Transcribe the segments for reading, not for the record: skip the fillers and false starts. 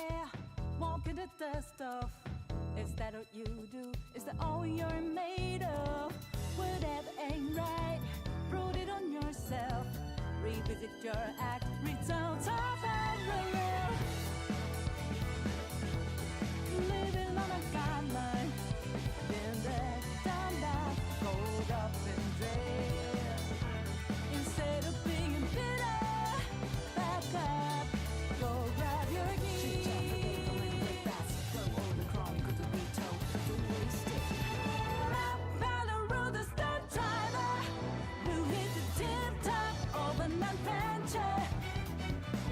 care, walking the dust off. Is that what you do? Is that all you're made of? Whatever ain't right, prove it on yourself. Revisit your act, return to parallel. Living on a guideline, been there, done that, rolled up in dread. Instead of being bitter, back up, go grab your keys. Throw all the chronicles to be told, don't waste it. Road, the stunt driver who hit the tip top of an adventure.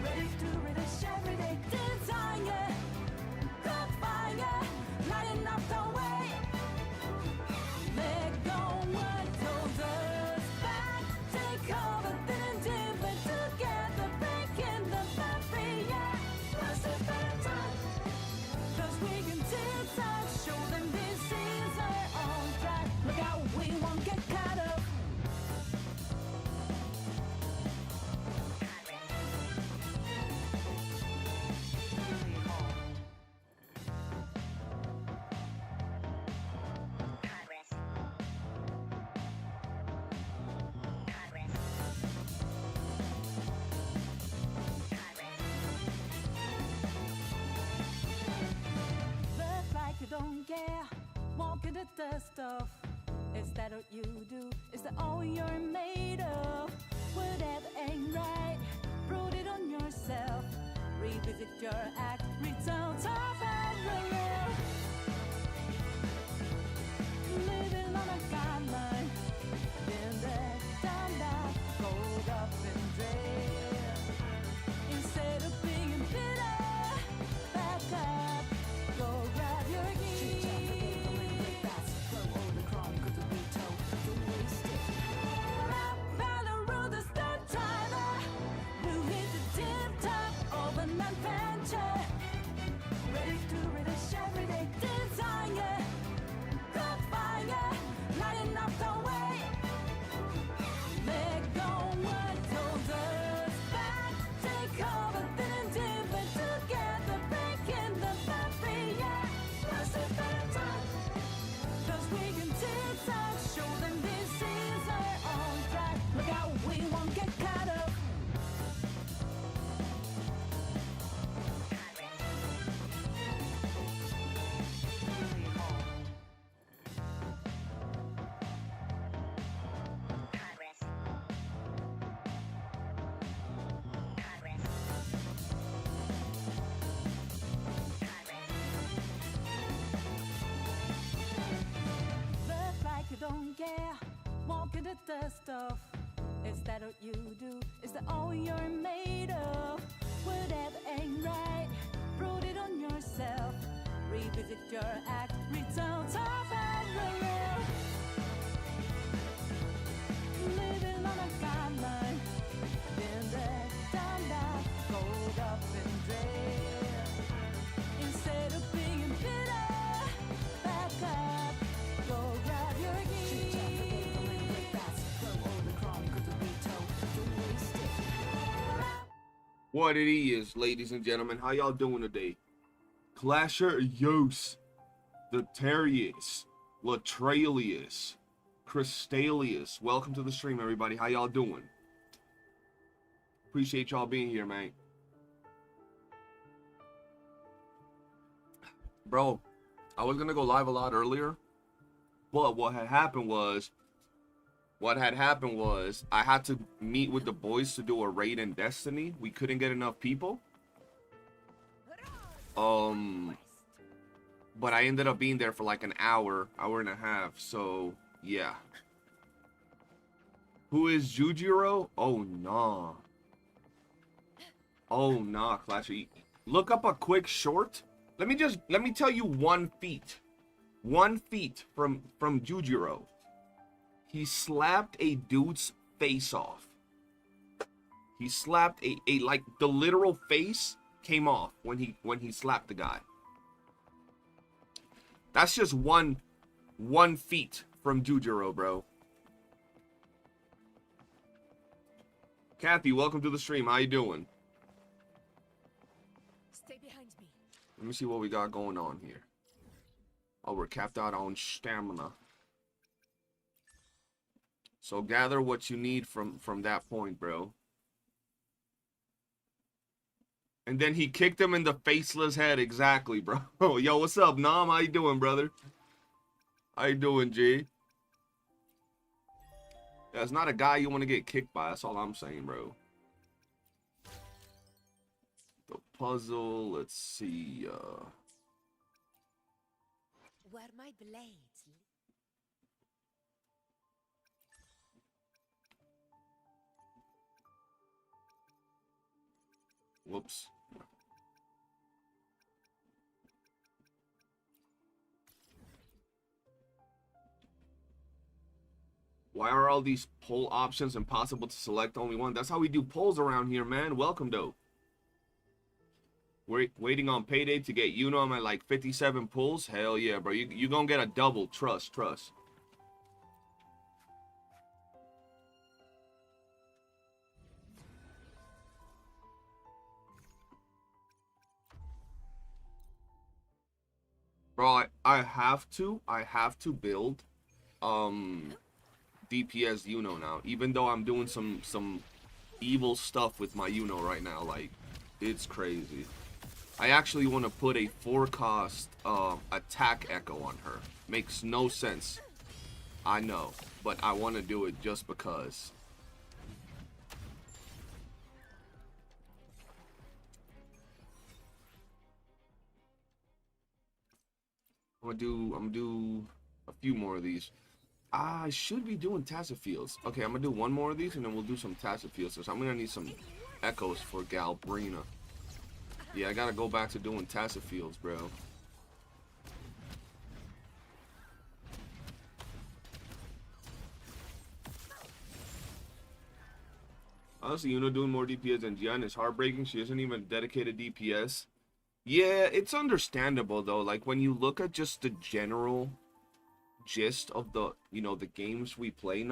Ready to relish everyday desire. Caught fire, lighting up the way. Let go what holds us back. Take over, then dip it together. Breaking the barrier. What's the better? 'Cause we can zigzag, show them this is our own track. Look out, we won't get caught up. Look like you don't care, walking the dust off. Is that what you do? Is that all you're made of? Whatever ain't right, prove it on yourself. Revisit your act, return to parallel. Living on a guideline, been there, done that, rolled up in dread. Instead of being bitter, back up, go grab your keys. Throw all the chronicles to be told, don't waste it. Road, the stunt driver who hit the tip top of an adventure. Ready to relish everyday desire. Caught fire, lighting up the way. Let go what holds us back. Take over, then dip it together. Breaking the barrier. What's the better? 'Cause we can zigzag, show them this is our own track. Look out, we won't get caught up. Look like you don't care, walking the dust off. Is that what you do? Is that all you're made of? Whatever ain't right, prove it on yourself. Revisit your act, return to parallel. Living on a guideline, been there, done that, rolled up in dread. Instead of being bitter, back up, go grab your keys. Throw all the chronicles to be told, don't waste it. What it is, ladies and gentlemen, how y'all doing today? Clasher Yos, the Terrius, Latralius, Crystalius. Welcome to the stream, everybody. How y'all doing? Appreciate y'all being here, man. Bro, I was gonna go live a lot earlier, but what had happened was I had to meet with the boys to do a raid in Destiny. We couldn't get enough people. But I ended up being there for like an hour and a half. So yeah. Who is Jujiro? Oh nah. Oh nah, Clasher. Look up a quick short. Let me tell you one feat. One feat from Jujiro. He slapped a dude's face off. He slapped a like the literal face came off when he slapped the guy. That's just one feat from Jujiro, bro. Kathy, welcome to the stream. How you doing? Stay behind. behind me. Let me see what we got going on here. Oh, we're capped out on stamina. So gather what you need from that point, bro. And then he kicked him in the faceless head. Exactly, bro. Yo, what's up, Nam? How you doing, brother? How you doing, G? Yeah, it's not a guy you want to get kicked by. That's all I'm saying, bro. The puzzle. Let's see. Where my blades? Whoops. Why are all these poll options impossible to select only one? That's how we do polls around here, man. Welcome, though. We're waiting on payday to get Iuno. I'm at like 57 pulls. Hell yeah, bro. You gonna get a double. Trust. Bro, I have to build DPS Iuno now. Even though I'm doing some evil stuff with my Iuno right now. Like, it's crazy. I actually want to put a 4-cost attack echo on her. Makes no sense. I know, but I want to do it just because. I'm gonna do a few more of these. I should be doing tacit fields. Okay, I'm gonna do one more of these and then we'll do some tacit fields. So I'm gonna need some echoes for Galbrina. Yeah, I gotta go back to doing tacit fields, bro. Honestly, Iuno doing more DPS than Gian is heartbreaking. She isn't even a dedicated DPS. Yeah, it's understandable though. Like when you look at just the general gist of the, the games we play,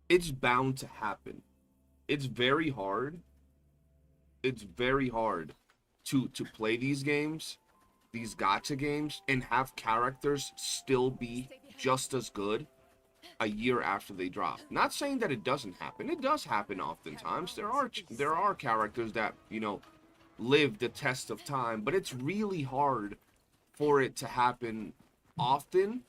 it's bound to happen. It's very hard. It's very hard to play these games, these gacha games, and have characters still be just as good a year after they drop. Not saying that it doesn't happen. It does happen oftentimes. There are characters that, live the test of time, but it's really hard for it to happen often,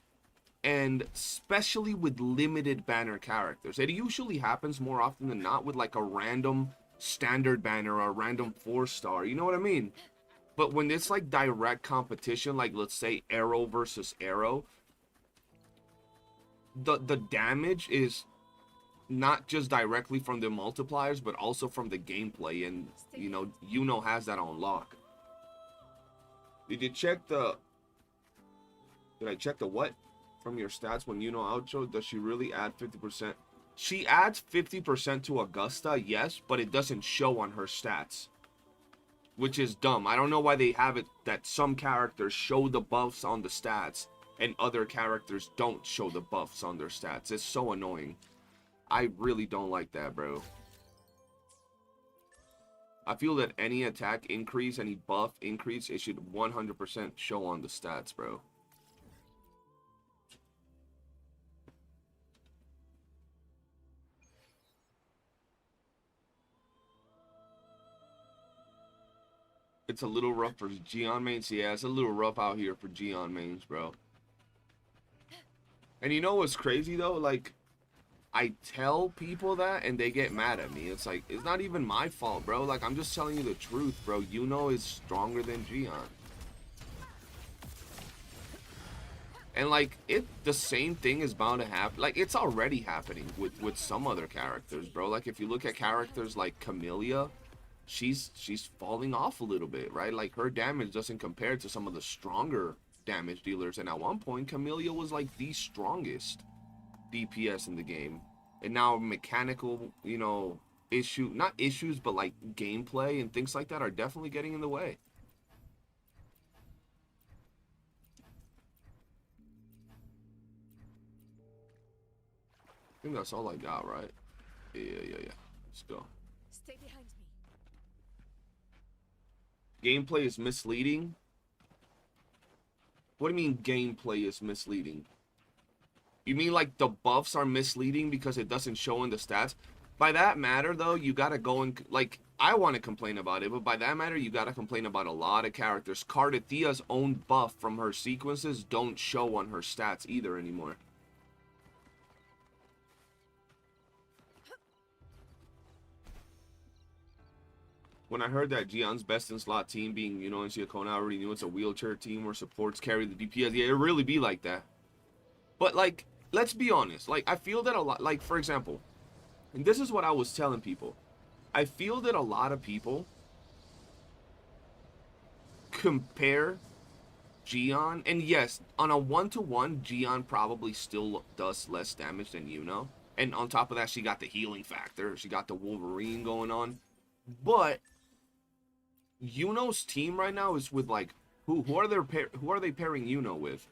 and especially with limited banner characters. It usually happens more often than not with like a random standard banner or a random 4-star, you know what I mean? But when it's like direct competition, like let's say Arrow versus Arrow, the damage is not just directly from the multipliers, but also from the gameplay, and Iuno has that on lock. Did I check the what from your stats when Iuno outro? Does she really add 50%? She adds 50% to Augusta, yes, but it doesn't show on her stats, which is dumb. I don't know why they have it that some characters show the buffs on the stats and other characters don't show the buffs on their stats. It's so annoying. I really don't like that, bro. I feel that any attack increase, any buff increase, it should 100% show on the stats, bro. It's a little rough for Gion mains. Yeah, it's a little rough out here for Gion mains, bro. And you know what's crazy, though? Like, I tell people that and they get mad at me. It's like, it's not even my fault, bro. Like, I'm just telling you the truth, bro. Iuno is stronger than Gion. And like, the same thing is bound to happen. Like, it's already happening with some other characters, bro. Like, if you look at characters like Camellia, she's falling off a little bit, right? Like, her damage doesn't compare to some of the stronger damage dealers. And at one point, Camellia was like the strongest DPS in the game. And now mechanical, not issues, but like gameplay and things like that are definitely getting in the way. I think that's all I got, right? Yeah. Let's go. Stay behind me. Gameplay is misleading. What do you mean gameplay is misleading? You mean like the buffs are misleading because it doesn't show in the stats? By that matter, though, you gotta go and, like, I want to complain about it, but by that matter, you gotta complain about a lot of characters. Cardithia's own buff from her sequences don't show on her stats either anymore. When I heard that Gian's best in slot team being, you know, and Siakona, I already knew it's a wheelchair team where supports carry the DPS. Yeah, it really be like that. But, like, let's be honest. Like, I feel that a lot, like, for example, and this is what I was telling people. I feel that a lot of people compare Gian, and yes, on a 1-to-1, Gian probably still does less damage than Iuno. And on top of that, she got the healing factor. She got the Wolverine going on. But Iuno's team right now is with, like, who are they pairing Iuno with?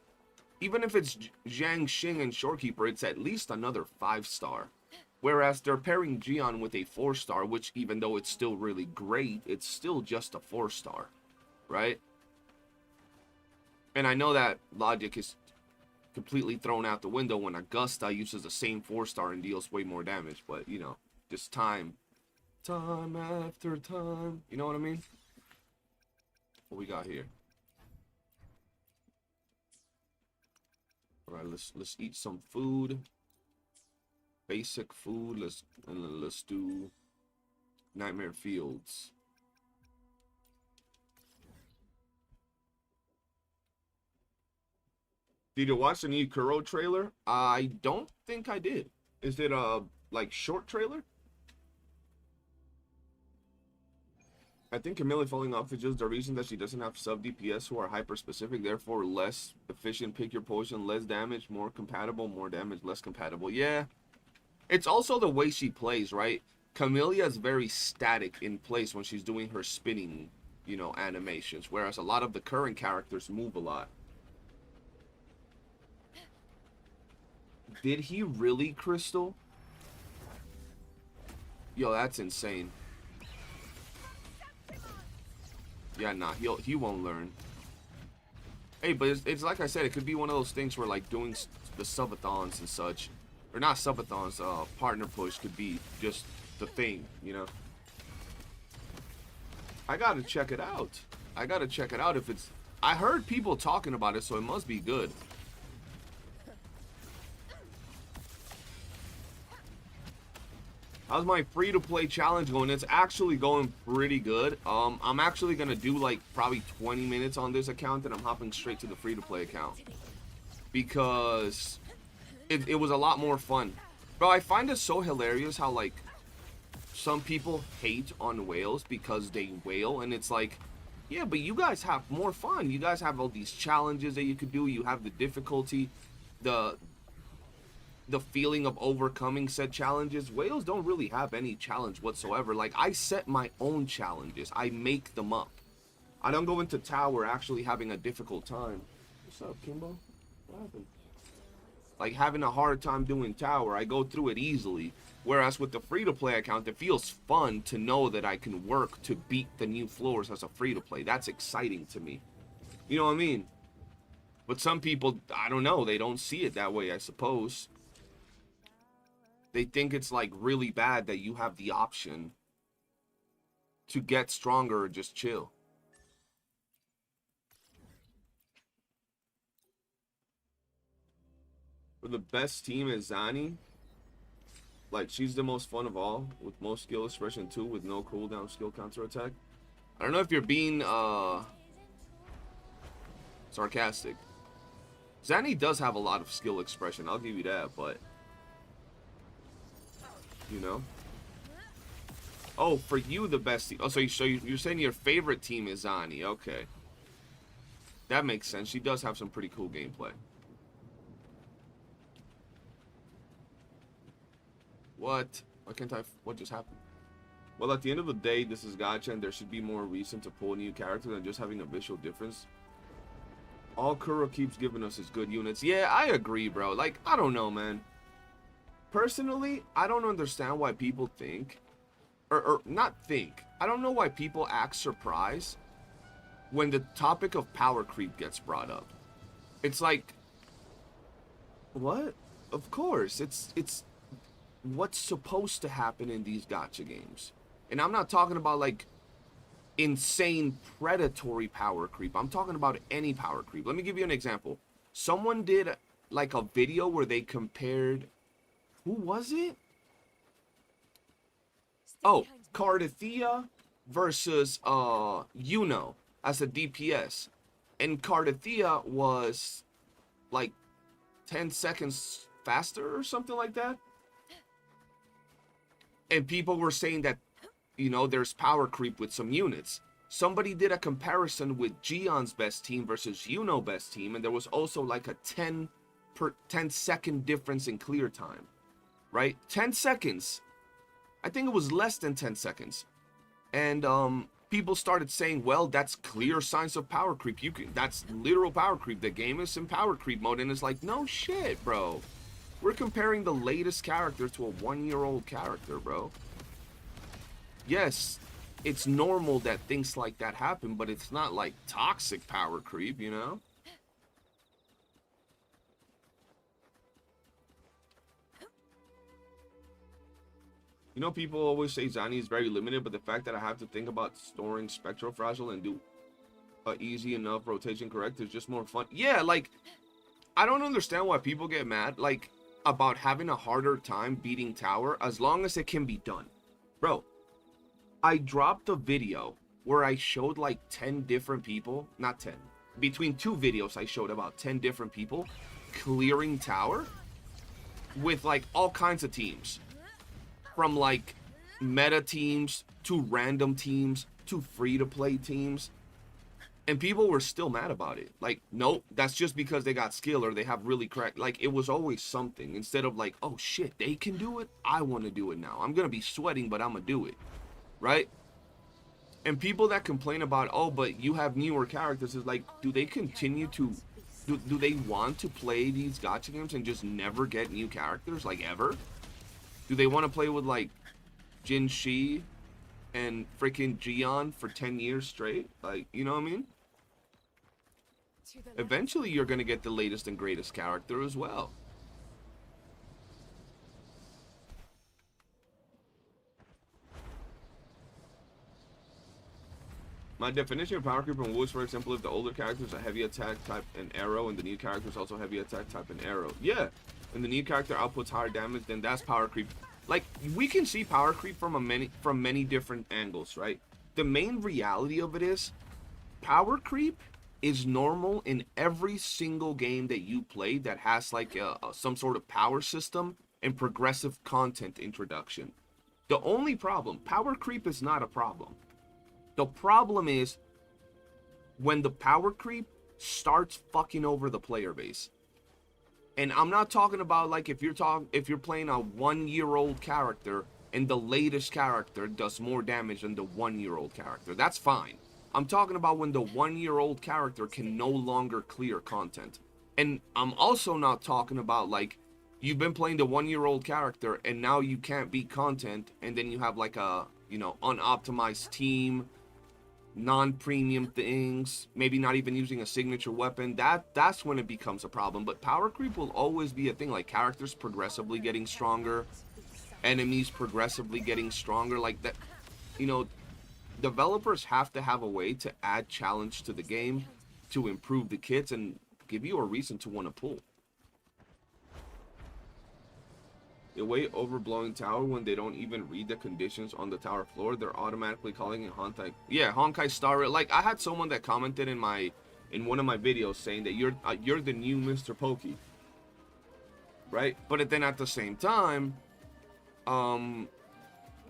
Even if it's Zhang Xing and Shorekeeper, it's at least another 5-star. Whereas they're pairing Gian with a 4-star, which even though it's still really great, it's still just a 4-star, right? And I know that logic is completely thrown out the window when Augusta uses the same 4-star and deals way more damage, but, you know, just time after time, you know what I mean? What we got here? All right, let's eat some food. Basic food. Let's do Nightmare Fields. Did you watch the new Kuro trailer? I don't think I did. Is it a like short trailer? I think Camille falling off is just the reason that she doesn't have sub DPS who are hyper specific, therefore less efficient. Pick your poison, less damage, more compatible, more damage, less compatible. Yeah. It's also the way she plays, right? Camellia is very static in place when she's doing her spinning, you know, animations. Whereas a lot of the current characters move a lot. Did he really, Crystal? Yo, that's insane. Yeah, nah, he won't learn. Hey, but it's like I said, it could be one of those things where, like, doing the subathons and such, or not subathons, partner push could be just the thing, you know? I gotta check it out. I gotta check it out if it's... I heard people talking about it, so it must be good. How's my free-to-play challenge going? It's actually going pretty good. I'm actually gonna do like probably 20 minutes on this account, and I'm hopping straight to the free-to-play account because it was a lot more fun. Bro, I find it so hilarious how like some people hate on whales because they whale, and it's like, yeah, but you guys have more fun. You guys have all these challenges that you could do. You have the difficulty, the feeling of overcoming said challenges. Whales don't really have any challenge whatsoever. Like, I set my own challenges. I make them up. I don't go into tower actually having a difficult time. What's up, Kimbo? What happened? Like, having a hard time doing tower. I go through it easily. Whereas with the free-to-play account, it feels fun to know that I can work to beat the new floors as a free-to-play. That's exciting to me. You know what I mean? But some people, I don't know, they don't see it that way, I suppose. They think it's like really bad that you have the option to get stronger or just chill. For the best team is Zani. Like, she's the most fun of all, with most skill expression too, with no cooldown skill counter attack. I don't know if you're being sarcastic. Zani does have a lot of skill expression, I'll give you that, but you know. Oh, for you the best team. Oh, so you're saying your favorite team is Zani. Okay. That makes sense. She does have some pretty cool gameplay. What? Why can't I? What just happened? Well, at the end of the day, this is gacha, and there should be more reason to pull a new character than just having a visual difference. All Kuro keeps giving us is good units. Yeah, I agree, bro. Like, I don't know, man. Personally, I don't understand why people think, or not think. I don't know why people act surprised when the topic of power creep gets brought up. It's like, what? Of course, it's what's supposed to happen in these gacha games. And I'm not talking about like insane predatory power creep. I'm talking about any power creep. Let me give you an example. Someone did like a video where they compared, who was it? Oh, Cardathea versus Iuno as a DPS. And Cardathea was like 10 seconds faster or something like that. And people were saying that, you know, there's power creep with some units. Somebody did a comparison with Gion's best team versus Iuno best team, and there was also like a 10 second difference in clear time, right? 10 seconds. I think it was less than 10 seconds. And people started saying, well, that's clear signs of power creep. That's literal power creep. The game is in power creep mode, and it's like, no shit, bro. We're comparing the latest character to a 1-year-old character, bro. Yes, it's normal that things like that happen, but it's not like toxic power creep, you know? You know, people always say Zani is very limited, but the fact that I have to think about storing Spectrofragile and do a easy enough rotation correct is just more fun. Yeah, like, I don't understand why people get mad, like, about having a harder time beating tower as long as it can be done. Bro, I dropped a video where I showed like 10 different people, not 10, between two videos I showed about 10 different people clearing tower with like all kinds of teams. From like meta teams to random teams to free-to-play teams. And people were still mad about it. Like, nope, that's just because they got skill or they have really correct. Like, it was always something. Instead of like, oh shit, they can do it, I want to do it now. I'm going to be sweating, but I'm going to do it. Right? And people that complain about, oh, but you have newer characters, is like, do they continue to, do they want to play these gacha games and just never get new characters, like, ever? Do they want to play with, like, Jin Shi and freaking Gion for 10 years straight? Like, you know what I mean? Eventually, you're going to get the latest and greatest character as well. My definition of power creep from WUWA is, for example, if the older character is a heavy attack type and arrow, and the new character is also heavy attack type and arrow. Yeah, and the new character outputs higher damage, then that's power creep. Like, we can see power creep from many different angles, right? The main reality of it is, power creep is normal in every single game that you play that has like some sort of power system and progressive content introduction. The only problem, power creep is not a problem. The problem is when the power creep starts fucking over the player base. And I'm not talking about like if you're playing a 1-year-old character and the latest character does more damage than the 1-year-old character. That's fine. I'm talking about when the 1-year-old character can no longer clear content. And I'm also not talking about like you've been playing the 1-year-old character and now you can't beat content, and then you have like a, you know, unoptimized team, non-premium things, maybe not even using a signature weapon. That's when it becomes a problem. But power creep will always be a thing, like characters progressively getting stronger, enemies progressively getting stronger, like that. You know, developers have to have a way to add challenge to the game to improve the kits and give you a reason to want to pull. They way overblowing tower when they don't even read the conditions on the tower floor. They're automatically calling it Honkai. Yeah, Honkai Star. Like, I had someone that commented in one of my videos saying that you're the new Mr. Pokey, right? But then at the same time,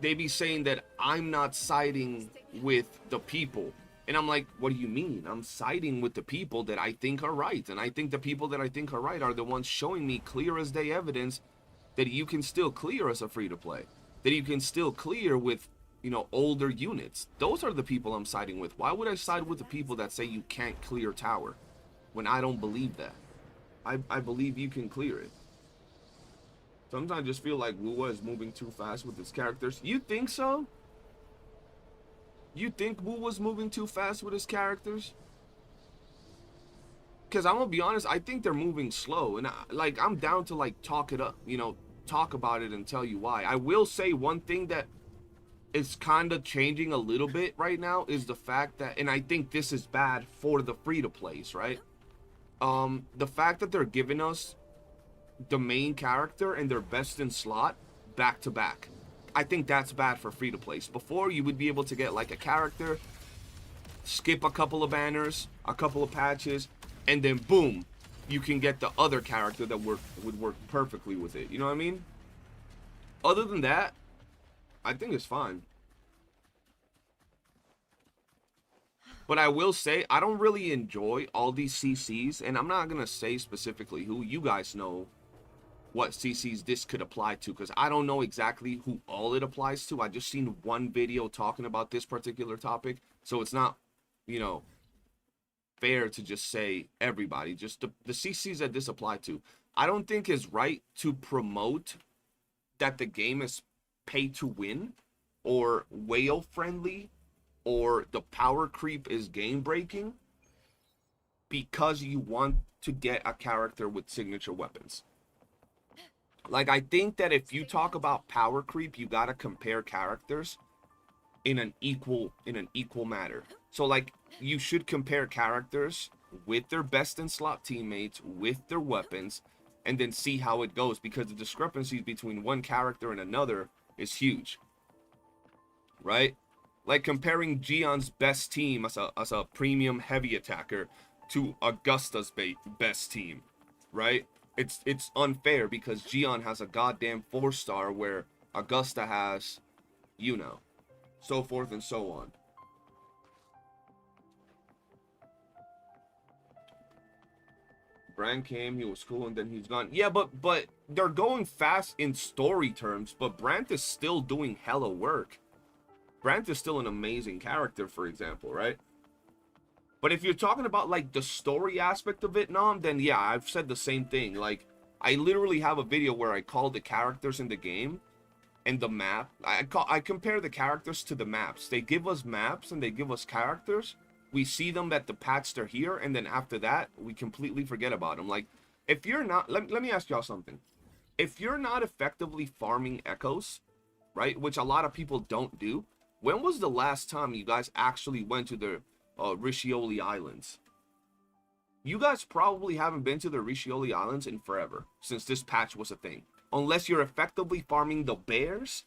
they be saying that I'm not siding with the people. And I'm like, what do you mean? I'm siding with the people that I think are right. And I think the people that I think are right are the ones showing me clear as day evidence that you can still clear as a free-to-play. That you can still clear with, you know, older units. Those are the people I'm siding with. Why would I side with the people that say you can't clear tower when I don't believe that? I believe you can clear it. Sometimes I just feel like WUWA is moving too fast with its characters. You think so? You think Wu was moving too fast with his characters? Because I'm gonna be honest, I think they're moving slow, and I'm down to like talk it up, you know, talk about it and tell you why. I will say one thing that is kind of changing a little bit right now is the fact that, and I think this is bad for the free-to-plays, right? The fact that they're giving us the main character and their best in slot back to back. I think that's bad for free-to-plays. Before, you would be able to get like a character, skip a couple of banners, a couple of patches, and then boom, you can get the other character that would work perfectly with it. You know what I mean? Other than that, I think it's fine. But I will say, I don't really enjoy all these CCs, and I'm not going to say specifically who. You guys know what CCs this could apply to, because I don't know exactly who all it applies to. I just seen one video talking about this particular topic, so it's not, you know, fair to just say everybody. Just the CCs that this apply to. I don't think it's right to promote that the game is pay to win or whale friendly or the power creep is game breaking because you want to get a character with signature weapons. Like, I think that if you talk about power creep, you gotta compare characters in an equal matter. So like, you should compare characters with their best in slot teammates, with their weapons, and then see how it goes, because the discrepancies between one character and another is huge, right? Like comparing Gion's best team as a premium heavy attacker to Augusta's best team, right? It's unfair because Gion has a goddamn 4-star where Augusta has Iuno, so forth and so on. Brand came, he was cool, and then he's gone. Yeah, but they're going fast in story terms, but Brandt is still doing hella work. Brandt is still an amazing character, for example, right? But if you're talking about like the story aspect of Vietnam, then yeah, I've said the same thing. Like, I literally have a video where I call the characters in the game and the map. I compare the characters to the maps. They give us maps and they give us characters. We see them at the patch they're here, and then after that, we completely forget about them. Like, if you're not, let me ask y'all something. If you're not effectively farming echoes, right, which a lot of people don't do, when was the last time you guys actually went to the Riccioli Islands? You guys probably haven't been to the Riccioli Islands in forever, since this patch was a thing. Unless you're effectively farming the bears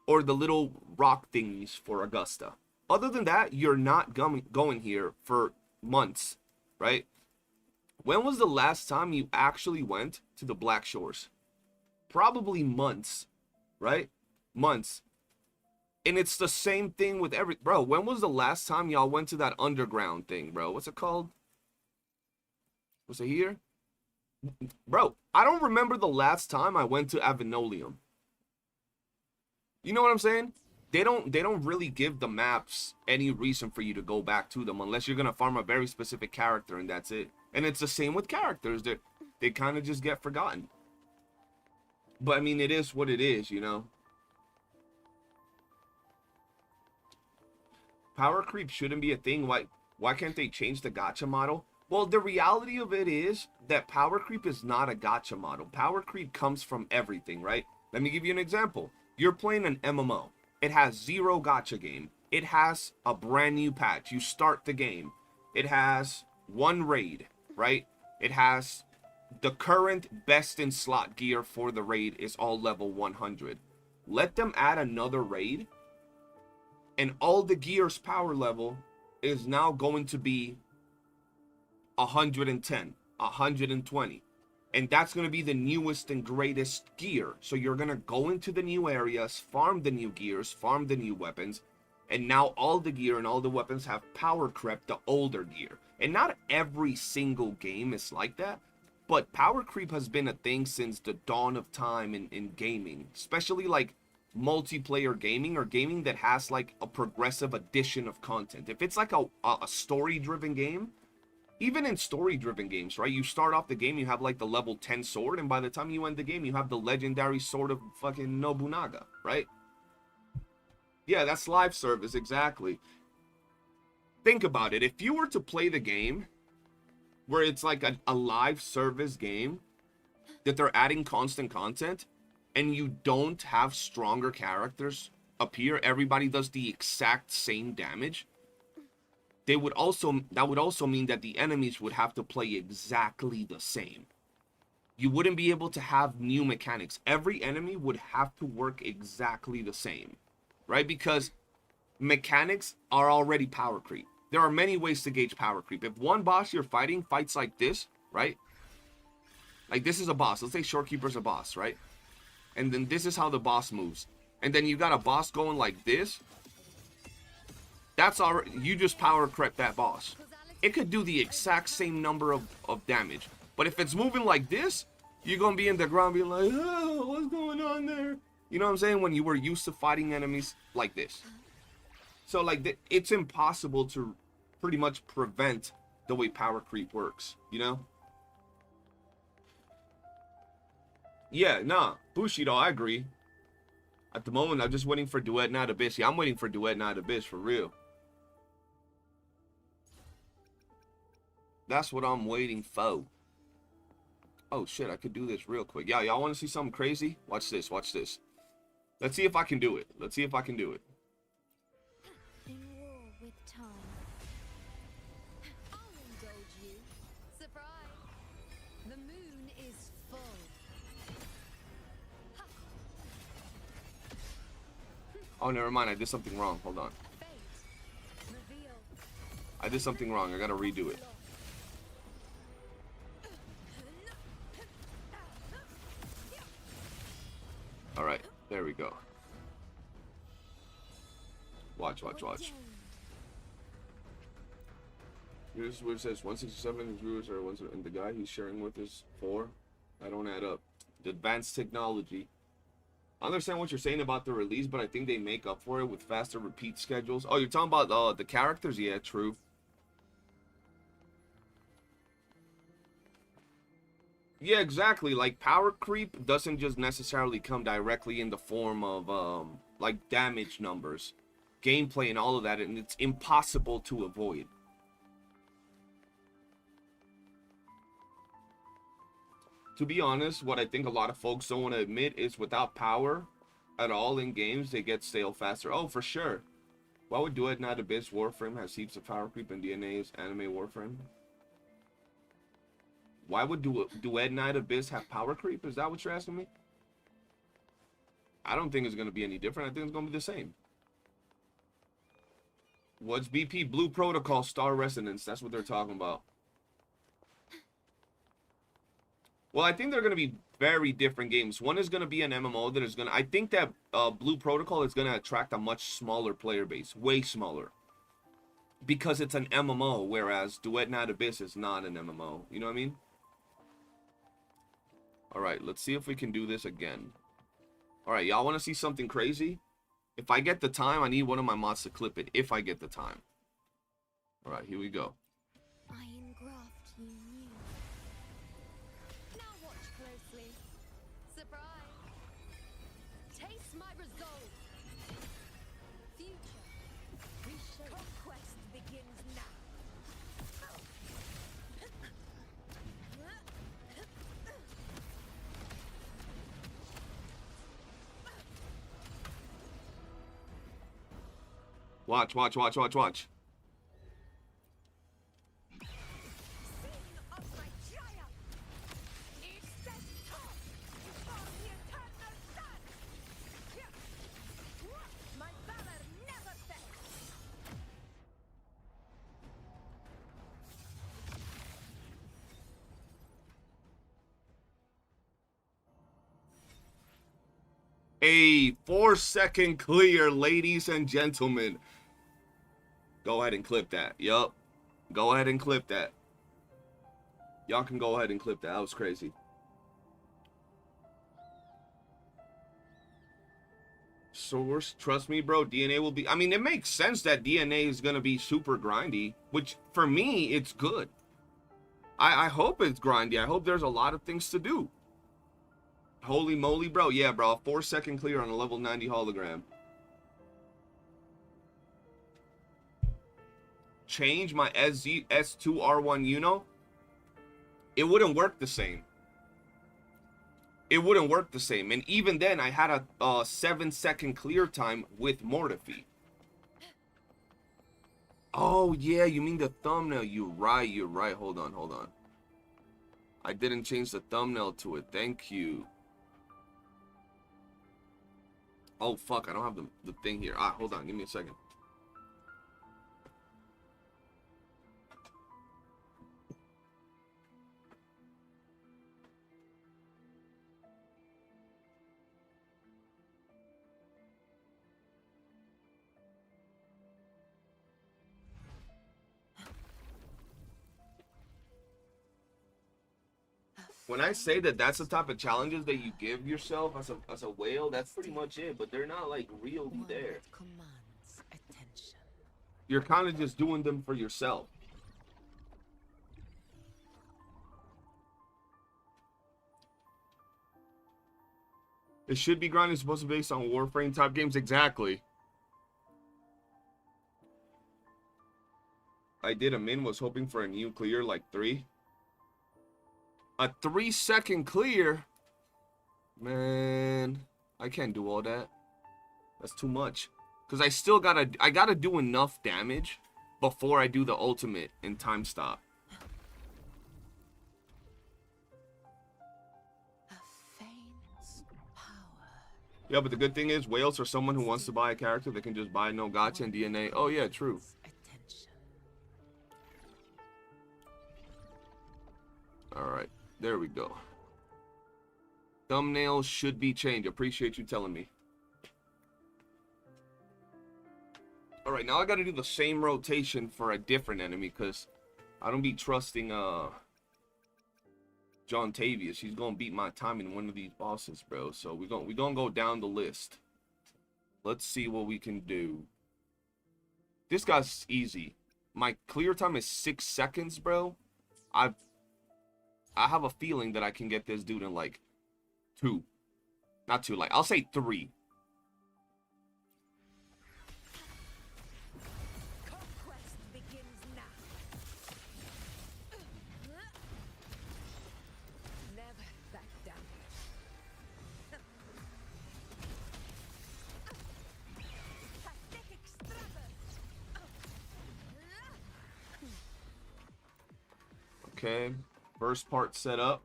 or the little rock thingies for Augusta. Other than that, you're not going here for months, right? When was the last time you actually went to the Black Shores? Probably months, right? Months. And it's the same thing with bro, when was the last time y'all went to that underground thing, bro? What's it called? Was it here? Bro, I don't remember the last time I went to Avenolium. You know what I'm saying? They don't really give the maps any reason for you to go back to them unless you're gonna farm a very specific character, and that's it. And it's the same with characters. They kind of just get forgotten. But I mean, it is what it is, you know. Power creep shouldn't be a thing. Why can't they change the gacha model? Well, the reality of it is that power creep is not a gacha model. Power creep comes from everything, right? Let me give you an example. You're playing an MMO. It has 0 gacha game. It has a brand new patch. You start the game. It has 1 raid, right? It has the current best in slot gear for the raid is all level 100. Let them add another raid, and all the gear's power level is now going to be 110, 120. And that's going to be the newest and greatest gear. So you're going to go into the new areas, farm the new gears, farm the new weapons. And now all the gear and all the weapons have power crept the older gear. And not every single game is like that. But power creep has been a thing since the dawn of time in gaming. Especially like multiplayer gaming or gaming that has like a progressive addition of content. If it's like a story-driven game, even in story-driven games, right? You start off the game, you have like the level 10 sword, and by the time you end the game, you have the legendary sword of fucking Nobunaga, right? Yeah, that's live service, exactly. Think about it. If you were to play the game where it's like a live service game that they're adding constant content and you don't have stronger characters appear, everybody does the exact same damage, that would also mean that the enemies would have to play exactly the same. You wouldn't be able to have new mechanics. Every enemy would have to work exactly the same, right? Because mechanics are already power creep. There are many ways to gauge power creep. If one boss you're fighting fights like this, right? Like this is a boss. Let's say Shorekeeper's a boss, right? And then this is how the boss moves. And then you got a boss going like this. That's already, you just power crept that boss. It could do the exact same number of damage. But if it's moving like this, you're going to be in the ground being like, oh, what's going on there? You know what I'm saying? When you were used to fighting enemies like this. So like, it's impossible to pretty much prevent the way power creep works, you know? Yeah, nah, Bushido, I agree. At the moment, I'm just waiting for Duet Night Abyss. Yeah, I'm waiting for Duet Night Abyss for real. That's what I'm waiting for. Oh shit, I could do this real quick. Yeah, y'all want to see something crazy? Watch this, watch this. Let's see if I can do it. Let's see if I can do it. In war with time. I'll indulge you. Surprise! The moon is full. Oh, never mind. I did something wrong. Hold on. Fate. Reveal. I did something wrong. I gotta redo it. Alright, there we go. Watch, watch, watch. Here's where it says 167 viewers are ones, and the guy he's sharing with is 4. I don't add up. The advanced technology. I understand what you're saying about the release, but I think they make up for it with faster repeat schedules. Oh, you're talking about the characters? Yeah, true. Yeah, exactly. Like, power creep doesn't just necessarily come directly in the form of, like, damage numbers, gameplay, and all of that, and it's impossible to avoid. To be honest, what I think a lot of folks don't want to admit is without power at all in games, they get stale faster. Oh, for sure. Why would Duet Night Abyss Warframe has heaps of power creep and DNA's anime Warframe? Why would Duet Night Abyss have power creep? Is that what you're asking me? I don't think it's going to be any different. I think it's going to be the same. What's BP? Blue Protocol Star Resonance. That's what they're talking about. Well, I think they're going to be very different games. One is going to be an MMO that is going to... I think that Blue Protocol is going to attract a much smaller player base. Way smaller. Because it's an MMO, whereas Duet Night Abyss is not an MMO. You know what I mean? Alright, let's see if we can do this again. Alright, y'all want to see something crazy? If I get the time, I need one of my mods to clip it. If I get the time. Alright, here we go. I engraft you new. Now watch closely. Surprise! Taste my resolve. Future. Reshape. Conquest begins now. Watch, watch, watch, watch, watch. A 4-second clear, ladies and gentlemen. Go ahead and clip that. Yup. Go ahead and clip that. Y'all can go ahead and clip that. That was crazy. Source, trust me, bro. DNA will be... I mean, it makes sense that DNA is going to be super grindy, which, for me, it's good. I hope it's grindy. I hope there's a lot of things to do. Holy moly, bro. Yeah, bro. A 4-second clear on a level 90 hologram. change my S2R1 Uno, it wouldn't work the same. It wouldn't work the same. And even then, I had a 7-second clear time with Mortify. Oh, yeah, you mean the thumbnail. You're right, you're right. Hold on, hold on. I didn't change the thumbnail to it. Thank you. Oh, fuck, I don't have the thing here. Ah, hold on, give me a second. When I say that that's the type of challenges that you give yourself as a whale, that's pretty much it. But they're not like really there. Commands attention. You're kind of just doing them for yourself. It should be grinding, supposed to be based on Warframe type games. Exactly. I did a min, was hoping for a new clear like 3. A 3-second clear? Man, I can't do all that. That's too much. Because I gotta do enough damage before I do the ultimate in time stop. A faint's power. Yeah, but the good thing is, whales are someone who wants to buy a character that can just buy no gacha and DNA. Oh yeah, true. Attention. Alright, there we go. Thumbnails should be changed. Appreciate you telling me. Alright, now I gotta do the same rotation for a different enemy, because I don't be trusting John Tavius. He's gonna beat my time in one of these bosses, bro. So we're gonna go down the list. Let's see what we can do. This guy's easy. My clear time is 6 seconds, bro. I have a feeling that I can get this dude in like 2. Not 2, like I'll say 3. Conquest begins now. Never back down. Pathetic struggles. Okay. First part set up.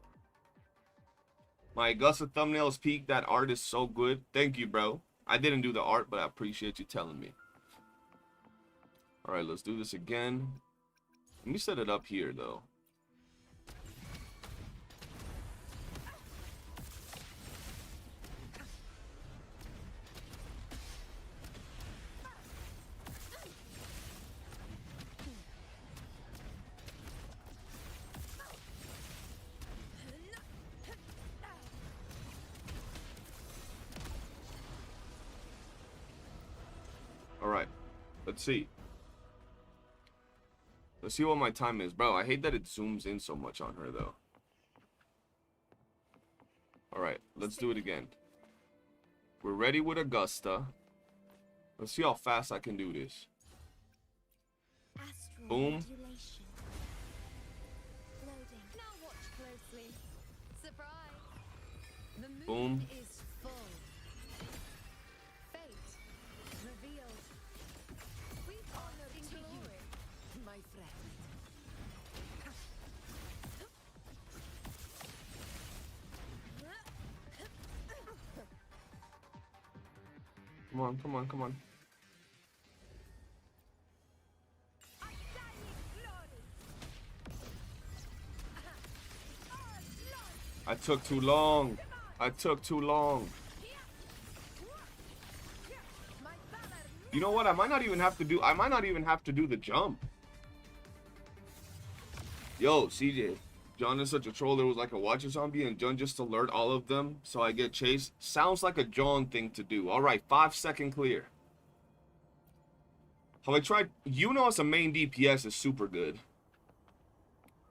My Augusta thumbnails peak. That art is so good. Thank you, bro. I didn't do the art, but I appreciate you telling me. Alright, let's do this again. Let me set it up here, though. Alright, let's see. Let's see what my time is. Bro, I hate that it zooms in so much on her, though. Alright, let's do it again. We're ready with Augusta. Let's see how fast I can do this. Astral Boom. modulation. Loading. Now watch closely. Surprise. The moon Boom. is full. Fate revealed. We honor to you, my friend. Come on, come on, come on. I took too long. I took too long. You know what? I might not even have to do the jump. Yo, CJ. John is such a troll. There was like a watcher zombie and John just alert all of them so I get chased. Sounds like a John thing to do. Alright, 5-second clear. Have I tried? Iuno as a main DPS is super good.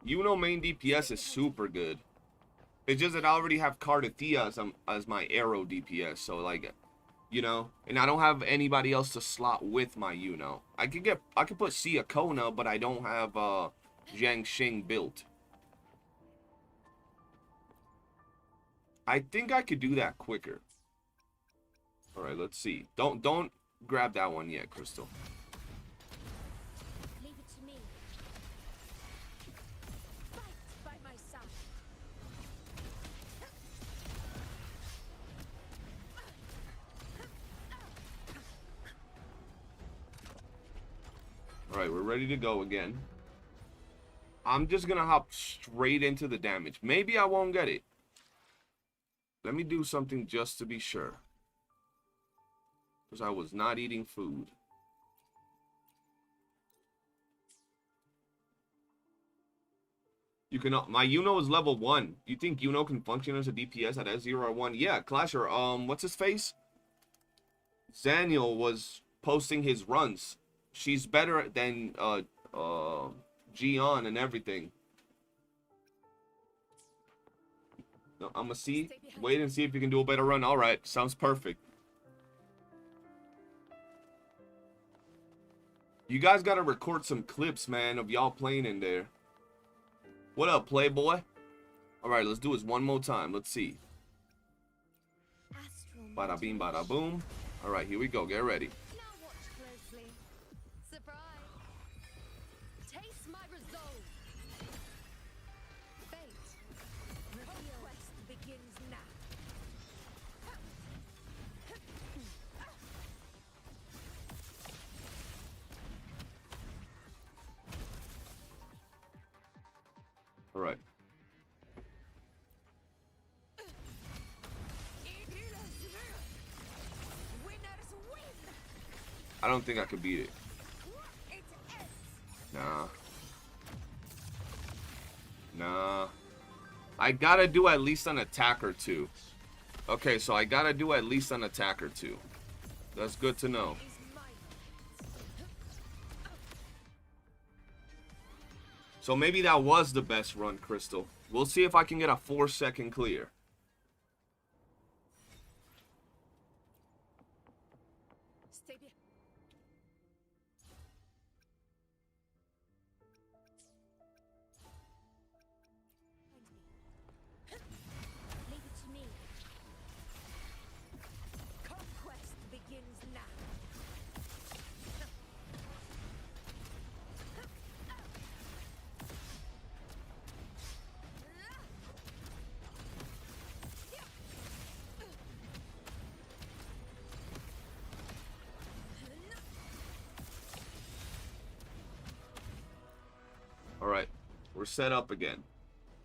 Iuno main DPS is super good. It's just that I already have Cardathia as my arrow DPS, so like You know, and I don't have anybody else to slot with my Iuno. I could put Sia Kona, but I don't have Zhang Xing built. I think I could do that quicker. All right, let's see. Don't grab that one yet, Crystal. Leave it to me. Fight by my side. All right, we're ready to go again. I'm just gonna hop straight into the damage. Maybe I won't get it. Let me do something just to be sure. Because I was not eating food. You can, my Iuno is level 1. You think Iuno can function as a DPS at S0 or 1? Yeah, Clasher, what's his face? Zaniel was posting his runs. She's better than, Gion and everything. No, I'm gonna see. Wait and see if you can do a better run. Alright, sounds perfect. You guys gotta record some clips, man, of y'all playing in there. What up, Playboy? Alright, let's do this one more time. Let's see. Bada beam, bada boom. Alright, here we go. Get ready. Now watch closely. Surprise. Taste my resolve. Fate. The quest begins now. Alright. Winners win. I don't think I could beat it. It ends. Nah. Nah. I gotta do at least an attack or two. Okay, so I gotta do at least an attack or two. That's good to know. Is mine. So maybe that was the best run, Crystal. We'll see if I can get a 4-second clear. Stay behind. Leave it to me. Conquest begins now. Alright, we're set up again.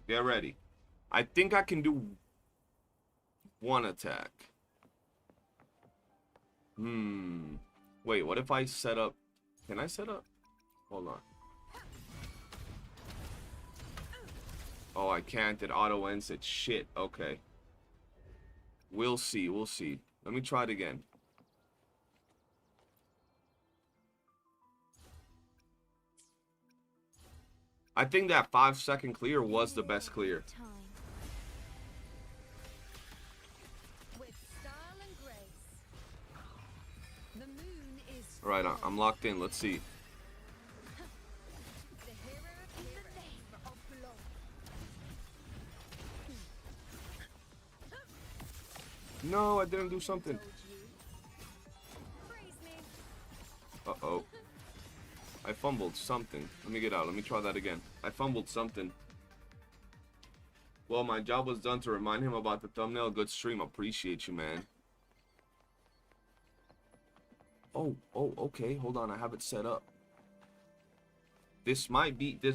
Get ready. I think I can do one attack. Wait, what if I set up? Can I set up? Hold on. Oh, I can't. It auto ends it. Shit. Okay. We'll see. We'll see. Let me try it again. I think that 5-second clear was the best clear. Time. With style and grace. The moon is Alright, I'm locked in. Let's see. the hero in the name of blood. No, I didn't do something. Told you. Praise me. Uh-oh. I fumbled something. Let me get out. Let me try that again. I fumbled something. Well, my job was done to remind him about the thumbnail. Good stream. Appreciate you, man. Oh, okay. Hold on. I have it set up. This might be it.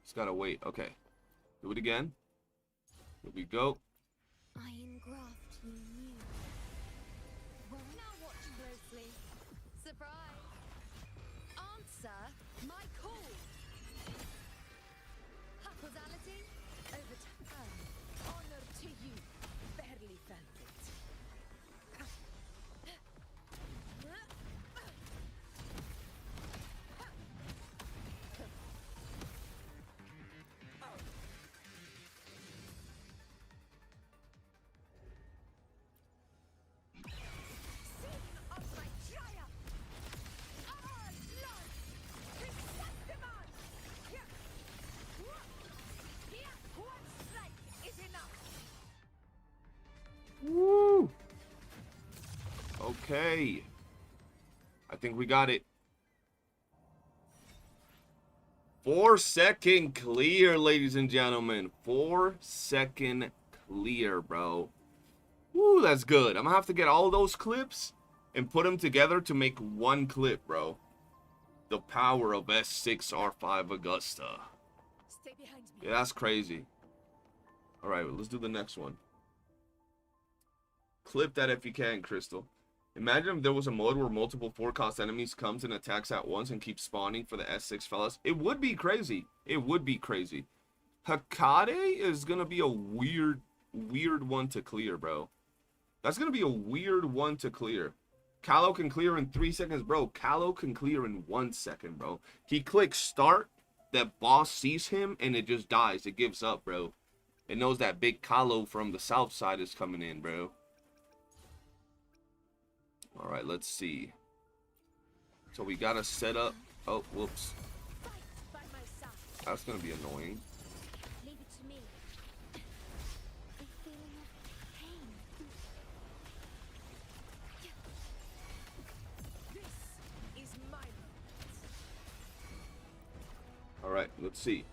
Just gotta wait. Okay. Do it again. Here we go. I engraft you new. Now watch closely. Surprise. Answer my call. Causality overturned. Honor to you. Barely felt it. Okay. I think we got it. 4-second clear, ladies and gentlemen. 4-second clear, bro. Woo, that's good. I'm gonna have to get all those clips and put them together to make one clip, bro. The power of S6R5 Augusta. Stay behind me. Yeah, that's crazy. All right, let's do the next one. Clip that if you can, Crystal. Imagine if there was a mode where multiple 4-cost enemies comes and attacks at once and keeps spawning for the S6 fellas. It would be crazy. It would be crazy. Hakade is gonna be a weird one to clear, bro. That's gonna be a weird one to clear. Callow can clear in 3 seconds, bro. Callow can clear in 1 second, bro. He clicks start, that boss sees him, and it just dies. It gives up, bro. It knows that big Callow from the south side is coming in, bro. All right, let's see. So we gotta set up. Oh, whoops. Fight by my side. That's gonna be annoying. Leave it to me. A feeling of pain. This is my moment. All right, let's see.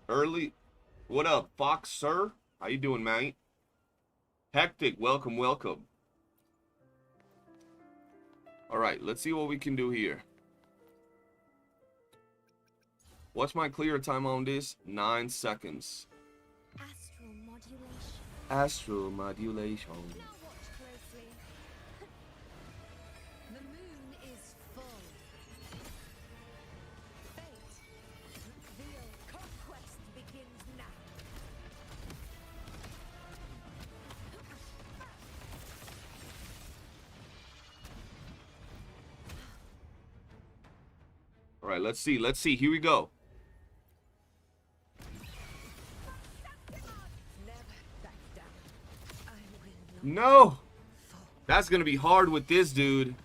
Early. What up, Fox, sir? How you doing, mate? Hectic, welcome, welcome. All right, let's see what we can do here. What's my clear time on this? 9 seconds. Astral modulation. Astral modulation. Now watch closely. The moon is full. Fate. Reveal conquest begins now. All right, let's see. Let's see. Here we go. Never back down. I will not No. fall. That's going to be hard with this dude.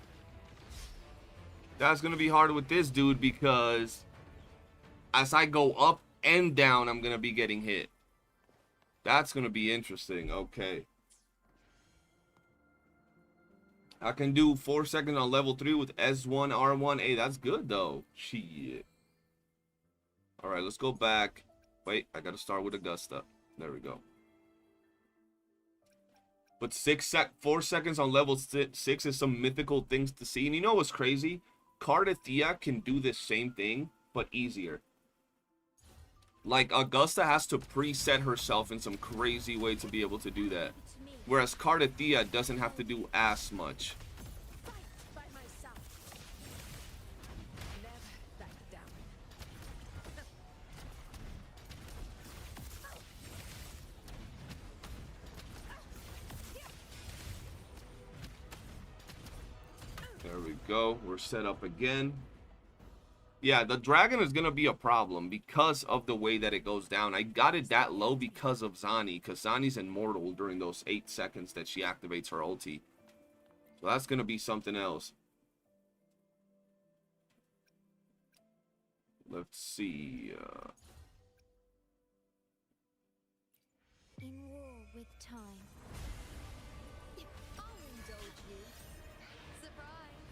That's going to be hard with this dude because as I go up and down, I'm going to be getting hit. That's going to be interesting. Okay. I can do 4 seconds on level 3 with S1, R1. Hey, that's good, though. Shit. All right, let's go back. Wait, I got to start with Augusta. There we go. But 4 seconds on level 6 is some mythical things to see. And you know what's crazy? Cardathea can do this same thing, but easier. Like, Augusta has to preset herself in some crazy way to be able to do that. To me. Whereas Cardathea doesn't have to do as much. Fight by my side. Never back down. There we go. We're set up again. Yeah, the dragon is going to be a problem because of the way that it goes down. I got it that low because of Zani, because Zani's immortal during those 8 seconds that she activates her ulti. So that's going to be something else. Let's see. In war with time. I'll indulge you. Surprise.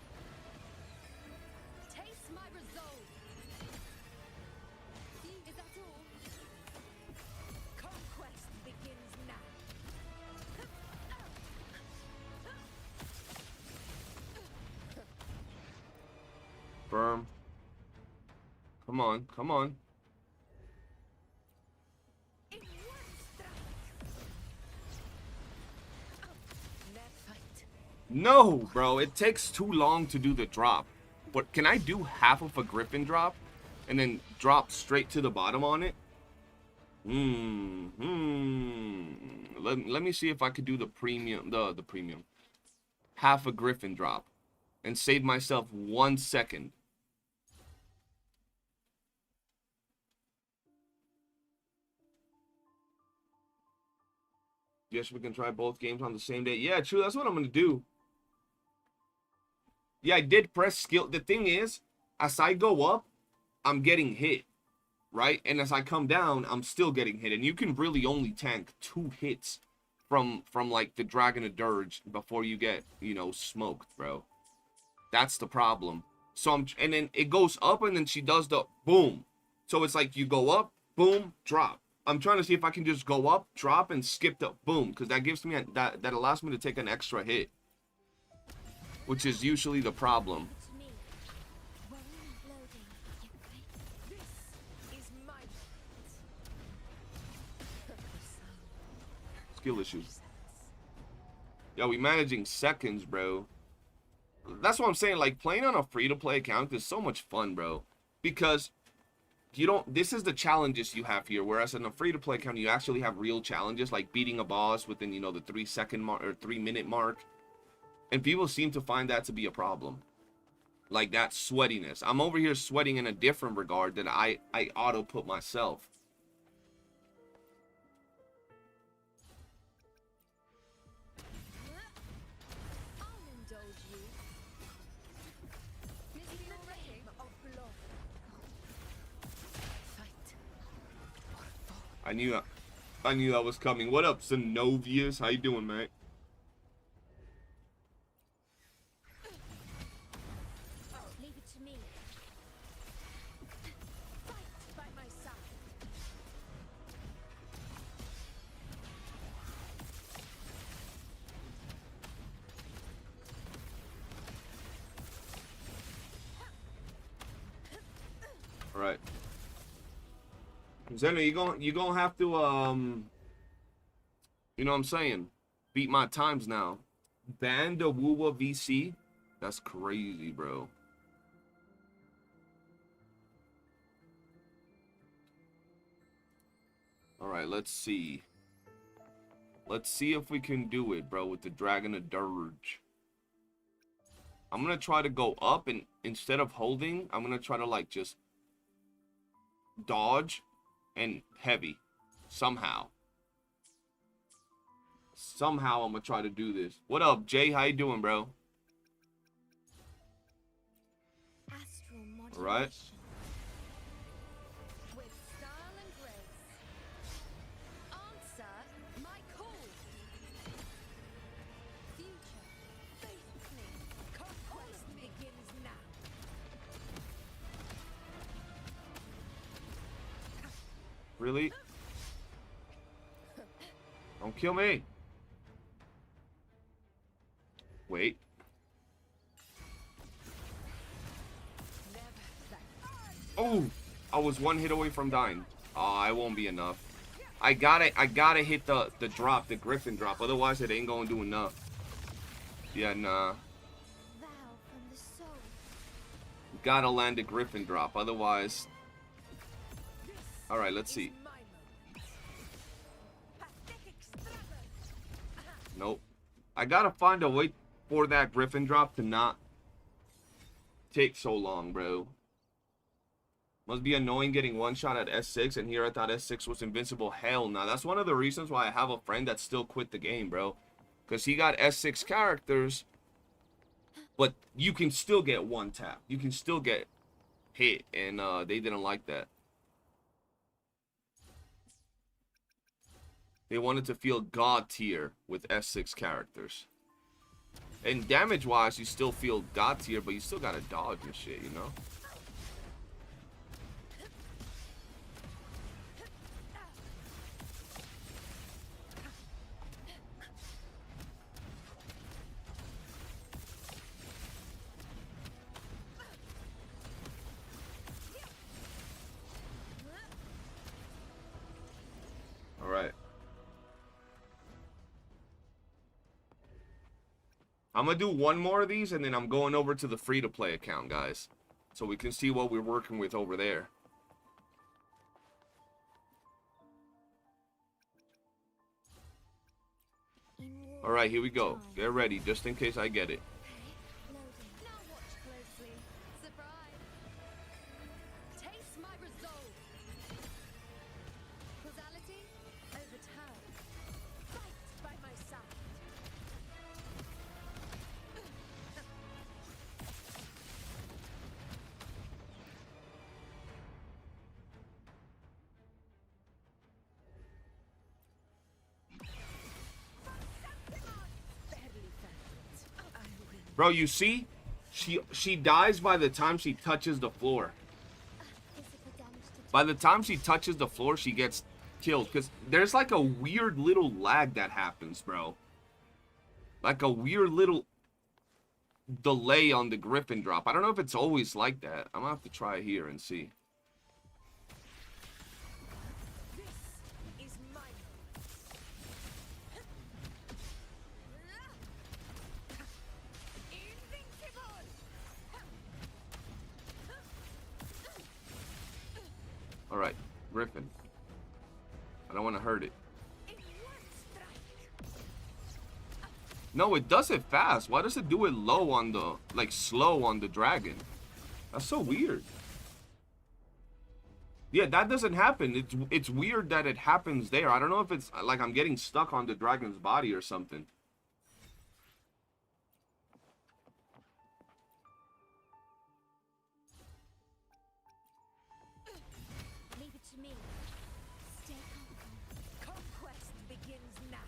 Taste my resolve. Is that all? Conquest begins now. Firm. Come on, come on. In one strike. Net fight. No, bro. It takes too long to do the drop. But can I do half of a Griffin drop? And then drop straight to the bottom on it? Let me see if I could do the premium, the premium. Half a Griffin drop. And save myself 1 second. Guess we can try both games on the same day. Yeah, true. That's what I'm going to do. Yeah, I did press skill. The thing is, as I go up, I'm getting hit. Right? And as I come down, I'm still getting hit. And you can really only tank 2 hits from like the Dragon of Dirge before you get, you know, smoked, bro. That's the problem. So and then it goes up and then she does the boom. So it's like you go up, boom, drop. I'm trying to see if I can just go up, drop, and skip the boom, because that gives me that allows me to take an extra hit, which is usually the problem. To me. Rolling, loading. You ready? This is my Skill issues. Yo, we managing seconds, bro. That's what I'm saying. Like, playing on a free-to-play account is so much fun, bro, because you don't, this is the challenges you have here, whereas in a free-to-play account you actually have real challenges, like beating a boss within, you know, the 3-second mark or 3-minute mark, and people seem to find that to be a problem, like that sweatiness. I'm over here sweating in a different regard that I auto put myself. I'll indulge you. This is the name of blood. Fight. I knew that was coming. What up, Zenovius? How you doing, mate? Leave it to me. Fight by my side. All right. Zeno, you gonna have to you know what I'm saying, beat my times now. Ban the WUWA VC? That's crazy, bro. All right, let's see. Let's see if we can do it, bro, with the Dragon of Dirge. I'm gonna try to go up, and instead of holding, I'm gonna try to like just dodge and heavy somehow. Somehow I'm gonna try to do this. What up, Jay? How you doing, bro? Astral modulation. All right. With style and grace. Answer my call. Future. Faithfully. Conquest begins now. Really? Don't kill me. Wait. Oh, I was one hit away from dying. Oh, it won't be enough. I gotta hit the drop, the Griffin drop. Otherwise, it ain't gonna do enough. Yeah, nah. Vow from the soul. Gotta land a Griffin drop. Otherwise. All right, let's see. My moment. Pathetic extravagance. Nope. I gotta find a way for that Griffin drop to not take so long, bro. Must be annoying getting one shot at S6, and here I thought S6 was invincible. Hell no. That's one of the reasons why I have a friend that still quit the game, bro. Because he got S6 characters, but you can still get one tap. You can still get hit, and they didn't like that. They wanted to feel God tier with S6 characters. And damage-wise, you still feel God tier, but you still gotta dodge and shit, you know? Alright. I'm gonna do one more of these, and then I'm going over to the free-to-play account, guys. So we can see what we're working with over there. Alright, here we go. Get ready, just in case I get it. Now watch closely. Surprise. Taste my resolve. Causality overturned. Fight by my side. Bro, you see? She dies by the time she touches the floor. Physical damage to By the time she touches the floor, she gets killed. Because there's like a weird little lag that happens, bro. Like a weird little delay on the Griffin drop. I don't know if it's always like that. I'm gonna have to try it here and see. This is mine. Invincible. Alright, Griffin. I don't want to hurt it. In one strike. No, it does it fast. Why does it do it low on the, like, slow on the dragon? That's so weird. Yeah, that doesn't happen. It's weird that it happens there. I don't know if it's like I'm getting stuck on the dragon's body or something. leave it to me. Stay calm. Conquest begins now.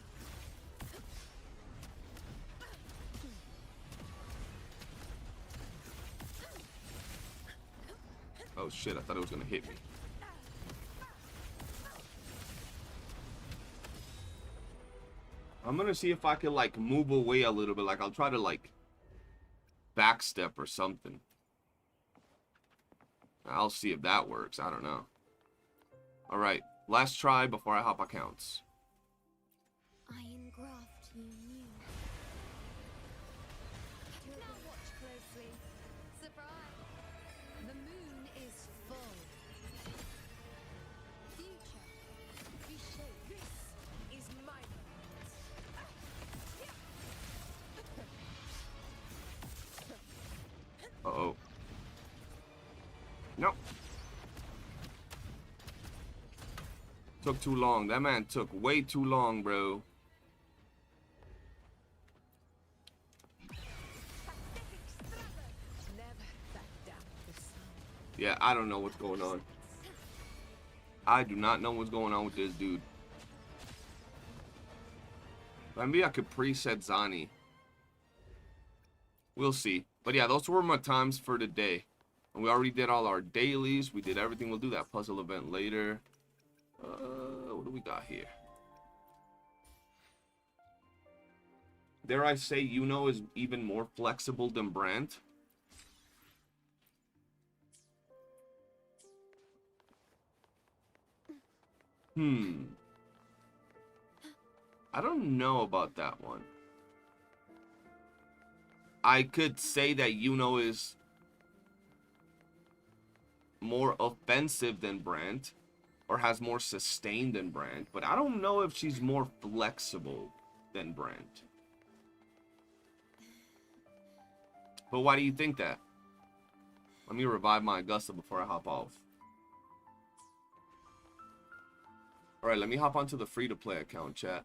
Oh shit, I thought it was gonna hit me. I'm gonna see if I can like move away a little bit. Like I'll try to like backstep or something. I'll see if that works. I don't know. Alright, last try before I hop accounts. Iron graft you knew. Now watch closely. Surprise! The moon is full. Future. Reshape. This is my moment. Uh-oh. Nope. Took too long. That man took way too long, bro. Never back down the sun. Yeah, I don't know what's going on. I do not know what's going on with this dude. Maybe I could preset Zani. We'll see. But yeah, those were my times for today. And we already did all our dailies. We did everything. We'll do that puzzle event later. What do we got here? Dare I say Iuno is even more flexible than Brandt? I don't know about that one. I could say that Iuno is more offensive than Brandt, or has more sustain than Brandt, but I don't know if she's more flexible than Brandt. But why do you think that? Let me revive my Augusta before I hop off. Alright, let me hop onto the free-to-play account, chat.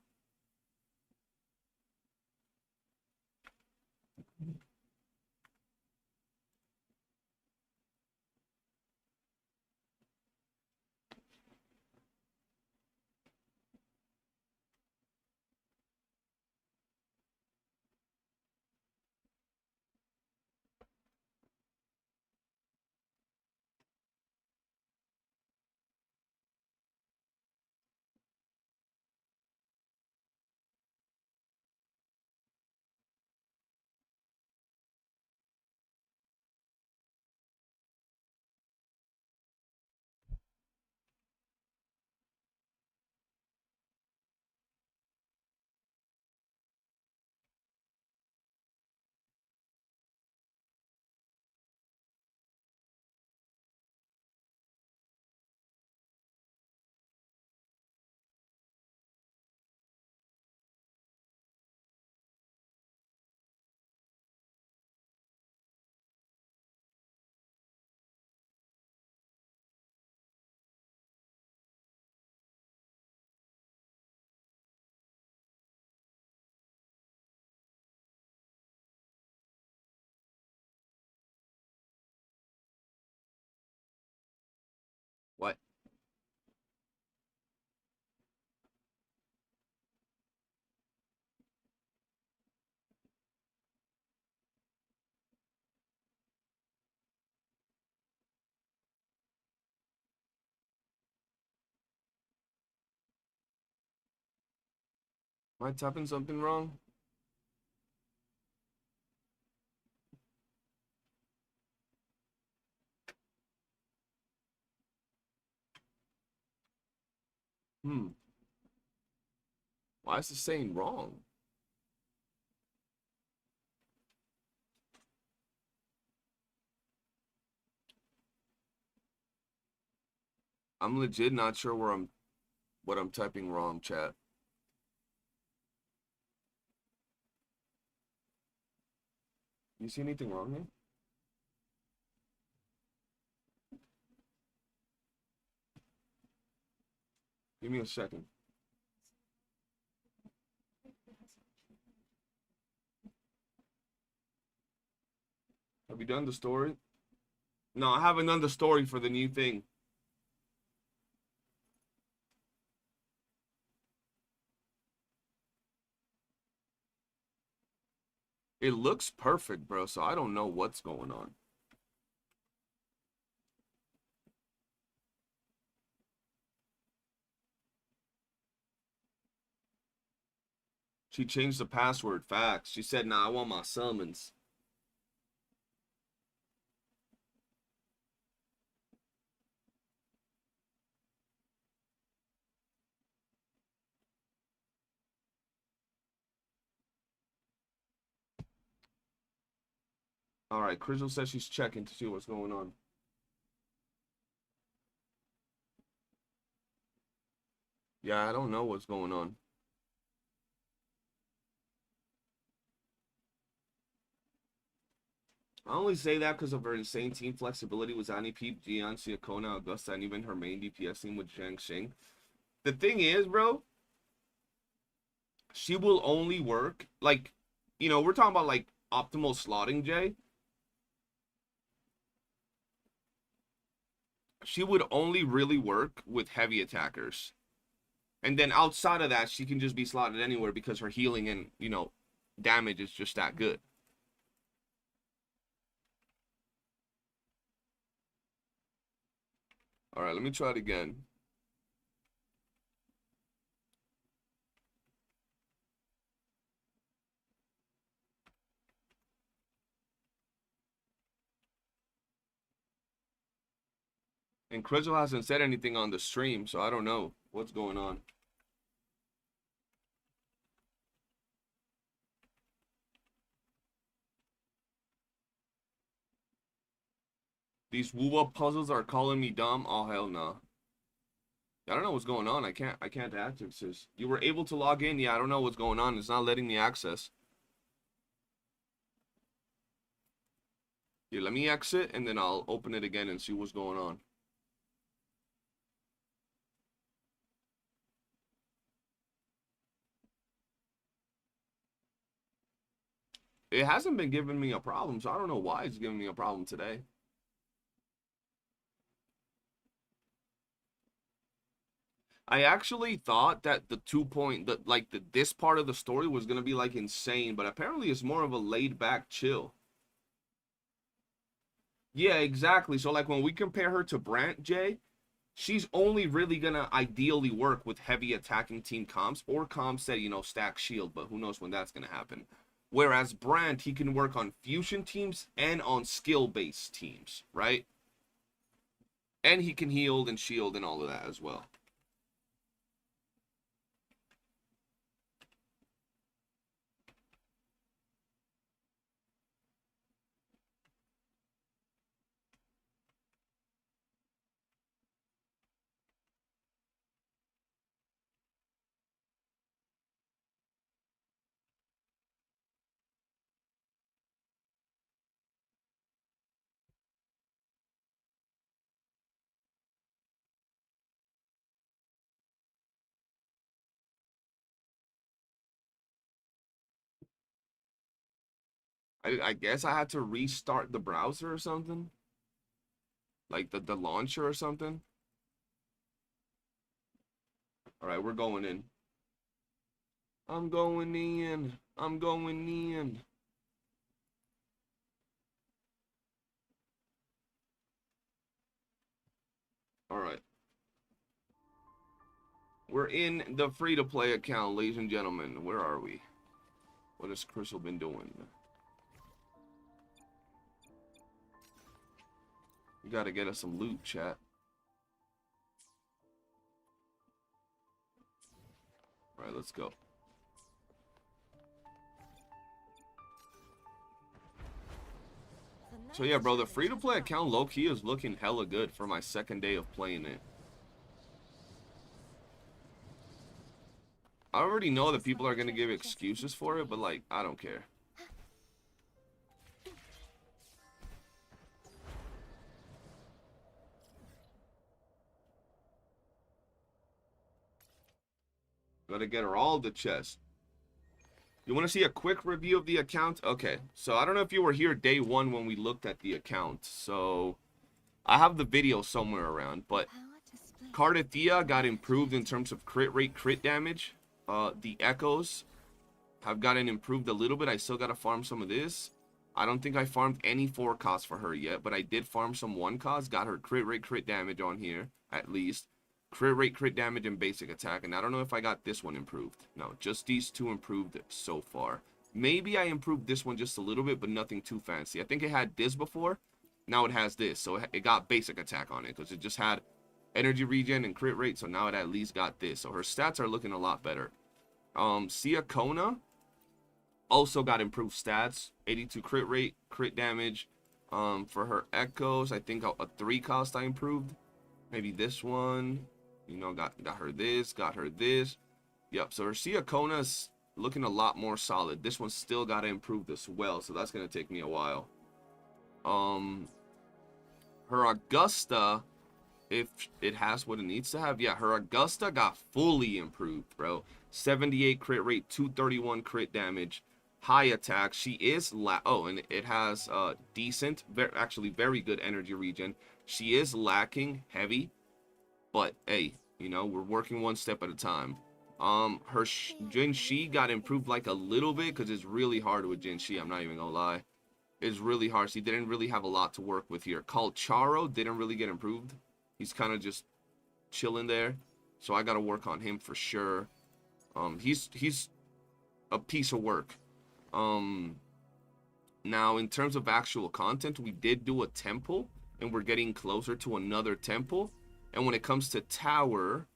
What? Am I typing something wrong? Why is this saying wrong? I'm legit not sure what I'm typing wrong, chat. You see anything wrong here? Give me a second. Have you done the story? No, I haven't done the story for the new thing. It looks perfect, bro, so I don't know what's going on. She changed the password. Facts. She said, nah, I want my summons. All right, Crystal says she's checking to see what's going on. Yeah, I don't know what's going on. I only say that because of her insane team flexibility with Annie Peep, Gian, Siakona, Augusta, and even her main DPS team with Zhang Xing. The thing is, bro, she will only work, like, you know, we're talking about, like, optimal slotting, Jay. She would only really work with heavy attackers. And then outside of that, she can just be slotted anywhere because her healing and, you know, damage is just that good. All right, let me try it again. And Crystal hasn't said anything on the stream, so I don't know what's going on. These WUWA puzzles are calling me dumb. Oh, hell no. I don't know what's going on. I can't access this. You were able to log in. Yeah, I don't know what's going on. It's not letting me access. Here, let me exit, and then I'll open it again and see what's going on. It hasn't been giving me a problem, so I don't know why it's giving me a problem today. I actually thought that the 2 point, this part of the story was gonna be like insane, but apparently it's more of a laid back chill. Yeah, exactly. So like when we compare her to Brant, Jay, she's only really gonna ideally work with heavy attacking team comps or comps that, you know, stack shield, but who knows when that's gonna happen. Whereas Brant, he can work on fusion teams and on skill-based teams, right? And he can heal and shield and all of that as well. I guess I had to restart the browser or something. Like the launcher or something. All right, we're going in. I'm going in. I'm going in. All right. We're in the free-to-play account, ladies and gentlemen. Where are we? What has Crystal been doing? You gotta get us some loot, chat. Alright, let's go. So yeah, bro, the free-to-play account low-key is looking hella good for my second day of playing it. I already know that people are gonna give excuses for it, but like, I don't care. Gotta get her all the chest. You want to see a quick review of the account? Okay, so I don't know if you were here day one when we looked at the account. So I have the video somewhere around, but Cardathea got improved in terms of crit rate, crit damage. The echoes have gotten improved a little bit. I still gotta farm some of this. I don't think I farmed any 4 costs for her yet, but I did farm some 1 costs. Got her crit rate, crit damage on here, at least. Crit rate, crit damage, and basic attack. And I don't know if I got this one improved. No, just these 2 improved so far. Maybe I improved this one just a little bit, but nothing too fancy. I think it had this before. Now it has this. So it got basic attack on it, because it just had energy regen and crit rate. So now it at least got this. So her stats are looking a lot better. Sia Kona also got improved stats. 82 crit rate, crit damage. For her echoes, I think a 3 cost I improved. Maybe this one. You know, got her this, got her this. Yep, so her Sia Kona's looking a lot more solid. This one's still got to improve as well, so that's going to take me a while. Her Augusta, if it has what it needs to have, yeah, her Augusta got fully improved, bro. 78 crit rate, 231 crit damage, high attack. She is and it has decent, actually very good energy regen. She is lacking heavy, but hey, you know, we're working one step at a time. Her Jin Shi got improved like a little bit, because it's really hard with Jin Shi, I'm not even gonna lie. It's really hard. She didn't really have a lot to work with here. Charo didn't really get improved. He's kind of just chilling there, so I gotta work on him for sure. He's a piece of work. Now in terms of actual content, we did do a temple, and we're getting closer to another temple. And when it comes to tower,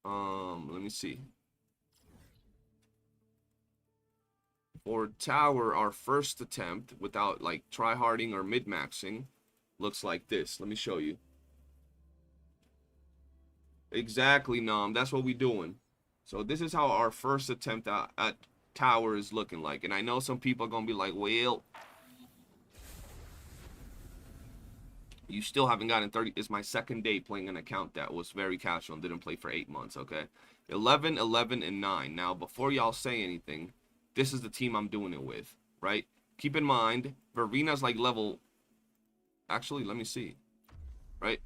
let me see. For tower, our first attempt, without like tryharding or mid-maxing, looks like this. Let me show you. Exactly, Nom. That's what we're doing. So this is how our first attempt at tower is looking like. And I know some people are going to be like, well, you still haven't gotten 30. It's my second day playing an account that was very casual and didn't play for 8 months, okay? 11, 11, and 9. Now, before y'all say anything, this is the team I'm doing it with, right? Keep in mind, Verina's like level... Actually, let me see. Right?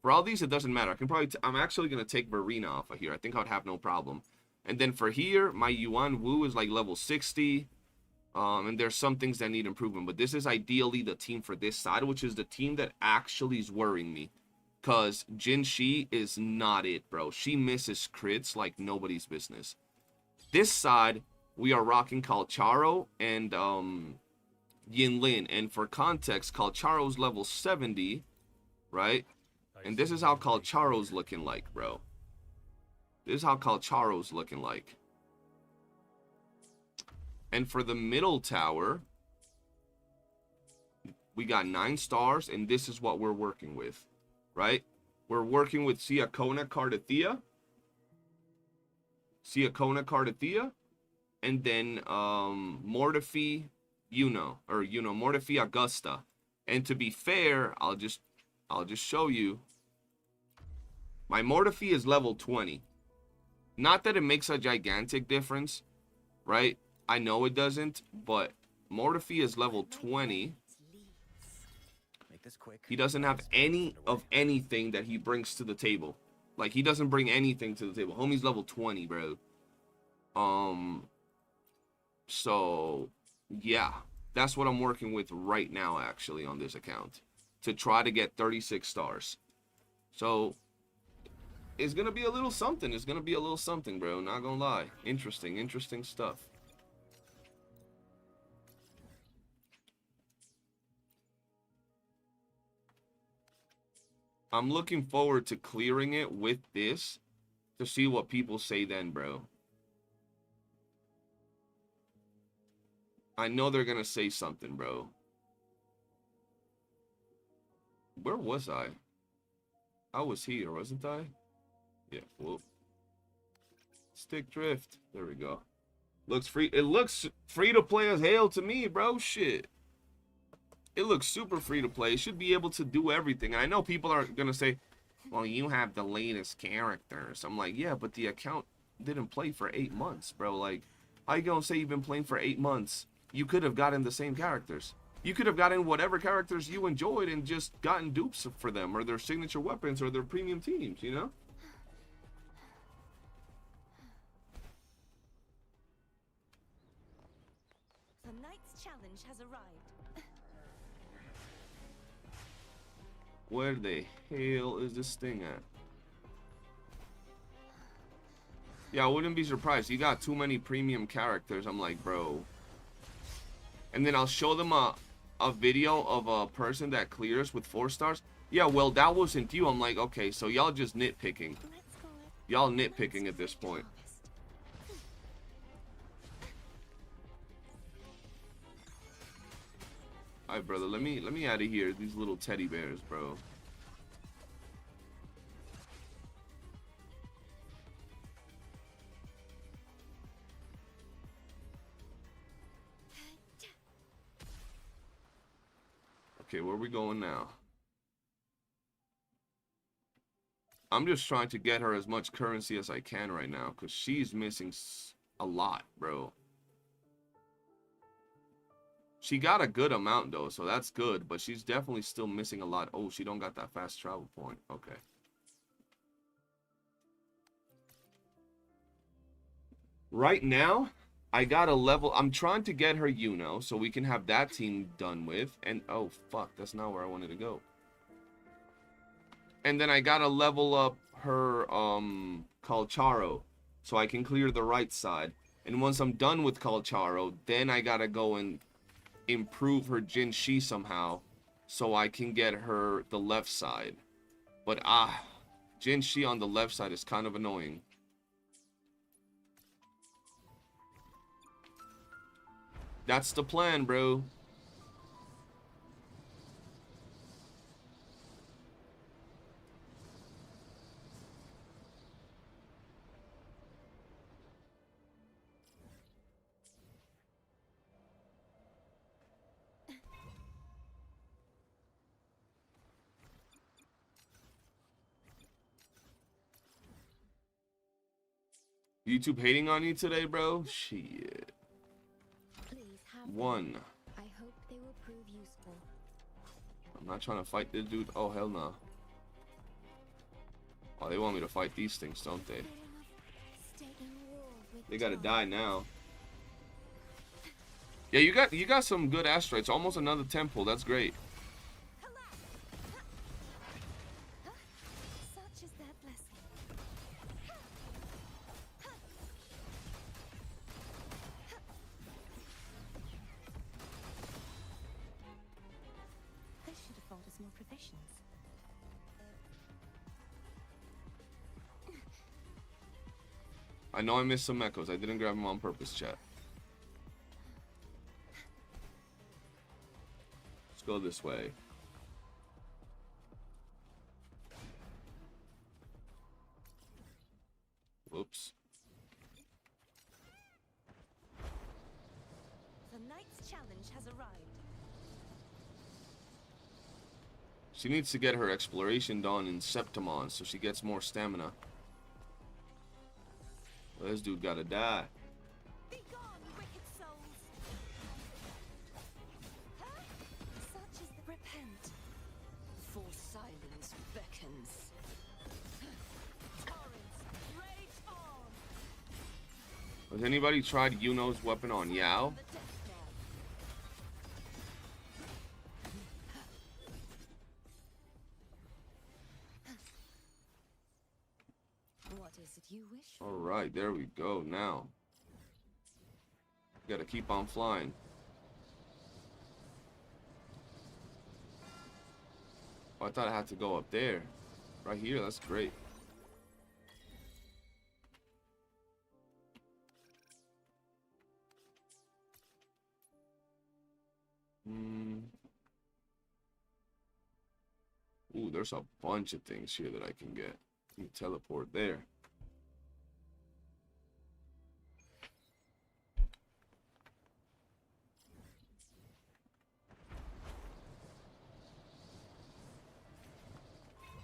For all these, it doesn't matter. I can probably... I'm actually going to take Verina off of here. I think I would have no problem. And then for here, my WUWA is like level 60. And there's some things that need improvement, but this is ideally the team for this side, which is the team that actually is worrying me, because Jin Shi is not it, bro. She misses crits like nobody's business. This side, we are rocking Calcharo and Yinlin, and for context, Calcharo's level 70, right? And this is how Calcharo's looking like, bro. This is how Calcharo's looking like. And for the middle tower, we got 9 stars, and this is what we're working with, right? We're working with Sia Kona Cardathea, and then Mortefi Iuno, Mortefi Augusta. And to be fair, I'll just show you. My Mortefi is level 20. Not that it makes a gigantic difference, right? I know it doesn't, but Mortefi is level 20. He doesn't have any of anything that he brings to the table. Like, he doesn't bring anything to the table. Homie's level 20, bro. So, yeah. That's what I'm working with right now, actually, on this account. To try to get 36 stars. So it's gonna be a little something. It's gonna be a little something, bro. Not gonna lie. Interesting stuff. I'm looking forward to clearing it with this to see what people say then, bro. I know they're gonna say something, bro. Where was I? I was here, wasn't I? Yeah, whoop. Stick drift. There we go. Looks free. It looks free to play as hell to me, bro. Shit. It looks super free to play. It should be able to do everything. And I know people are going to say, well, you have the latest characters. I'm like, yeah, but the account didn't play for 8 months, bro. Like, how you going to say you've been playing for 8 months? You could have gotten the same characters. You could have gotten whatever characters you enjoyed and just gotten dupes for them or their signature weapons or their premium teams, you know? The night's challenge has arrived. Where the hell is this thing at? Yeah, I wouldn't be surprised. You got too many premium characters. I'm like, bro. And then I'll show them a video of a person that clears with 4 stars. Yeah, well, that wasn't you. I'm like, okay, so y'all just nitpicking. Y'all nitpicking at this point. Alright, brother, let me out of here. These little teddy bears, bro. Okay, where are we going now? I'm just trying to get her as much currency as I can right now, because she's missing a lot, bro. She got a good amount, though, so that's good, but she's definitely still missing a lot. Oh, she don't got that fast travel point. Okay. Right now, I got a level. I'm trying to get her Iuno, so we can have that team done with. And, oh, fuck, that's not where I wanted to go. And then I gotta level up her, Calcharo, so I can clear the right side. And once I'm done with Calcharo, then I gotta go and improve her Jinshi somehow, so I can get her the left side. But, Jinshi on the left side is kind of annoying. That's the plan, bro. YouTube hating on you today, bro? Shit. Please have One. I hope they will prove useful. I'm not trying to fight this dude. Oh, hell no. Oh, they want me to fight these things, don't they? Stay in war with They gotta time. die now. Yeah, you got some good asteroids. Almost another temple. That's great. Such is their blessing. They should have bought us more provisions. I know I missed some echoes. I didn't grab them on purpose, chat. Let's go this way. Whoops. The night's challenge has arrived. She needs to get her exploration done in Septimon so she gets more stamina. Well, this dude gotta die. Be gone, wicked souls! Such is the repent. For silence beckons. Torrents, rage on! Has anybody tried Yuno's weapon on Yao? The death knell. What is it you wish for? All right, there we go. Now, gotta keep on flying. Oh, I thought I had to go up there. Right here, that's great. Ooh, there's a bunch of things here that I can get. You teleport there.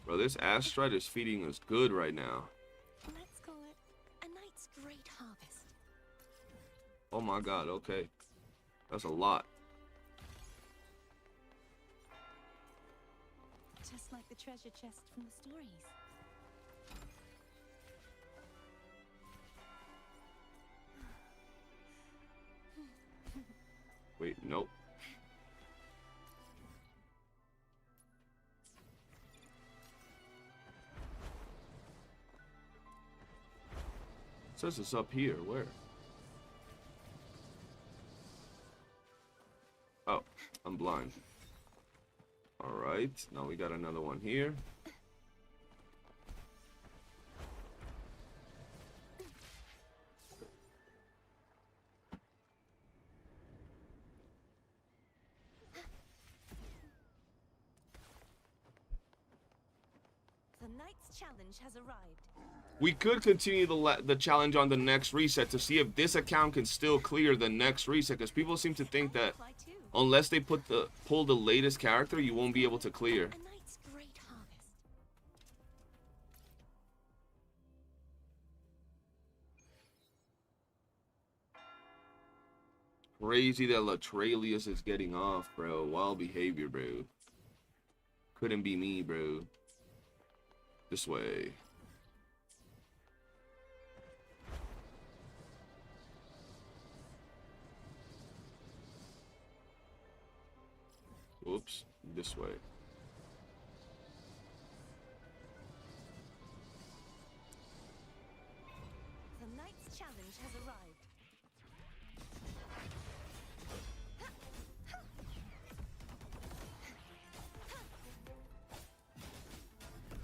Bro, this asteroid is feeding us good right now. Let's call it a night's great harvest. Oh my god, okay. That's a lot. Just like the treasure chest from the stories. Wait, nope. It says it's up here. Where? Oh, I'm blind. Alright, now we got another one here. The night's challenge has arrived. We could continue the challenge on the next reset to see if this account can still clear the next reset, because people seem to think that Apply too. unless they pull the latest character, you won't be able to clear. A night's great harvest. Crazy that Latralius is getting off, bro. Wild behavior, bro. Couldn't be me, bro. This way. Whoops. This way. The night's challenge has arrived.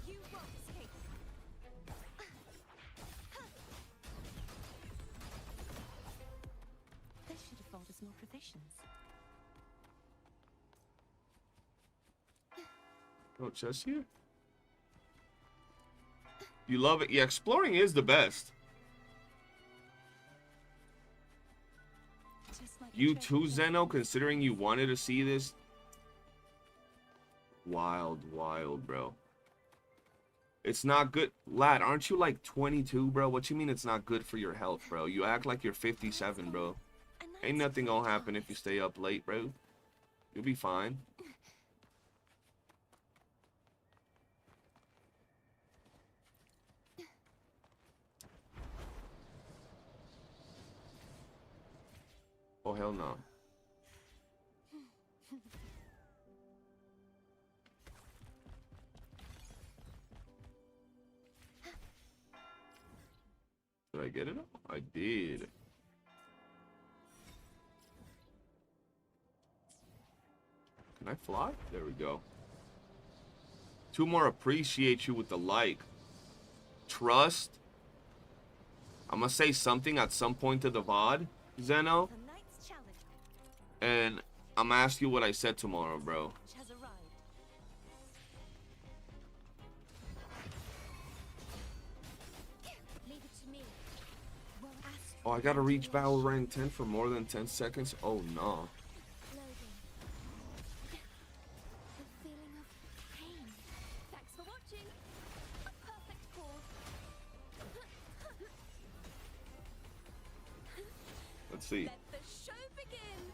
You won't escape. They should have bought us more provisions. Oh, chest here? You love it? Yeah, exploring is the best. Just like the You treasure too, chest. Zeno, considering you wanted to see this? Wild, wild, bro. It's not good. Lad, aren't you like 22, bro? What you mean it's not good for your health, bro? You act like you're 57, bro. A night's Ain't nothing great gonna happen if you harvest. stay up late, bro. You'll be fine. Oh, hell no. Did I get it? I did. Can I fly? There we go. Two more appreciate you with the like. Trust. I'm gonna say something at some point to the VOD, Zeno. The night's challenge And I'm gonna ask you what I said tomorrow, bro. has arrived. Leave it to me. Well, Oh, I gotta reach battle rank 10 for more than 10 seconds? Oh, no. loading. The feeling of pain. Thanks for watching. A perfect pause. Let's see. Let the show begin.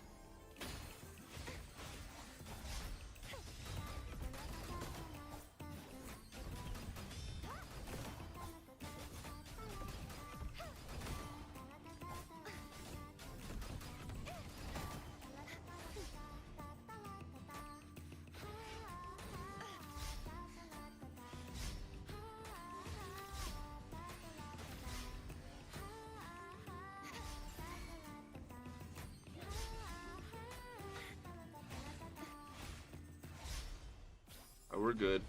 we're good.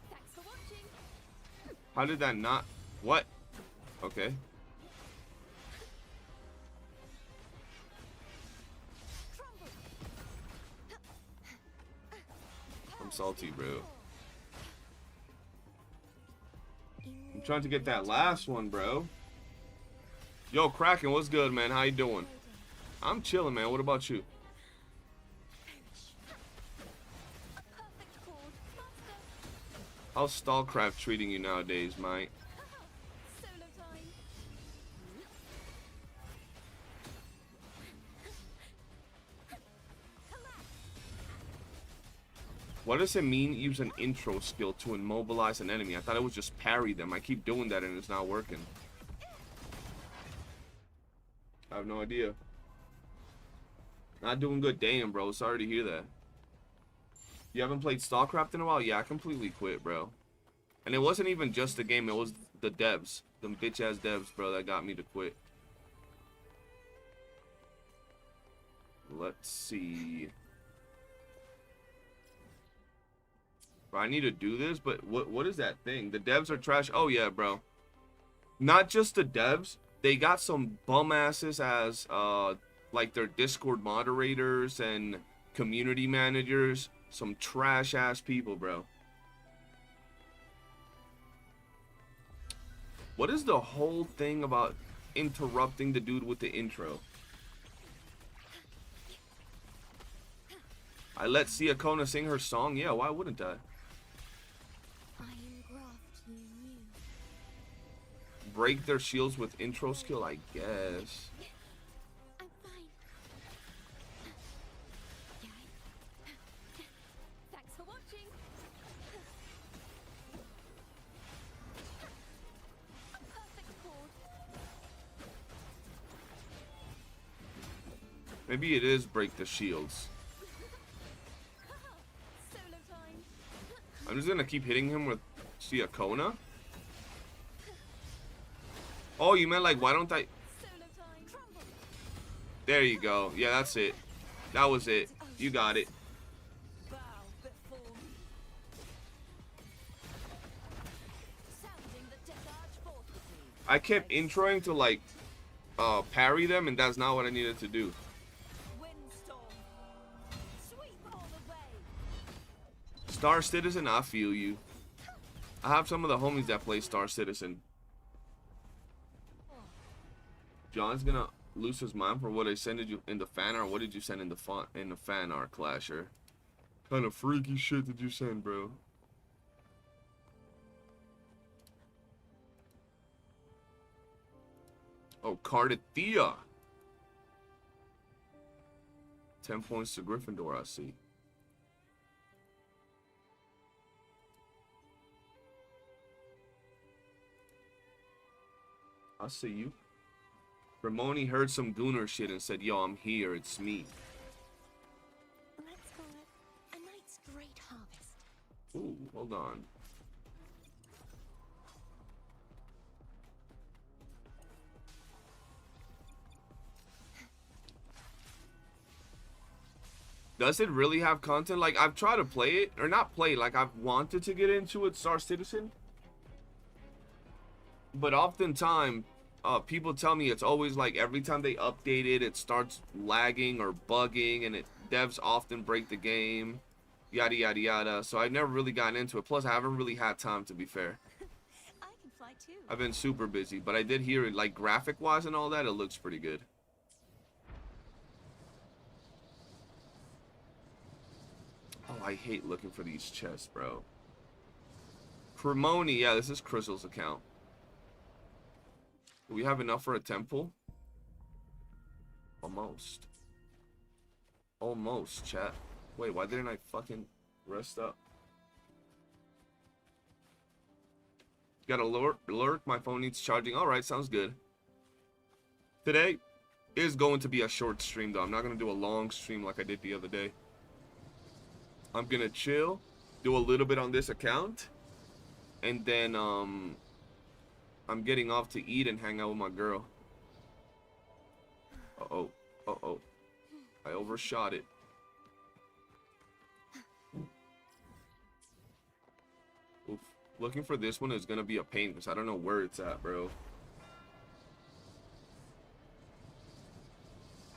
Thanks for watching. How did that not? What? Okay. Crumble. I'm salty, bro. I'm trying to get that last one, bro. Yo, Kraken, what's good, man? How you doing? I'm chilling, man. What about you? Perfect chord. Master. How's Stallcraft treating you nowadays, mate? Solo time. What does it mean use an intro skill to immobilize an enemy? I thought it was just parry them. I keep doing that and it's not working. I have no idea. Not doing good. Damn, bro. Sorry to hear that. You haven't played StarCraft in a while? Yeah, I completely quit, bro. And it wasn't even just the game. It was the devs. Them bitch-ass devs, bro, that got me to quit. Let's see. Bro, I need to do this, but what is that thing? The devs are trash. Oh, yeah, bro. Not just the devs. They got some bum asses as like their Discord moderators and community managers. Some trash ass people, bro. What is the whole thing about interrupting the dude with the intro? I let Sia Kona sing her song? Yeah, why wouldn't I? I am graft you knew. Break their shields with intro skill, I guess. I'm fine. Thanks for watching. A perfect chord. Maybe it is break the shields. Solo time. I'm just gonna keep hitting him with Sia Kona. Oh, you meant like, why don't I? Solo time. Crumble. There you go. Yeah, that's it. That was it. You got it. Bow before me. Sounding the death arch forth with me. I kept introing to like parry them, and that's not what I needed to do. Windstorm. Sweep all the way. Star Citizen, I feel you. I have some of the homies that play Star Citizen. John's gonna lose his mind for what I sent you in the fan art. What did you send in the fan art, Clasher? Kind of freaky shit did you send, bro? Oh, Cardithea. 10 points to Gryffindor, I see. I see you. Ramoni heard some gooner shit and said, yo, I'm here, it's me. Let's call it a night's great harvest. Ooh, hold on. Does it really have content? Like, I've tried to play it, or not play, like, I've wanted to get into it, Star Citizen. But oftentimes, people tell me it's always like every time they update it, it starts lagging or bugging, and devs often break the game, yada yada yada. So I've never really gotten into it. Plus, I haven't really had time, to be fair. I can fly too. I've been super busy, but I did hear it, like graphic-wise and all that, it looks pretty good. Oh, I hate looking for these chests, bro. Cremoni, yeah, this is Crystal's account. Do we have enough for a temple? Almost. Almost, chat. Wait, why didn't I fucking rest up? Got a lurk. My phone needs charging. Alright, sounds good. Today is going to be a short stream, though. I'm not going to do a long stream like I did the other day. I'm going to chill, do a little bit on this account, and then, I'm getting off to eat and hang out with my girl. Uh-oh. Uh-oh. I overshot it. Oof. Looking for this one is gonna be a pain because I don't know where it's at, bro.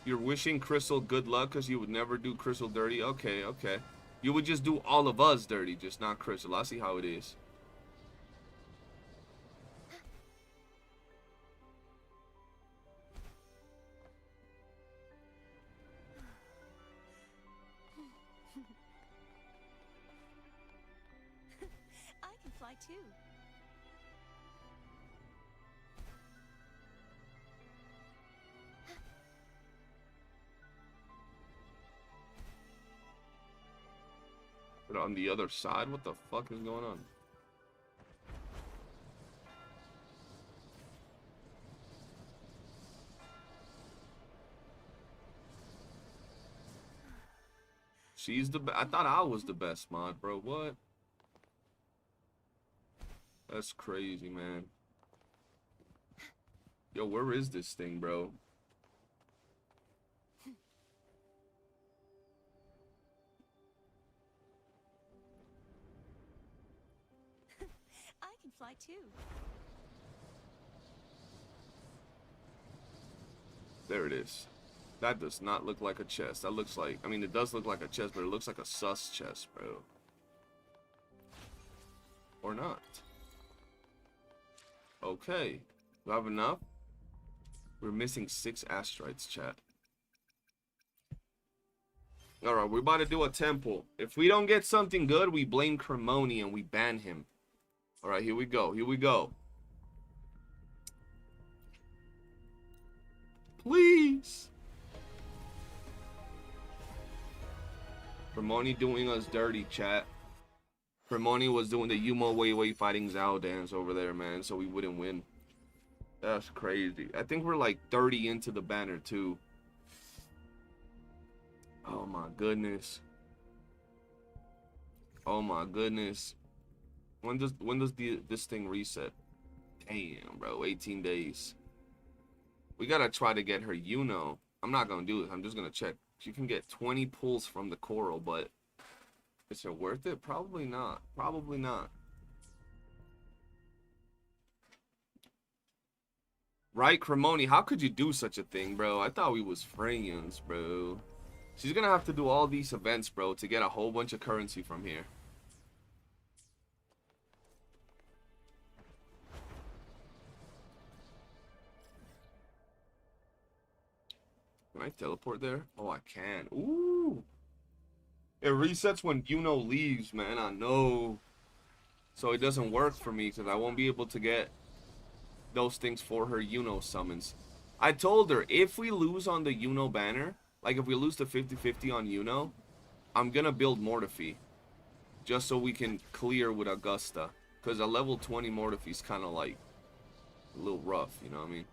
You're wishing Crystal good luck because you would never do Crystal dirty. Okay, okay. You would just do all of us dirty, just not Crystal. I see how it is. I can fly too. But on the other side, what the fuck is going on? She's the best. I thought I was the best mod, bro. What? That's crazy, man. Yo, where is this thing, bro? I can fly too. There it is. That does not look like a chest. That looks like, I mean, it does look like a chest, but it looks like a sus chest, bro. Or not. Okay. Do I have enough? We're missing 6 asteroids, chat. Alright, we're about to do a temple. If we don't get something good, we blame Cremoni and we ban him. Alright, here we go. Here we go. Please. Cremoni doing us dirty, chat. Cremoni was doing the Yumo Wei fighting Zhao dance over there, man, so we wouldn't win. That's crazy. I think we're like 30 into the banner, too. Oh, my goodness. Oh, my goodness. When does this thing reset? Damn, bro. 18 days. We gotta try to get her Iuno. I'm not gonna do it. I'm just gonna check. She can get 20 pulls from the coral, but is it worth it? Probably not. Probably not. Right, Cremoni? How could you do such a thing, bro? I thought we was friends, bro. She's gonna have to do all these events, bro, to get a whole bunch of currency from here. Can I teleport there? Oh, I can. Ooh. It resets when Iuno leaves, man. I know. So it doesn't work for me because I won't be able to get those things for her Iuno summons. I told her if we lose on the Iuno banner, like if we lose the 50-50 on Iuno, I'm gonna build Mortefi just so we can clear with Augusta, because a level 20 Mortefi is kind of like a little rough, you know what I mean?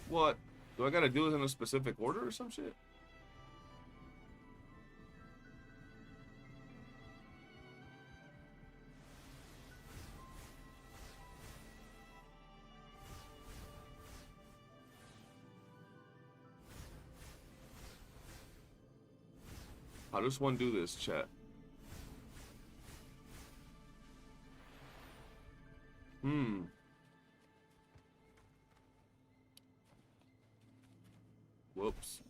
What? Do I gotta do it in a specific order or some shit? How does one do this, chat? Whoops.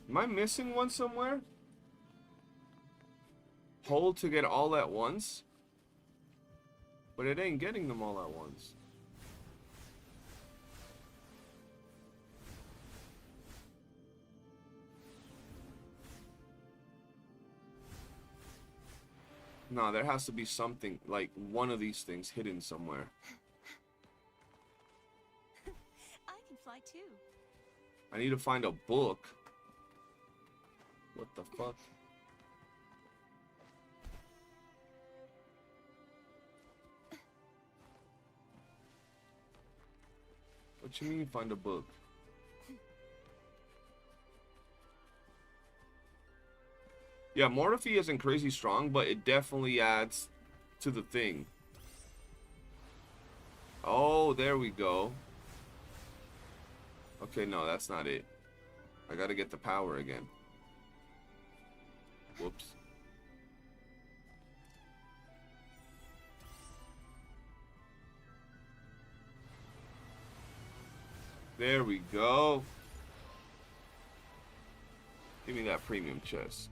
Am I missing one somewhere? Hold to get all at once? But it ain't getting them all at once. No, there has to be something, like one of these things hidden somewhere. fly too. I need to find a book. What the fuck? What you mean find a book? Yeah, Morphe isn't crazy strong, but it definitely adds to the thing. Oh, there we go. Okay, no, that's not it. I gotta get the power again. Whoops. There we go. Give me that premium chest.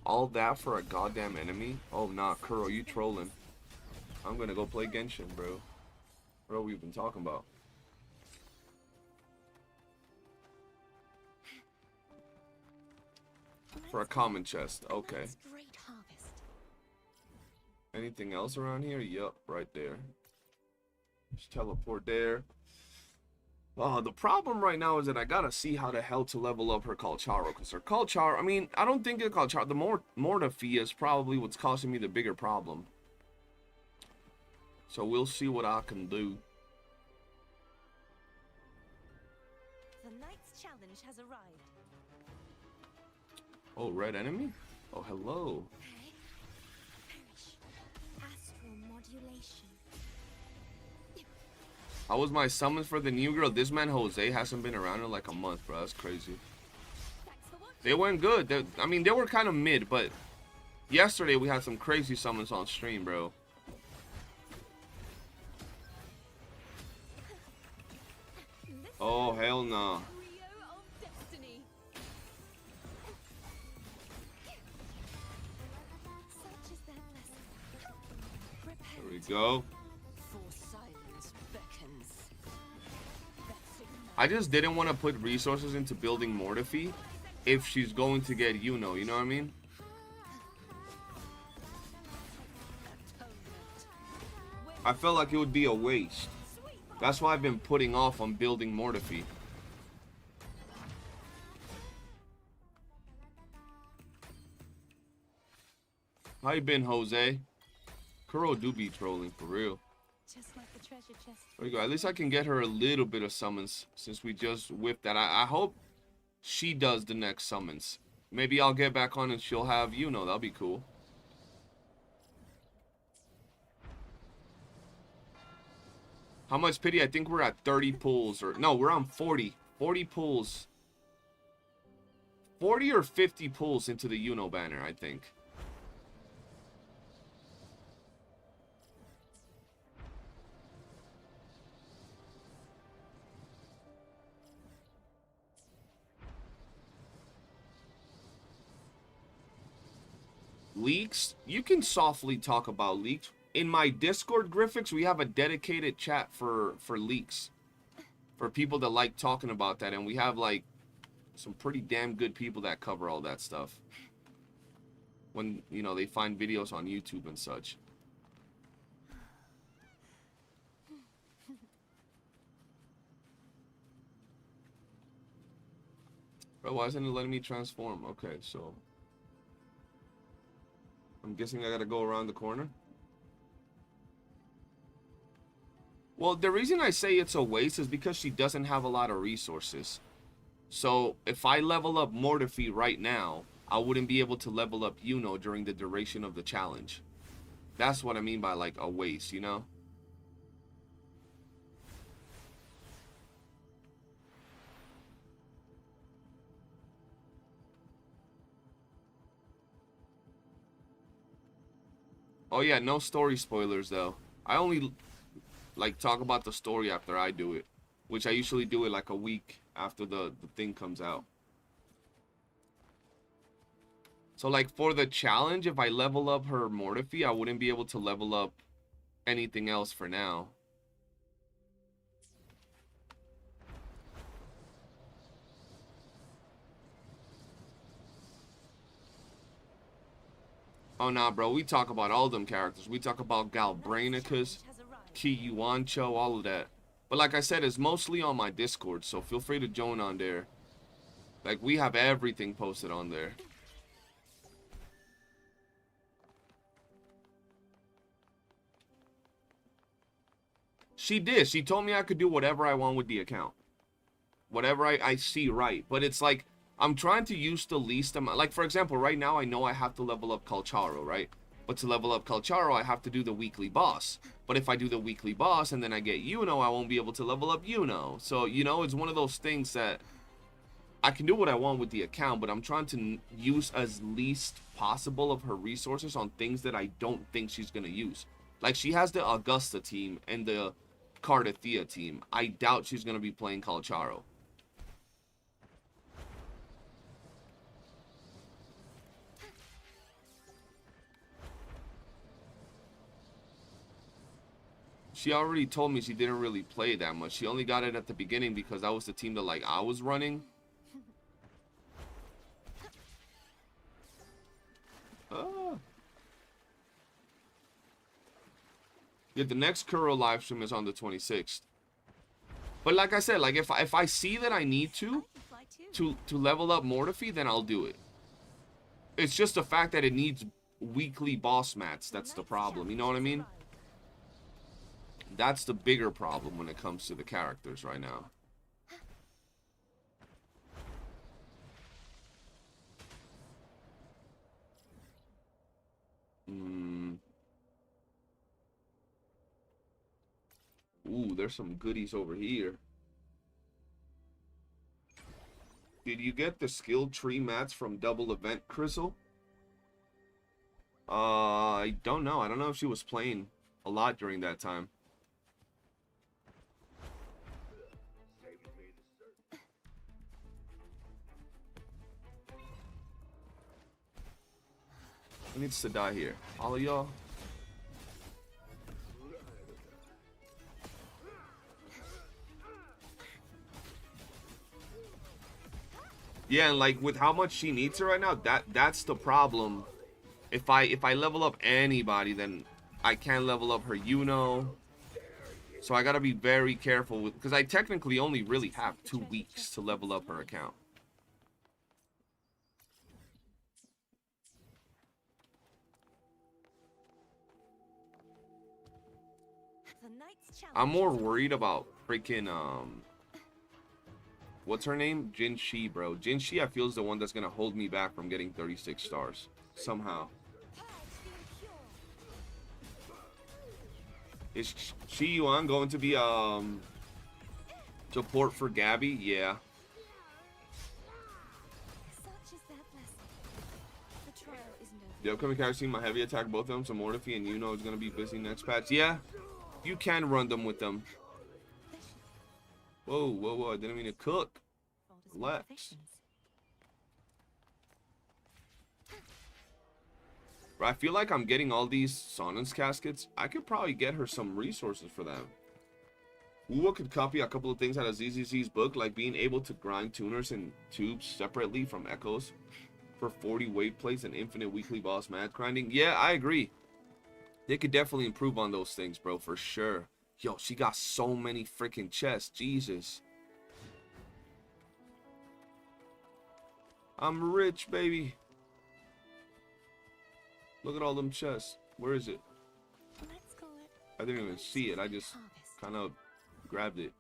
All that for a goddamn enemy? Oh, nah, Kuro, you trolling. I'm gonna go play Genshin, bro. What we've been talking about. For a common chest, okay. That's great harvest. Anything else around here? Yup, right there. Just teleport there. The problem right now is that I gotta see how the hell to level up her Calcharo, because her Calcharo, I mean, I don't think the Calcharo, the Morphe is probably what's causing me the bigger problem. So we'll see what I can do. The Knight's challenge has arrived. Oh, red enemy? Oh, hello. Perish. Astral modulation. How was my summons for the new girl? This man Jose hasn't been around in like a month, bro. That's crazy. They went good. I mean, they were kind of mid, but yesterday we had some crazy summons on stream, bro. Oh, hell no. Trio of destiny. Such is their blessing. Prepare. There we go. For silence beckons. I just didn't want to put resources into building Morphe if she's going to get Iuno, you know what I mean? I felt like it would be a waste. That's why I've been putting off on building Morphe. How you been, Jose? Kuro do be trolling for real. Just like the treasure chest. There you go. At least I can get her a little bit of summons since we just whipped that. I hope she does the next summons. Maybe I'll get back on and she'll have Iuno. That'll be cool. How much pity? I think we're at 30 pulls. Or no, we're on 40. 40 pulls. 40 or 50 pulls into the Iuno banner, I think. Leaks? You can softly talk about leaks. In my Discord, Griffix, we have a dedicated chat for leaks. For people that like talking about that. And we have, like, some pretty damn good people that cover all that stuff. When, you know, they find videos on YouTube and such. Bro, why isn't it letting me transform? Okay, so... I'm guessing I gotta go around the corner. Well, the reason I say it's a waste is because she doesn't have a lot of resources. So, if I level up Morphe right now, I wouldn't be able to level up Iuno during the duration of the challenge. That's what I mean by, like, a waste, you know? Oh yeah, no story spoilers though. I only like talk about the story after I do it, which I usually do it like a week after the thing comes out. So like for the challenge, if I level up her Morphe, I wouldn't be able to level up anything else for now. Oh nah, bro, we talk about all them characters. We talk about Galbranicus, Kiyuancho, all of that. But like I said, it's mostly on my Discord, so feel free to join on there. Like, we have everything posted on there. She did. She told me I could do whatever I want with the account. Whatever I see right. But it's like, I'm trying to use the least amount. Like, for example, right now I know I have to level up Calcharo, right? But to level up Calcharo, I have to do the weekly boss. But if I do the weekly boss and then I get Iuno, I won't be able to level up Iuno. So, you know, it's one of those things that I can do what I want with the account, but I'm trying to use as least possible of her resources on things that I don't think she's going to use. Like, she has the Augusta team and the Cardathea team. I doubt she's going to be playing Calcharo. She already told me she didn't really play that much. She only got it at the beginning because that was the team that, like, I was running. Yeah, the next Kuro live stream is on the 26th. But like I said, like, if I see that I need to level up Mortefi, then I'll do it. It's just the fact that it needs weekly boss mats. That's the problem. You know what I mean? That's the bigger problem when it comes to the characters right now. Ooh, there's some goodies over here. Did you get the skill tree mats from Double Event, Crystal? I don't know. I don't know if she was playing a lot during that time. Who needs to die here? All of y'all? Yeah, and like with how much she needs her right now, that's the problem. If I level up anybody, then I can't level up her Iuno. So I gotta be very careful with, because I technically only really have 2 weeks to level up her account. I'm more worried about freaking what's her name? Jinshi, bro. Jinshi, I feel, is the one that's gonna hold me back from getting 36 stars somehow. Is Shi Yuan going to be support for Gabby? Yeah. The upcoming character team, my heavy attack both of them, so Mortefi and Iuno is gonna be busy next patch. Yeah, you can run them with them. Whoa, whoa, whoa! I didn't mean to cook. Relax. Bro, I feel like I'm getting all these Sonance caskets. I could probably get her some resources for them. WUWA could copy a couple of things out of ZZZ's book, like being able to grind tuners and tubes separately from echoes for 40 weight plates and infinite weekly boss mat grinding. Yeah, I agree. They could definitely improve on those things, bro, for sure. Yo, she got so many freaking chests. Jesus. I'm rich, baby. Look at all them chests. Where is it? I didn't even see it. I just kind of grabbed it.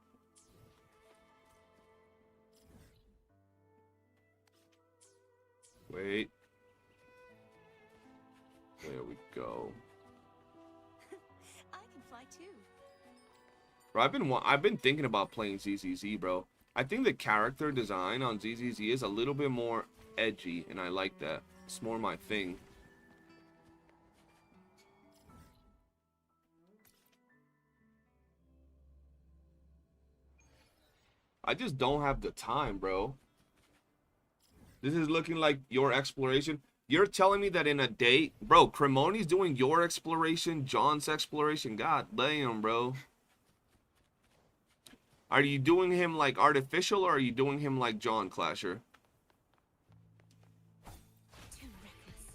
Wait. There we go. I can fly too. Bro, I've been thinking about playing ZZZ, bro. I think the character design on ZZZ is a little bit more edgy, and I like that. It's more my thing. I just don't have the time, bro. This is looking like your exploration. You're telling me that in a day, bro, Cremone's doing your exploration, John's exploration. God damn, bro. Are you doing him like artificial, or are you doing him like John Clasher? Too reckless.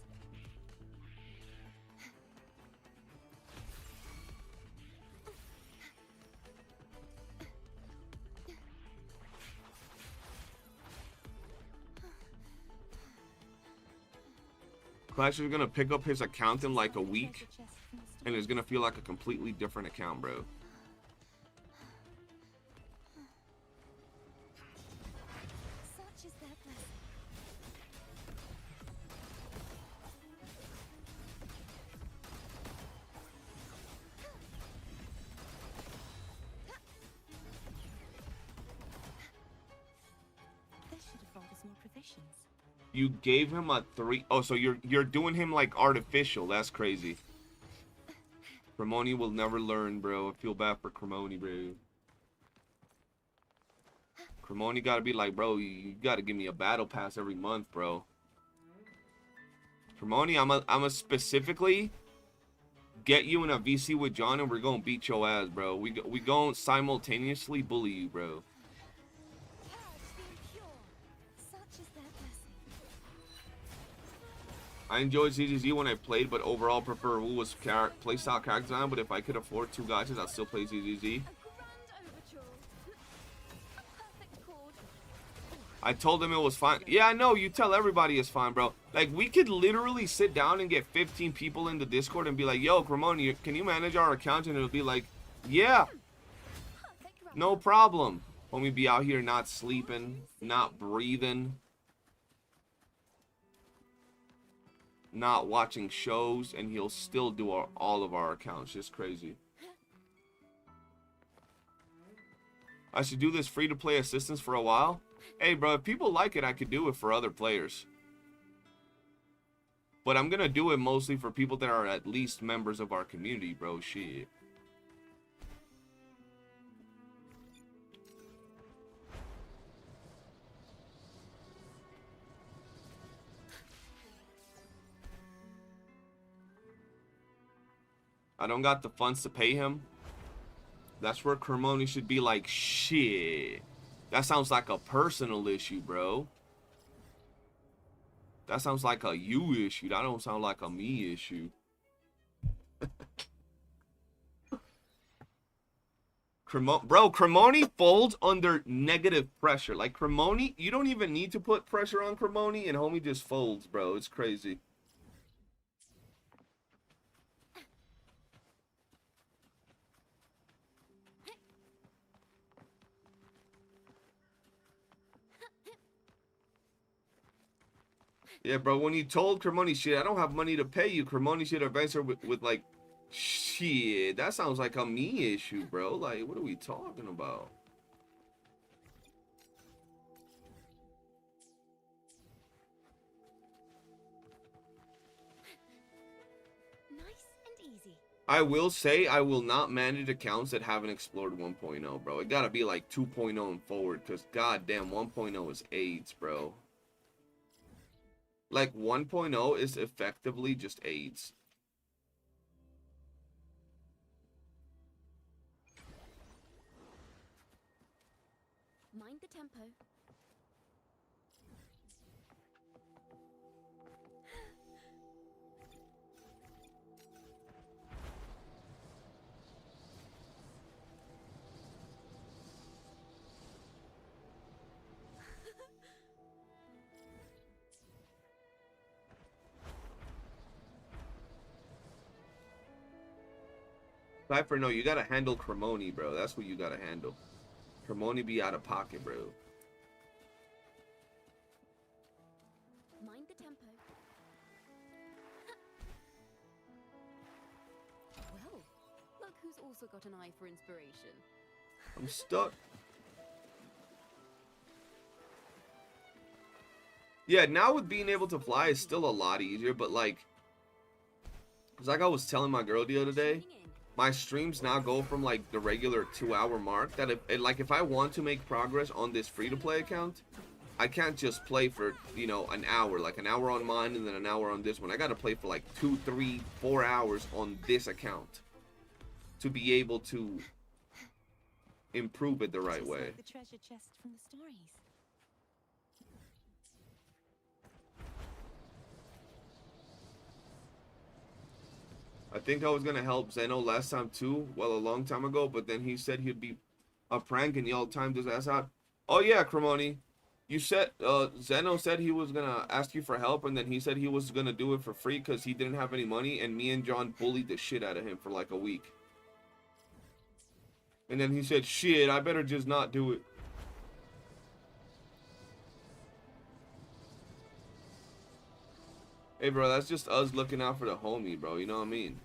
Clash is gonna pick up his account in like a week, Treasure chest from the and it's gonna feel like a completely different account, bro. Such is their blessing. This should have brought us more provisions. You gave him a 3. Oh, so you're doing him like artificial. That's crazy. Cremoni will never learn, bro. I feel bad for Cremoni, bro. Cremoni gotta be like, bro, you gotta give me a battle pass every month, bro. Cremoni, I'ma specifically get you in a VC with John, and we're gonna beat your ass, bro. We gonna simultaneously bully you, bro. Purge the impure. Such is their blessing. I enjoyed ZZZ when I played, but overall prefer WUWA's playstyle character design. But if I could afford 2 gachas, I'd still play ZZZ. A grand overture. A perfect chord. I told him it was fine. Yeah, I know. You tell everybody it's fine, bro. Like, we could literally sit down and get 15 people in the Discord and be like, yo, Cremoni, can you manage our account? And it'll be like, yeah, Perfect round. no problem. Homie be out here not sleeping, not breathing, not watching shows, and he'll still do all of our accounts. Just crazy. I should do this free-to-play assistance for a while. Hey, bro, if people like it, I could do it for other players. But I'm gonna do it mostly for people that are at least members of our community, bro. Shit. I don't got the funds to pay him. That's where Cremoni should be like, shit. That sounds like a personal issue, bro. That sounds like a you issue. That don't sound like a me issue. Bro, Cremoni folds under negative pressure. Like, Cremoni, you don't even need to put pressure on Cremoni, and homie just folds, bro. It's crazy. Yeah, bro, when you told Cremoni, shit, I don't have money to pay you, Cremoni should have answered with like, shit, that sounds like a me issue, bro. Like, what are we talking about? Nice and easy. I will say I will not manage accounts that haven't explored 1.0, bro. It gotta be like 2.0 and forward, because goddamn 1.0 is AIDS, bro. Like, 1.0 is effectively just AIDS. Mind the tempo. Cypher, no, you gotta handle Cremoni, bro. That's what you gotta handle. Cremoni be out of pocket, bro. Mind the tempo. Well, look who's also got an eye for inspiration. I'm stuck. Yeah, now with being able to fly is still a lot easier, but like, it's like I was telling my girl the other day, Tuning in. my streams now go from like the regular 2-hour mark that if I want to make progress on this free-to-play account, I can't just play for, you know, an hour, like an hour on mine and then an hour on this one. I gotta play for like 2, 3, 4 hours on this account to be able to improve it the right Just way. like the treasure chest from the stories. I think I was gonna help Zeno last time too, well, a long time ago, but then he said he'd be a prank and y'all timed his ass out. Oh yeah, Cremoni. You said Zeno said he was gonna ask you for help, and then he said he was gonna do it for free because he didn't have any money, and me and John bullied the shit out of him for like a week. And then he said, shit, I better just not do it. Hey, bro, that's just us looking out for the homie, bro. You know what I mean?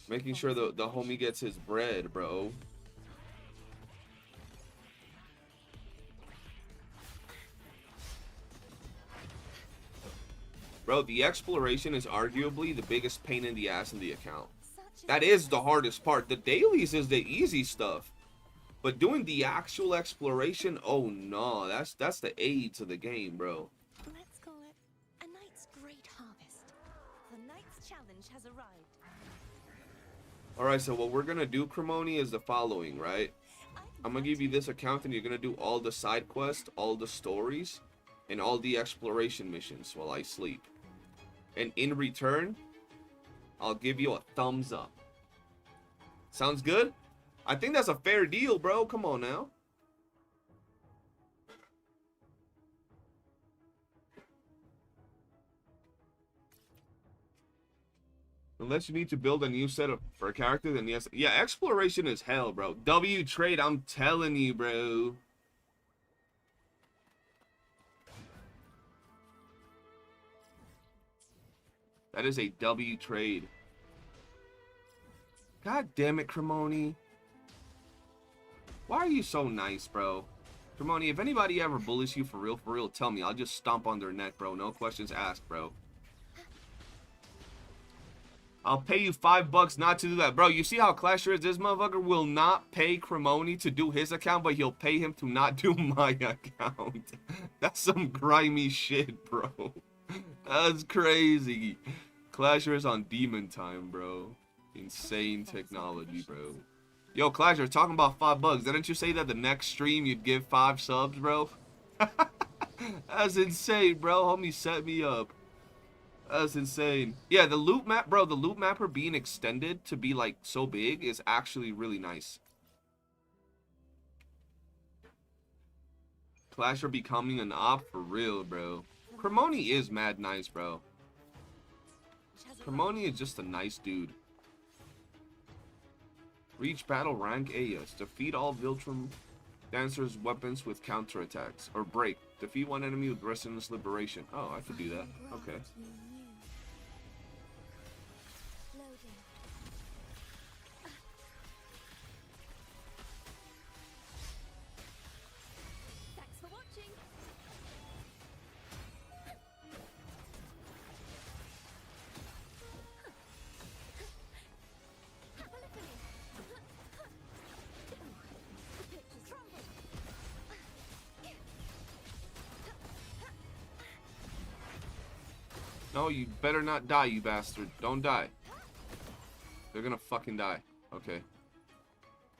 Making sure the homie gets his bread, bro. Bro, the exploration is arguably the biggest pain in the ass in the account. That is the hardest part. The dailies is the easy stuff. But doing the actual exploration, oh no, that's the AIDS of the game, bro. Let's call it a night's great harvest. The night's challenge has arrived. Alright, so what we're gonna do, Cremoni, is the following, right? I'm gonna give you this account and you're gonna do all the side quests, all the stories, and all the exploration missions while I sleep. And in return, I'll give you a thumbs up. Sounds good? I think that's a fair deal, bro. Come on now. Unless you need to build a new setup for a character, then yes. Yeah, exploration is hell, bro. W trade, I'm telling you, bro. That is a W trade. God damn it, Cremoni. Why are you so nice, bro? Cremoni, if anybody ever bullies you for real, tell me. I'll just stomp on their neck, bro. No questions asked, bro. I'll pay you $5 not to do that. Bro, you see how Clasher is? This motherfucker will not pay Cremoni to do his account, but he'll pay him to not do my account. That's some grimy shit, bro. That's crazy. Clasher is on demon time, bro. Insane technology, bro. Yo, Clasher, talking about $5. Didn't you say that the next stream you'd give 5 subs, bro? That's insane, bro. Homie set me up. That's insane. Yeah, the loot map, bro, the loot mapper being extended to be, like, so big is actually really nice. Clasher becoming an op for real, bro. Cremoni is mad nice, bro. Cremoni is just a nice dude. Reach battle rank Ayas. Defeat all Viltrum dancers' weapons with counterattacks. Or break. Defeat one enemy with restless liberation. Oh, I could do that. Okay. Thanks for watching. No, you better not die, you bastard. Don't die. They're gonna fucking die. Okay.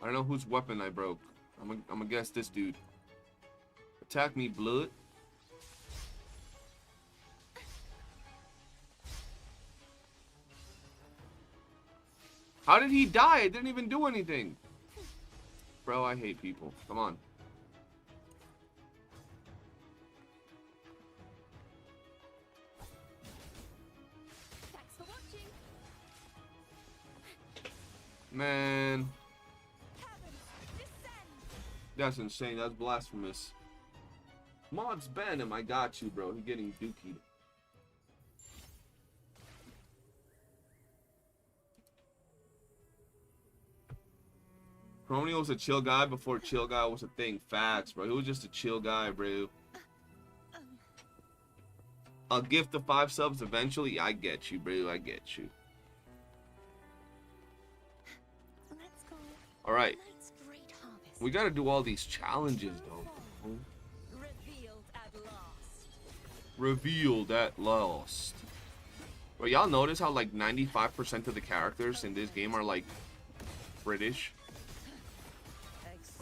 I don't know whose weapon I broke. I'm gonna guess this dude. Attack me, blood. How did he die? I didn't even do anything. Bro, I hate people. Come on. Thanks for watching. Man. That's insane. That's blasphemous. Mods ban him. I got you, bro. He getting dookied. Crony was a chill guy before chill guy was a thing. Facts, bro. He was just a chill guy, bro. I'll gift the 5 subs eventually. I get you, bro. I get you. Alright. We gotta do all these challenges, though. Revealed at last. Revealed at last. Bro, y'all notice how, like, 95% of the characters in this game are, like, British?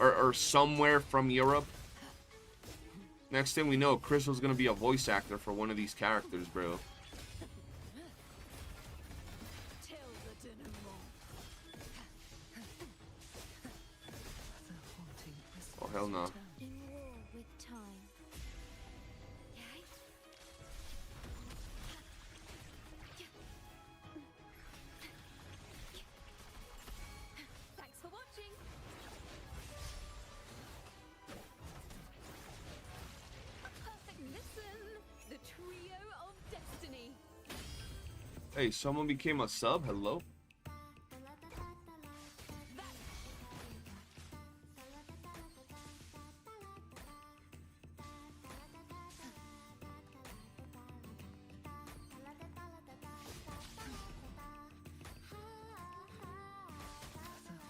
Or somewhere from Europe? Next thing we know, Crystal's gonna be a voice actor for one of these characters, bro. Oh, hell no. Hey, someone became a sub. Hello. The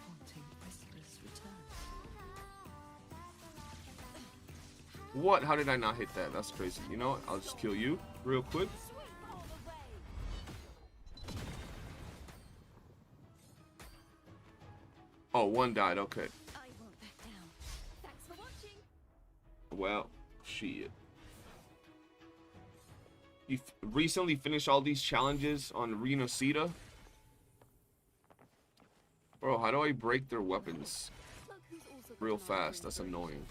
haunting whistlers return. What? How did I not hit that? That's crazy. You know what? I'll just kill you real quick. Oh, one died. Okay. I won't back down. Thanks for watching. Well, shit. You recently finished all these challenges on Reno. Bro, how do I break their weapons Look who's also real got an fast? That's offering. annoying.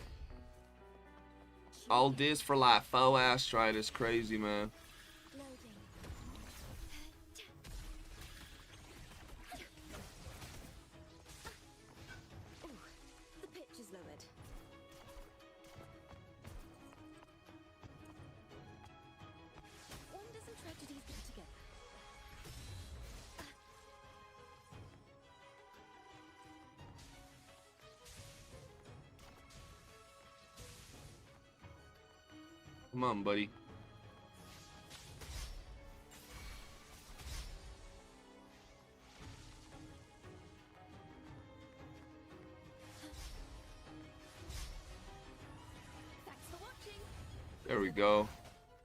All this for like 4 asteroid is crazy, man. Loading. Ooh, the pitch is lowered. Wonders and tragedies get together. Come on, buddy. Thanks for watching. There we go.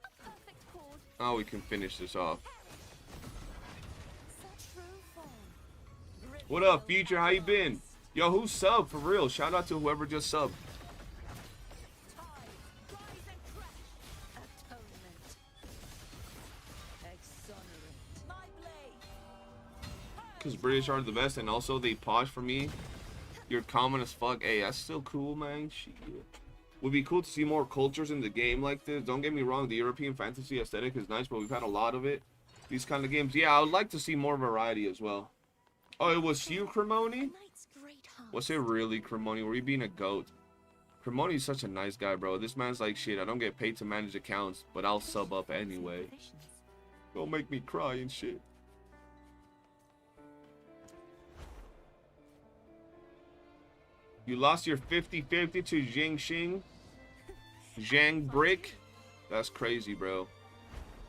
A perfect chord. Now we can finish this off. Such true form. What up, Future? How you been? Yo, who subbed? For real. Shout out to whoever just subbed. Atonement. Exonerate. My blade. Because British are the best, and also they pause for me. You're common as fuck. Hey, that's still cool, man. Shit. Would be cool to see more cultures in the game like this. Don't get me wrong, the European fantasy aesthetic is nice, but we've had a lot of it. These kind of games. Yeah, I would like to see more variety as well. Oh, it was you, Cremoni? Night's great harvest. Was it really, Cremoni? Were you being a goat? Cremoni's such a nice guy, bro. This man's like, shit, I don't get paid to manage accounts, but I'll sub up anyway. Don't make me cry and shit. You lost your 50-50 to Jing Zhang Brick? That's crazy, bro.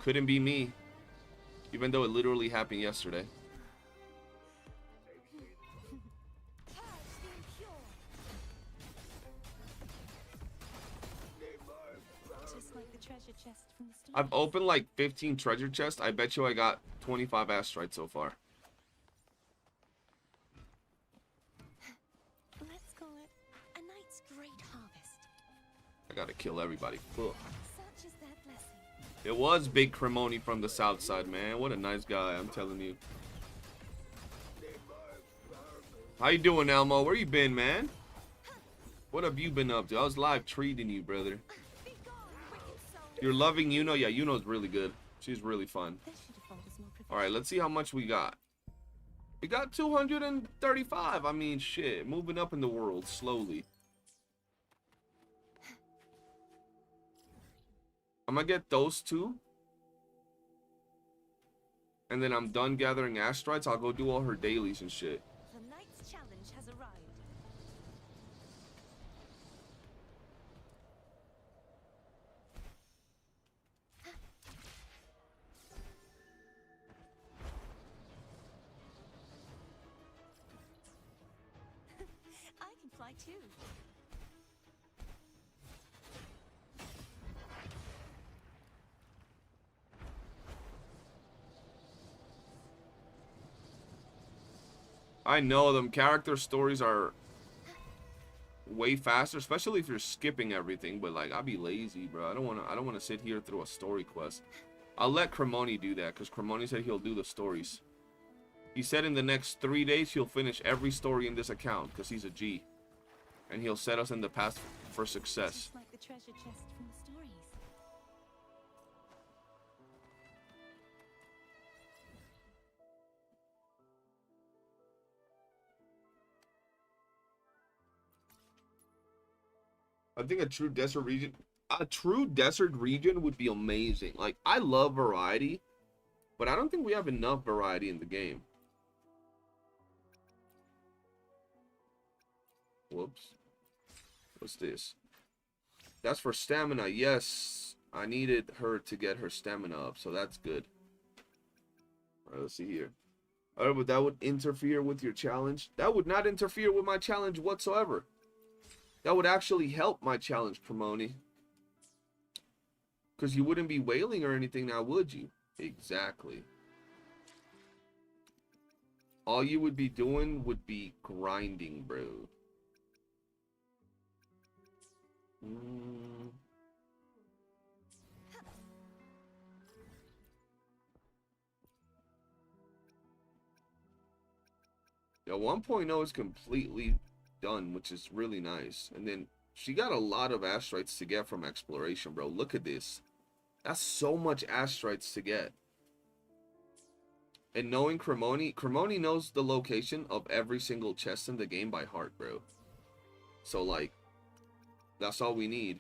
Couldn't be me. Even though it literally happened yesterday. Purge the impure. Just like the treasure chest from the story. I've opened like 15 treasure chests. I bet you I got 25 asteroids so far. Let's call it a night's great harvest. I gotta kill everybody. Fuck. Such is their blessing. It was Big Cremoni from the south side, man. What a nice guy, I'm telling you. How you doing, Elmo? Where you been, man? What have you been up to? I was live treating you, brother. Be gone, wicked soul. You're loving Iuno? Yeah, Iuno's really good. She's really fun. They should have followed us more Alright, let's see how much we got. We got 235. I mean, shit. Moving up in the world slowly. I'm gonna get those two. And then I'm done gathering asteroids. I'll go do all her dailies and shit. The night's challenge has arrived. I can fly too. I know them character stories are way faster, especially if you're skipping everything, but like I'll be lazy, bro. I don't wanna sit here through a story quest. I'll let Cremoni do that, because Cremoni said he'll do the stories. He said in the next 3 days he'll finish every story in this account, because he's a G. And he'll set us in the path for success. Just like the treasure chest from the stories. I think a true desert region would be amazing. Like, I love variety, But I don't think we have enough variety in the game. Whoops. What's this? That's for stamina. Yes, I needed her to get her stamina up, so that's good. All right, let's see here. All right, but that would interfere with your challenge. That would not interfere with my challenge whatsoever. That would actually help my challenge, Cremoni. Because you wouldn't be wailing or anything now, would you? Exactly. All you would be doing would be grinding, bro. Yeah, 1.0 is completely done, which is really nice. And then she got a lot of asteroids to get from exploration, bro. Look at this. That's so much asteroids to get. And knowing Cremoni knows the location of every single chest in the game by heart, bro. So, like, that's all we need.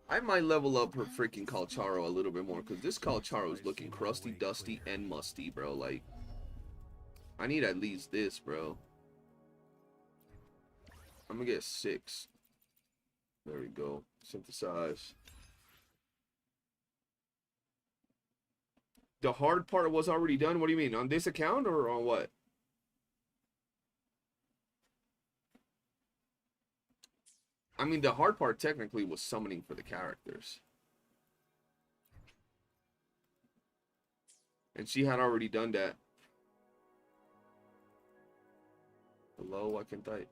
I might level up her freaking Calcharo a little bit more, because this Calcharo is looking crusty, dusty, and musty, bro. Like, I need at least this, bro. I'm gonna get 6. There we go. Synthesize. The hard part was already done? What do you mean? On this account or on what? I mean, the hard part technically was summoning for the characters. And she had already done that. Hello, why can't I?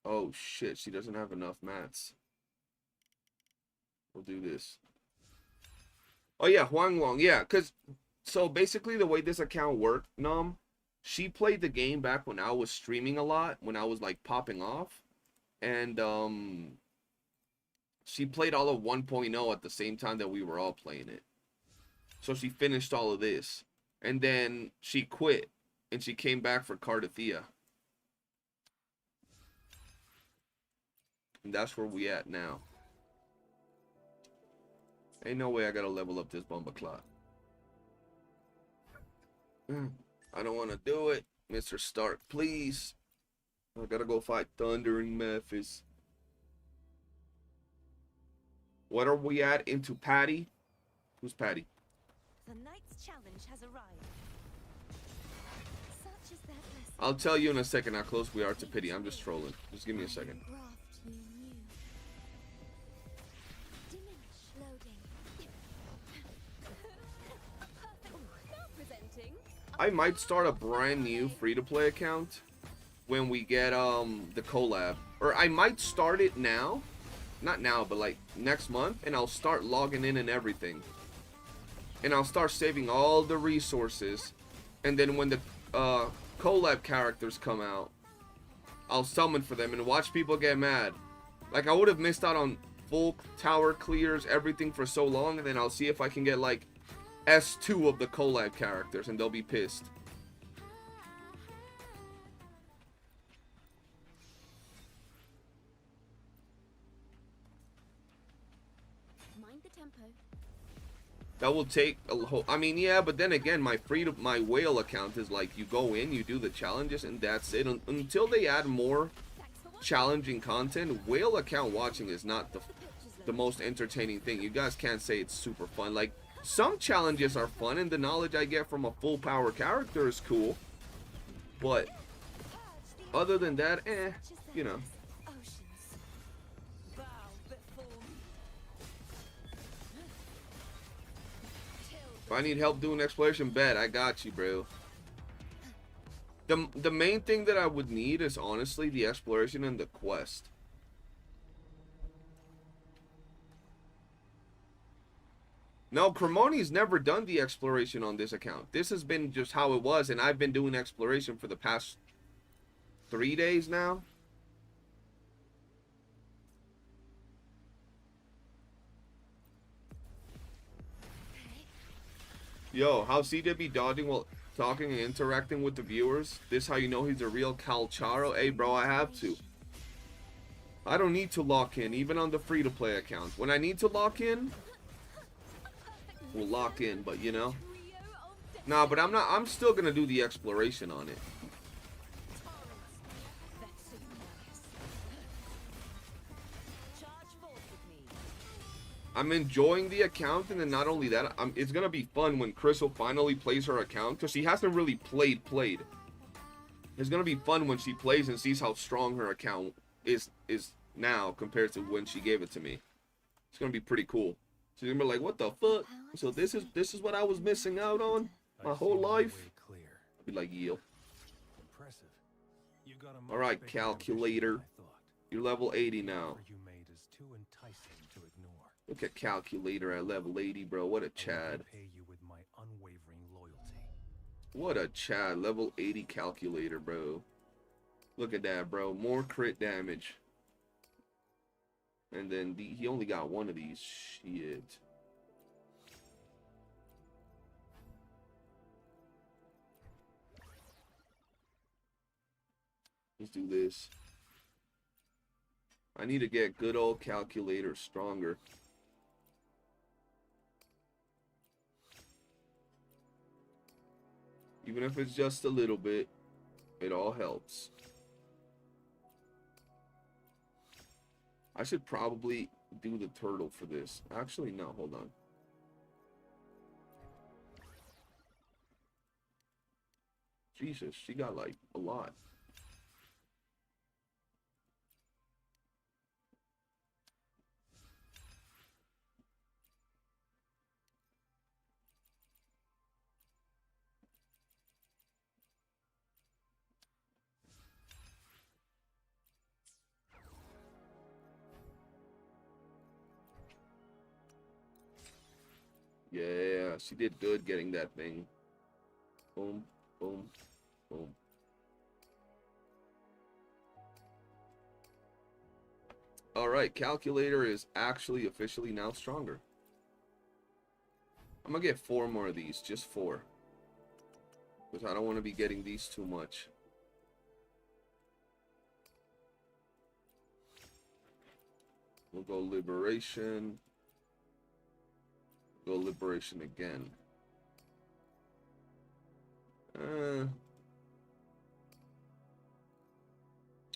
Oh shit, she doesn't have enough mats. We'll do this. Oh yeah, Huang Wong, yeah, because so basically the way this account worked, she played the game back when I was streaming a lot, when I was like popping off, and she played all of 1.0 at the same time that we were all playing it. So she finished all of this, and then she quit, and she came back for Cardathea. And that's where we at now. Ain't no way I gotta level up this Bomba Clot. I don't want to do it, Mr. Stark, please. I gotta go fight Thunder in Memphis. What are we at into Patty? Who's Patty? The knight's challenge has arrived. Such is their blessing. I'll tell you in a second how close we are to pity. I'm just trolling. Just give me a second. Graft you knew. Diminish loading. Now presenting. I might start a brand new free-to-play account when we get the collab. Or I might start it now. Not now, but like next month, and I'll start logging in and everything. And I'll start saving all the resources, and then when the collab characters come out, I'll summon for them and watch people get mad. Like, I would have missed out on full tower clears, everything for so long, and then I'll see if I can get like S2 of the collab characters, and they'll be pissed. Mind the tempo. That will take a whole, I mean, yeah, but then again, my whale account is like, you go in, you do the challenges, and that's it. Until they add more challenging content, whale account watching is not the most entertaining thing. You guys can't say it's super fun. Like, some challenges are fun, and the knowledge I get from a full power character is cool. But other than that, you know. Oceans. Bow before me. If I need help doing exploration, bet I got you, bro. The main thing that I would need is honestly the exploration and the quest. No, Cremoni's never done the exploration on this account. This has been just how it was, and I've been doing exploration for the past 3 days now. Yo, how CJ be dodging while talking and interacting with the viewers? This how you know he's a real Calcharo? Hey, bro, I have to. I don't need to lock in, even on the free-to-play account. When I need to lock in, we'll lock in, but you know. Nah, but I'm still gonna do the exploration on it. I'm enjoying the account, and then not only that, it's gonna be fun when Crystal finally plays her account, because she hasn't really played. It's gonna be fun when she plays and sees how strong her account is now compared to when she gave it to me. It's gonna be pretty cool. She's gonna be like, "What the fuck? So this is what I was missing out on my whole life." I'll be like, "Yep." All right, calculator. You're level 80 now. Look at calculator at level 80, bro. What a Chad. What a Chad. Level 80 calculator, bro. Look at that, bro. More crit damage. And then he only got one of these. Shit. Let's do this. I need to get good old calculator stronger. Even if it's just a little bit, it all helps. I should probably do the turtle for this. Actually, no, hold on. Jesus, she got like a lot. Yeah, she did good getting that thing. Boom, boom, boom. Alright, calculator is actually officially now stronger. I'm gonna get 4 more of these, just 4. Because I don't want to be getting these too much. We'll go liberation. Go liberation again. Oh,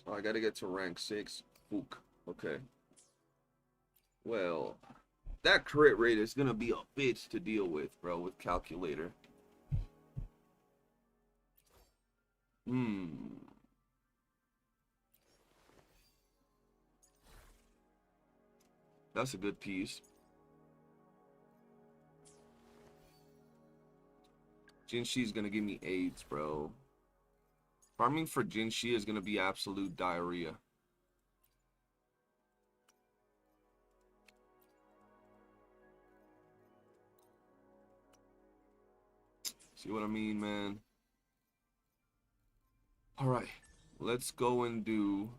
I gotta get to rank 6. Fook. Okay. Well, that crit rate is gonna be a bitch to deal with, bro, with calculator. That's a good piece. Jinshi is gonna give me AIDS, bro. Farming for Jinshi is gonna be absolute diarrhea. See what I mean, man? Alright, let's go and do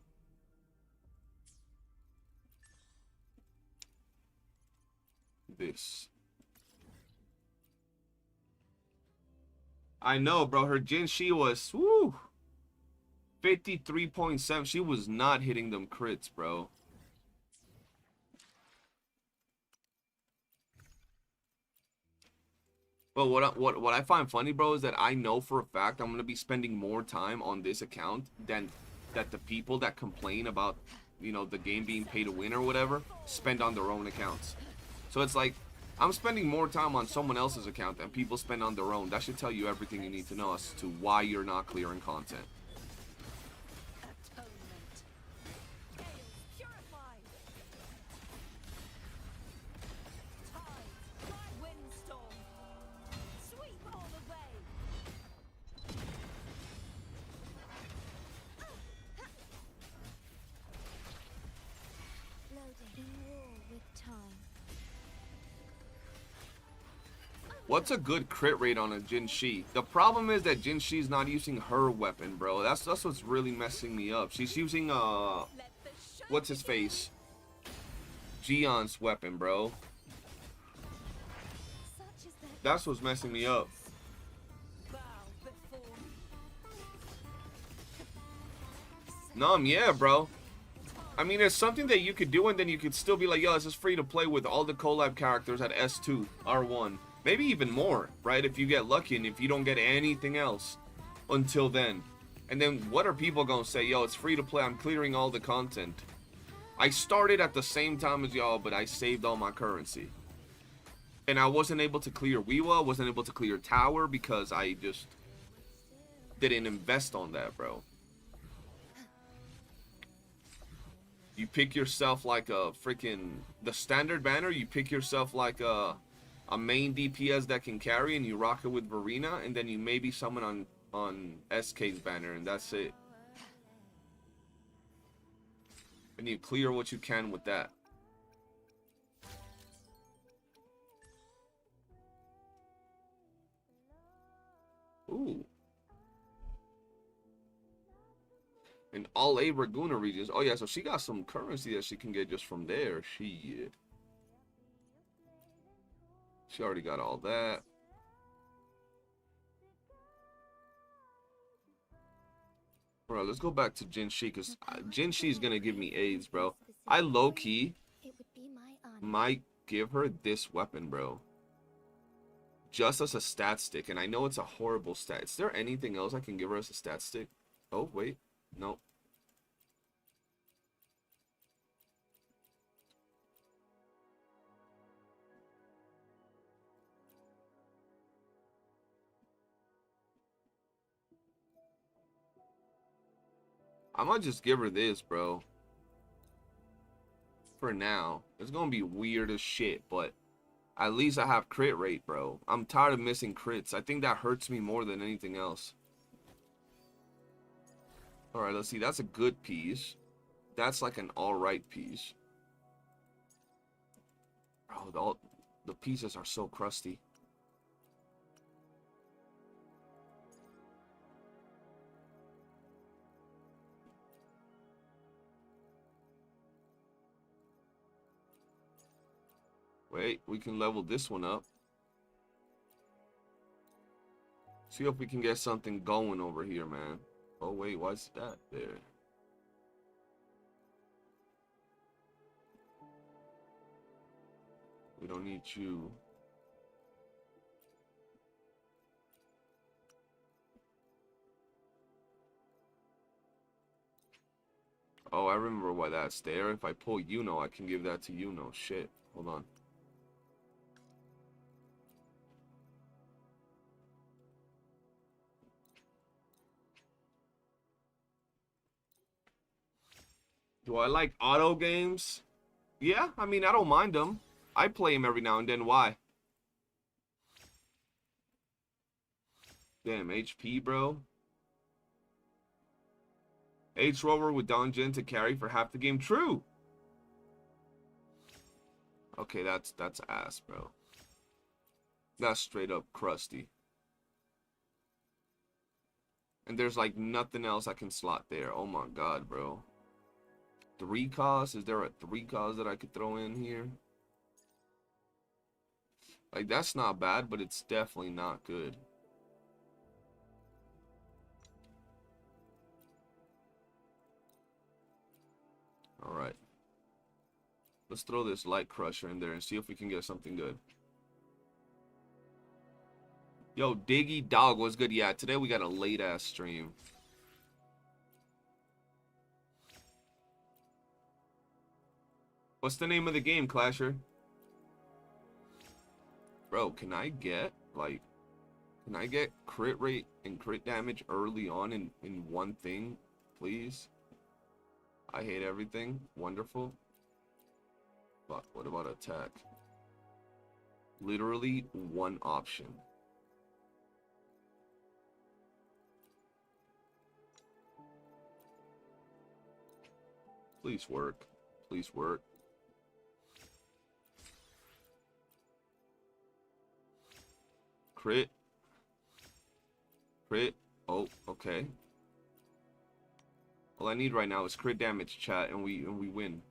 this. I know, bro. Her Jinshi was, woo, 53.7. She was not hitting them crits, bro. But what I find funny, bro, is that I know for a fact I'm gonna be spending more time on this account than that the people that complain about, you know, the game being pay to win or whatever spend on their own accounts. So it's like, I'm spending more time on someone else's account than people spend on their own. That should tell you everything you need to know as to why you're not clearing content. What's a good crit rate on a Jinshi? The problem is that Jinshi's not using her weapon, bro. That's what's really messing me up. She's using what's his face? Gion's weapon, bro. That's what's messing me up. Yeah, bro. I mean, it's something that you could do, and then you could still be like, yo, this is free to play with all the collab characters at S2, R1. Maybe even more, right? If you get lucky and if you don't get anything else until then. And then what are people gonna say? Yo, it's free to play. I'm clearing all the content. I started at the same time as y'all, but I saved all my currency. And I wasn't able to clear WUWA, wasn't able to clear Tower because I just didn't invest on that, bro. You pick yourself like a freaking the standard banner. You pick yourself like a main DPS that can carry, and you rock it with Verena, and then you maybe summon on SK's banner, and that's it. And you clear what you can with that. Ooh. And all A Raguna regions. Oh yeah, so she got some currency that she can get just from there. She already got all that. Bro, let's go back to Jin Shi, because Jin Shi is gonna give me AIDS, bro. I low-key might give her this weapon, bro. Just as a stat stick, and I know it's a horrible stat. Is there anything else I can give her as a stat stick? Oh, wait. No. I might just give her this, bro. For now. It's gonna be weird as shit, but at least I have crit rate, bro. I'm tired of missing crits. I think that hurts me more than anything else. Alright, let's see. That's a good piece. That's like an alright piece. Oh, the pieces are so crusty. Wait, we can level this one up. See if we can get something going over here, man. Oh, wait, why's that there? We don't need you. Oh, I remember why that's there. If I pull Iuno, I can give that to Iuno. Shit, hold on. Do I like auto games? Yeah, I mean, I don't mind them. I play them every now and then. Why? Damn, HP, bro. H Rover with Donjin to carry for half the game. True. Okay, that's ass, bro. That's straight up crusty. And there's like nothing else I can slot there. Oh my god, bro. 3 costs? Is there a 3 cost that I could throw in here? Like, that's not bad, but it's definitely not good. Alright. Let's throw this Light Crusher in there and see if we can get something good. Yo, Diggy Dog, what's good? Yeah, today we got a late-ass stream. What's the name of the game, Clasher? Bro, can I get, like... Can I get crit rate and crit damage early on in one thing, please? I hate everything. Wonderful. But what about attack? Literally one option. Please work. Please work. Crit. Crit. Oh, okay. All I need right now is crit damage, chat, and we win.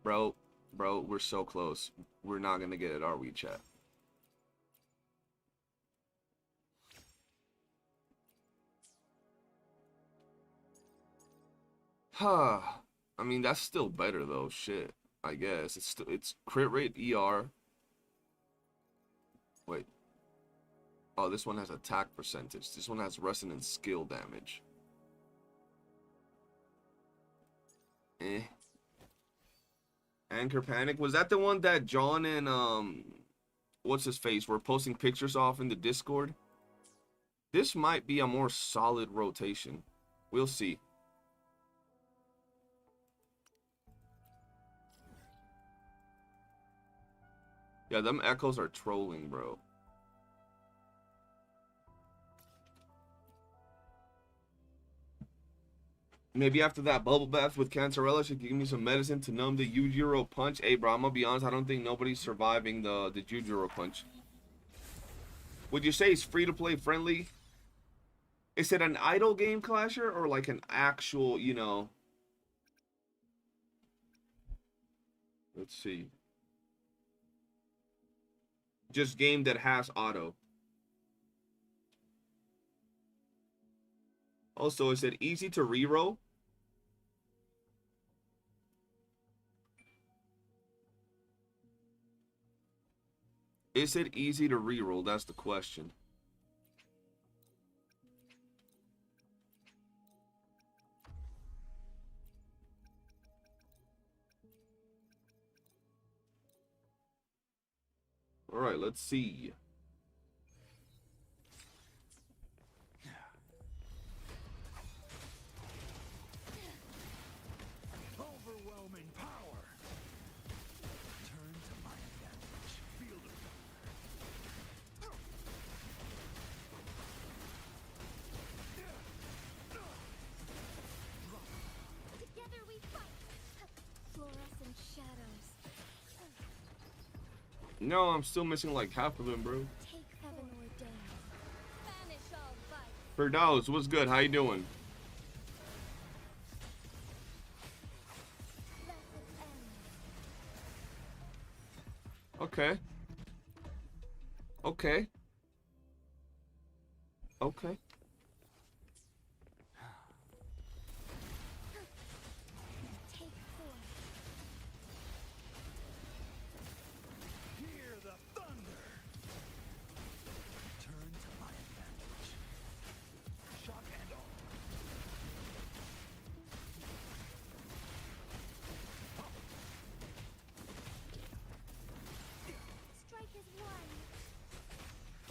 Bro, we're so close. We're not gonna get it, are we, chat? Huh. I mean, that's still better though. Shit. I guess it's crit rate ER. Wait. Oh, this one has attack percentage. This one has resonance skill damage. Eh. Anchor Panic. Was that the one that John and what's his face were posting pictures off in the Discord? This might be a more solid rotation. We'll see. Yeah, them echoes are trolling, bro. Maybe after that bubble bath with Cancerella, she could give me some medicine to numb the Yujiro punch. Hey, bro, I'm gonna be honest, I don't think nobody's surviving the Yujiro punch. Would you say it's free to play friendly? Is it an idle game clasher or like an actual, you know? Let's see. Just game that has auto. Also, is it easy to reroll? Is it easy to reroll? That's the question. All right, let's see. Overwhelming power. Turn to my advantage. Field of Together we fight. Fluorescent shadows. No, I'm still missing like half of them, bro. Take heaven ordained. Banish all vice. Firdaus, what's good? How you doing? Blessed end. Okay. Okay. Okay. Take form. hear the thunder. Turn to my advantage. Shock and all. Strike is one.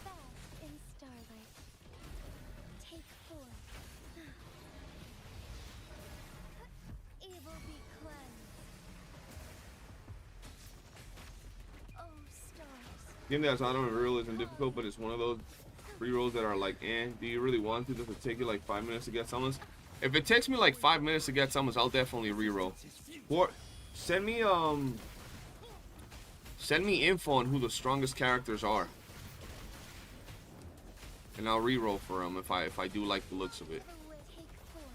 Fast in starlight. Take form. Evil be cleansed. Oh, stars. Game that's auto and reroll isn't difficult, but it's one of those rerolls that are like, eh, do you really want to? Does it take you like 5 minutes to get summons? If it takes me like 5 minutes to get summons, I'll definitely reroll. Or send me info on who the strongest characters are, and I'll reroll for them if I do like the looks of it. Take form.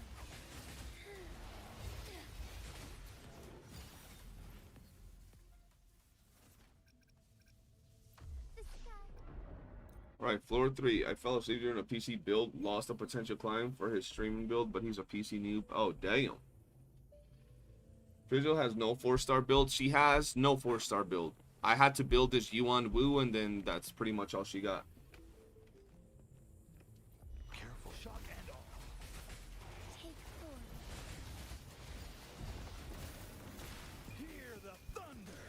The sky. Right, floor 3. I fell asleep during a PC build, lost a potential client for his streaming build, but he's a PC noob. Oh, damn. Frizzle has no 4-star build. She has no 4-star build. I had to build this Yuan WUWA, and then that's pretty much all she got. Careful. Shock and all. Take form. Hear the thunder.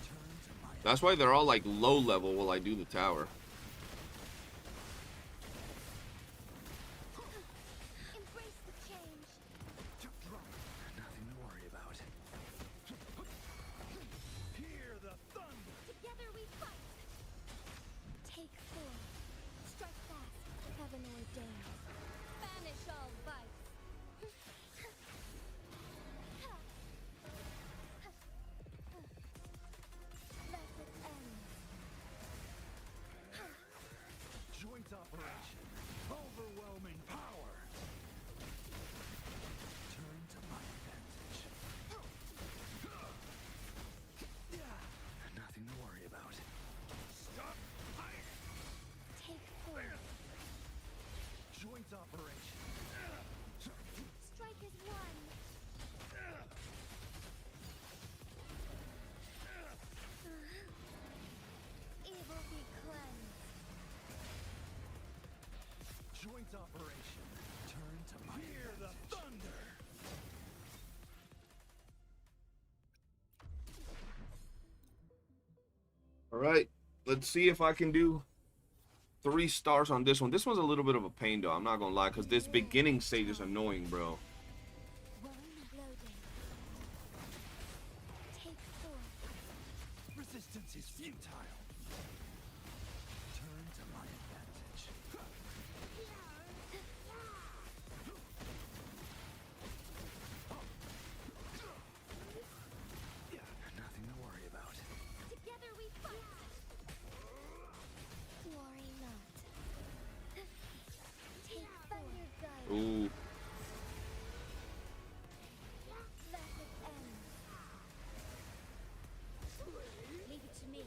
Turn to my That's why they're all like low level while I do the tower. Embrace the change. drop. Nothing to worry about. Hear the thunder. Together we fight. Take form. Strike fast. Heaven ordained. Banish all vice. Blessed end. Joint operation. Turn to my hear the thunder. All right, let's see if I can do 3 stars on this one. This one's a little bit of a pain though, I'm not gonna lie, because this beginning stage is annoying, bro. One loading. Take 4. Resistance is futile. Turn to my advantage. Yeah, nothing to worry about. Together we fight. Worry not. Take 4. Ooh, Let it end. Leave it to me.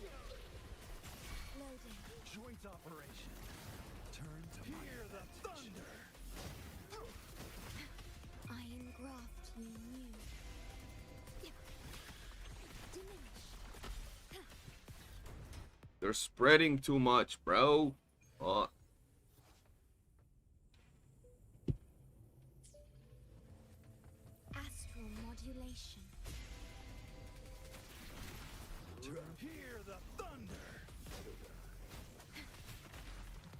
Loading. Joint operation. Turn to hear the thunder. Iron graft renew. Diminish. they're spreading too much, bro. Astral modulation. Turn hear the thunder.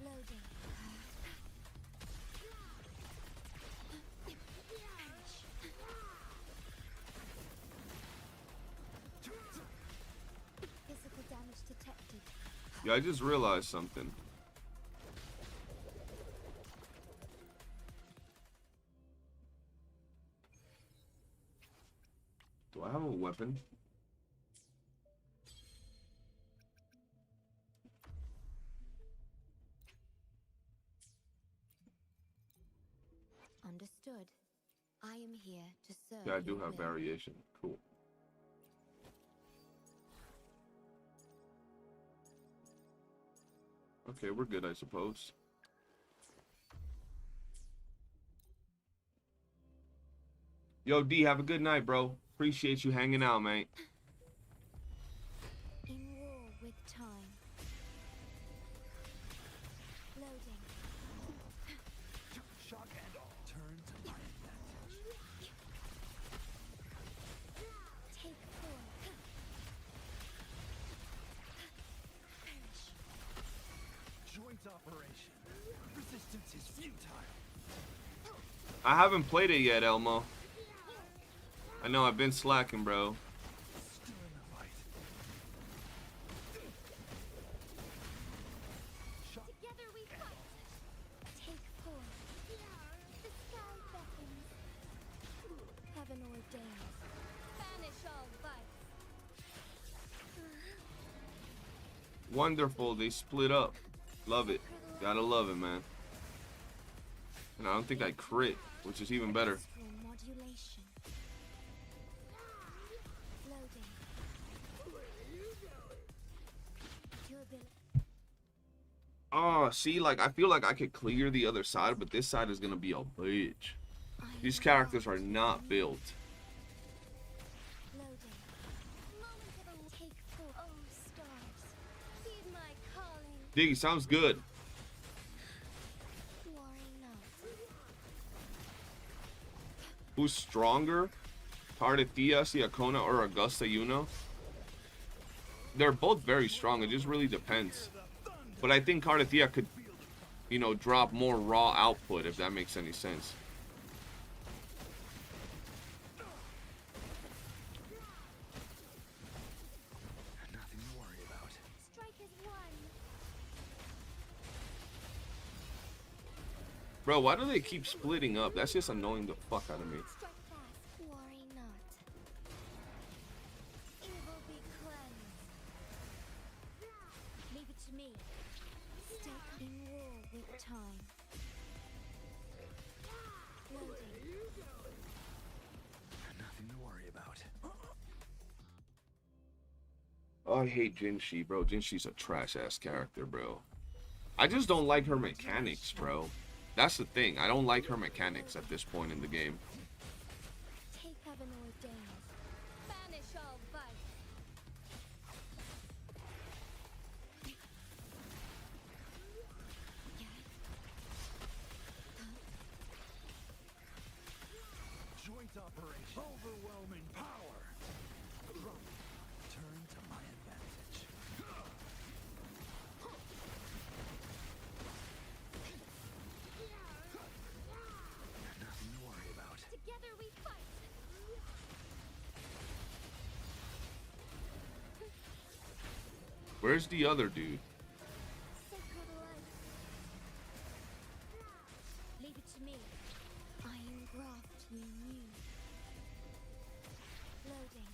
Loading. Physical damage detected. Yeah, I just realized something. Do I have a weapon? Understood. I am here to serve. Yeah, I do your have will. variation. Cool. Okay, we're good, I suppose. Yo, D, have a good night, bro. Appreciate you hanging out, mate. In war with time. Loading. Shock and all. Turn to my advantage. Take 4. Perish. Joint operation. Resistance is futile. I haven't played it yet, Elmo. I know I've been slacking, bro. Still in the fight. Shock. Together we fight. Take 4. The sky beckons. Heaven ordains. Banish all vice. Wonderful, they split up. Love it. Gotta love it, man. And I don't think I crit, which is even better. Astral modulation. Loading. Durability. Oh, see, like, I feel like I could clear the other side, but this side is gonna be a bitch. These characters are not built. Loading. Moment of a take 4. Oh, stars. Heed my calling. Diggy, sounds good. Worry not. Who's stronger? Cardathia, Siakona, or Augusta Iuno? They're both very strong. It just really depends. But I think Cardathia could, you know, drop more raw output, if that makes any sense. Nothing to worry about. Strike is one. Bro, why do they keep splitting up? That's just annoying the fuck out of me. Strike fast. Worry not. Evil be cleansed. Leave it to me. Stay in war with time. Loading. Nothing to worry about. Oh, I hate Jinshi, bro. Jinshi's a trash-ass character, bro. I just don't like her mechanics, bro. That's the thing. I don't like her mechanics at this point in the game. Take heaven ordains. Banish all vice. Joint operation. Overwhelming power. Turn to my advantage. Nothing to worry about. Together we fight. Where's the other dude? Sacred light. Leave it to me. Iron graft you knew. Loading.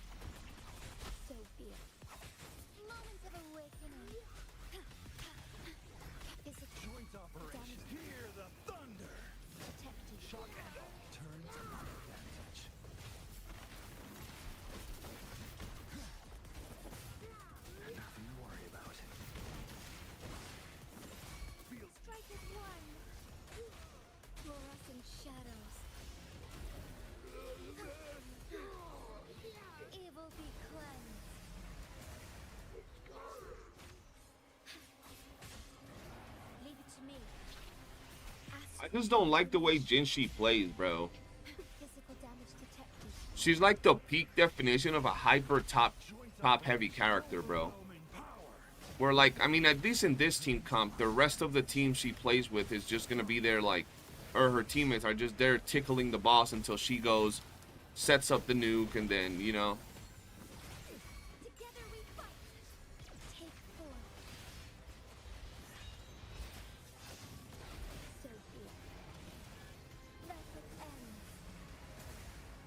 So be it. Moment of awakening. Physical Joint operation. Hear the thunder. protected. Shock and all. Turn to my advantage. Nothing to worry about. Feels Strike as one. Fluorescent shadows. Evil be cleansed. Leave it to me. I just don't like the way Jinshi plays, bro. Physical damage detected. She's like the peak definition of a hyper top heavy character, bro. overwhelming power. Where like, I mean, at least in this team comp, the rest of the team she plays with is just gonna be there like, or her teammates are just there tickling the boss until she goes, sets up the nuke, and then, you know. Together we fight. Take four. So be it. Let it end.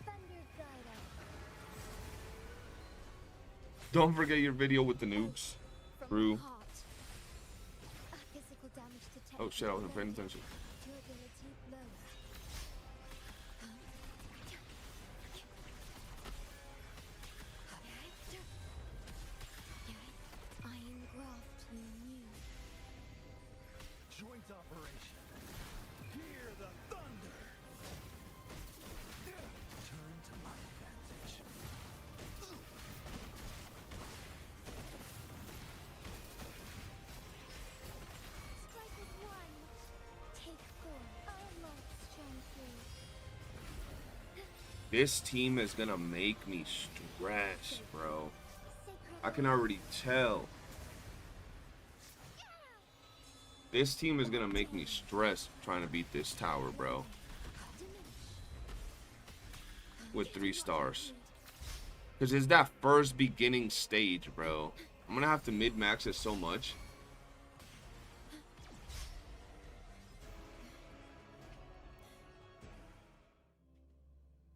Thunder guide us. Don't forget your video with the nukes. From True. the heart. Physical damage detected. Oh shit, I wasn't paying attention. Durability low. Iron graft you knew. Joint operation. Hear the thunder. Turn to my advantage. Strike as one. Take four. Our lights shine through. This team is gonna make me stress, bro. Sacred I can already tell. This team is gonna make me stress trying to beat this tower, bro. With 3 stars. Because it's that first beginning stage, bro. I'm gonna have to mid-max it so much.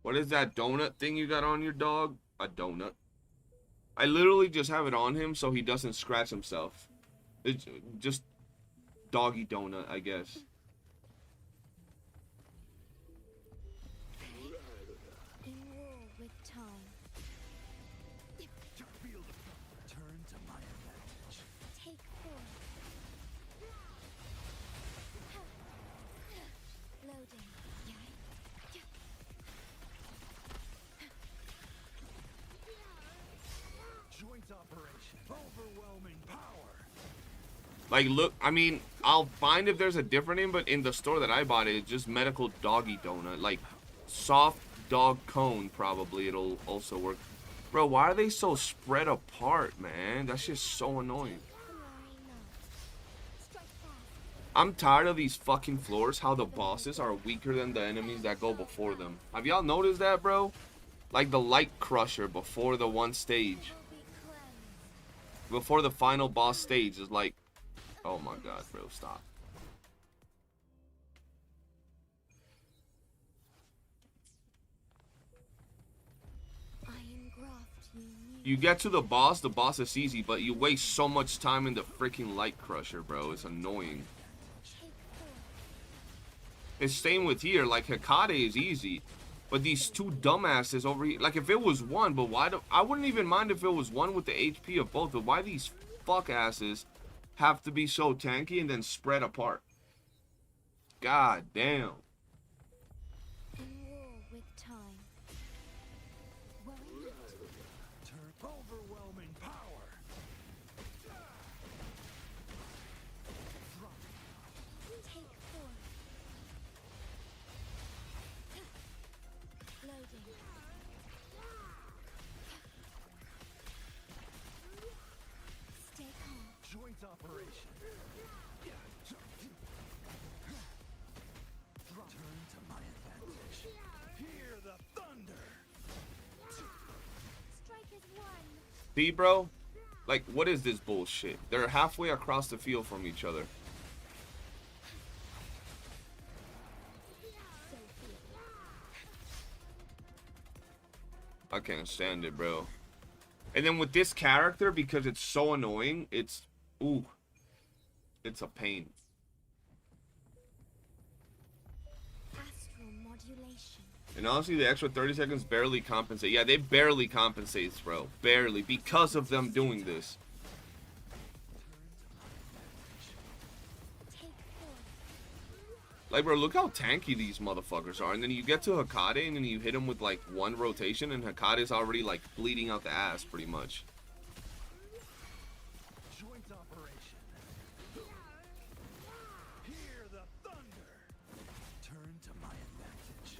What is that donut thing you got on your dog? A donut. I literally just have it on him so he doesn't scratch himself. It's just doggy donut, I guess. in war with time. Feel the thunder. Turn to my advantage. Take four. Loading. Joint operation. Overwhelming power. Like, look, I mean, I'll find if there's a different name, but in the store that I bought it, it's just medical doggy donut. Like, soft dog cone, probably, it'll also work. Bro, why are they so spread apart, man? That's just so annoying. Strike fast. I'm tired of these fucking floors, how the bosses are weaker than the enemies that go before them. Have y'all noticed that, bro? Like the light crusher before the one stage. Will be cleansed. Before the final boss stage is like, oh my god, bro, stop. Iron graft you knew. You get to the boss is easy, but you waste so much time in the freaking light crusher, bro. It's annoying. Take four. It's same with here, like Hekate is easy. But these two dumbasses over here, like if it was one, but why do I wouldn't even mind if it was one with the HP of both, but why these fuck asses have to be so tanky and then spread apart? God damn. In war with time. Worry not. Turn overwhelming power. Take four. Loading. operation. Turn to my advantage. Hear the thunder. Strike is one. See, bro? Like, what is this bullshit? They're halfway across the field from each other. So few. I can't stand it, bro. And then with this character, because it's so annoying, it's... Ooh. It's a pain. Astral modulation. And honestly, the extra 30 seconds barely compensate. Yeah, they barely compensates, bro. Barely. Because of them doing this. Take four. Like, bro, look how tanky these motherfuckers are. And then you get to Hakade, and then you hit him with, like, one rotation, and Hakade's already, like, bleeding out the ass, pretty much. Joint operation. Hear the thunder. Turn to my advantage.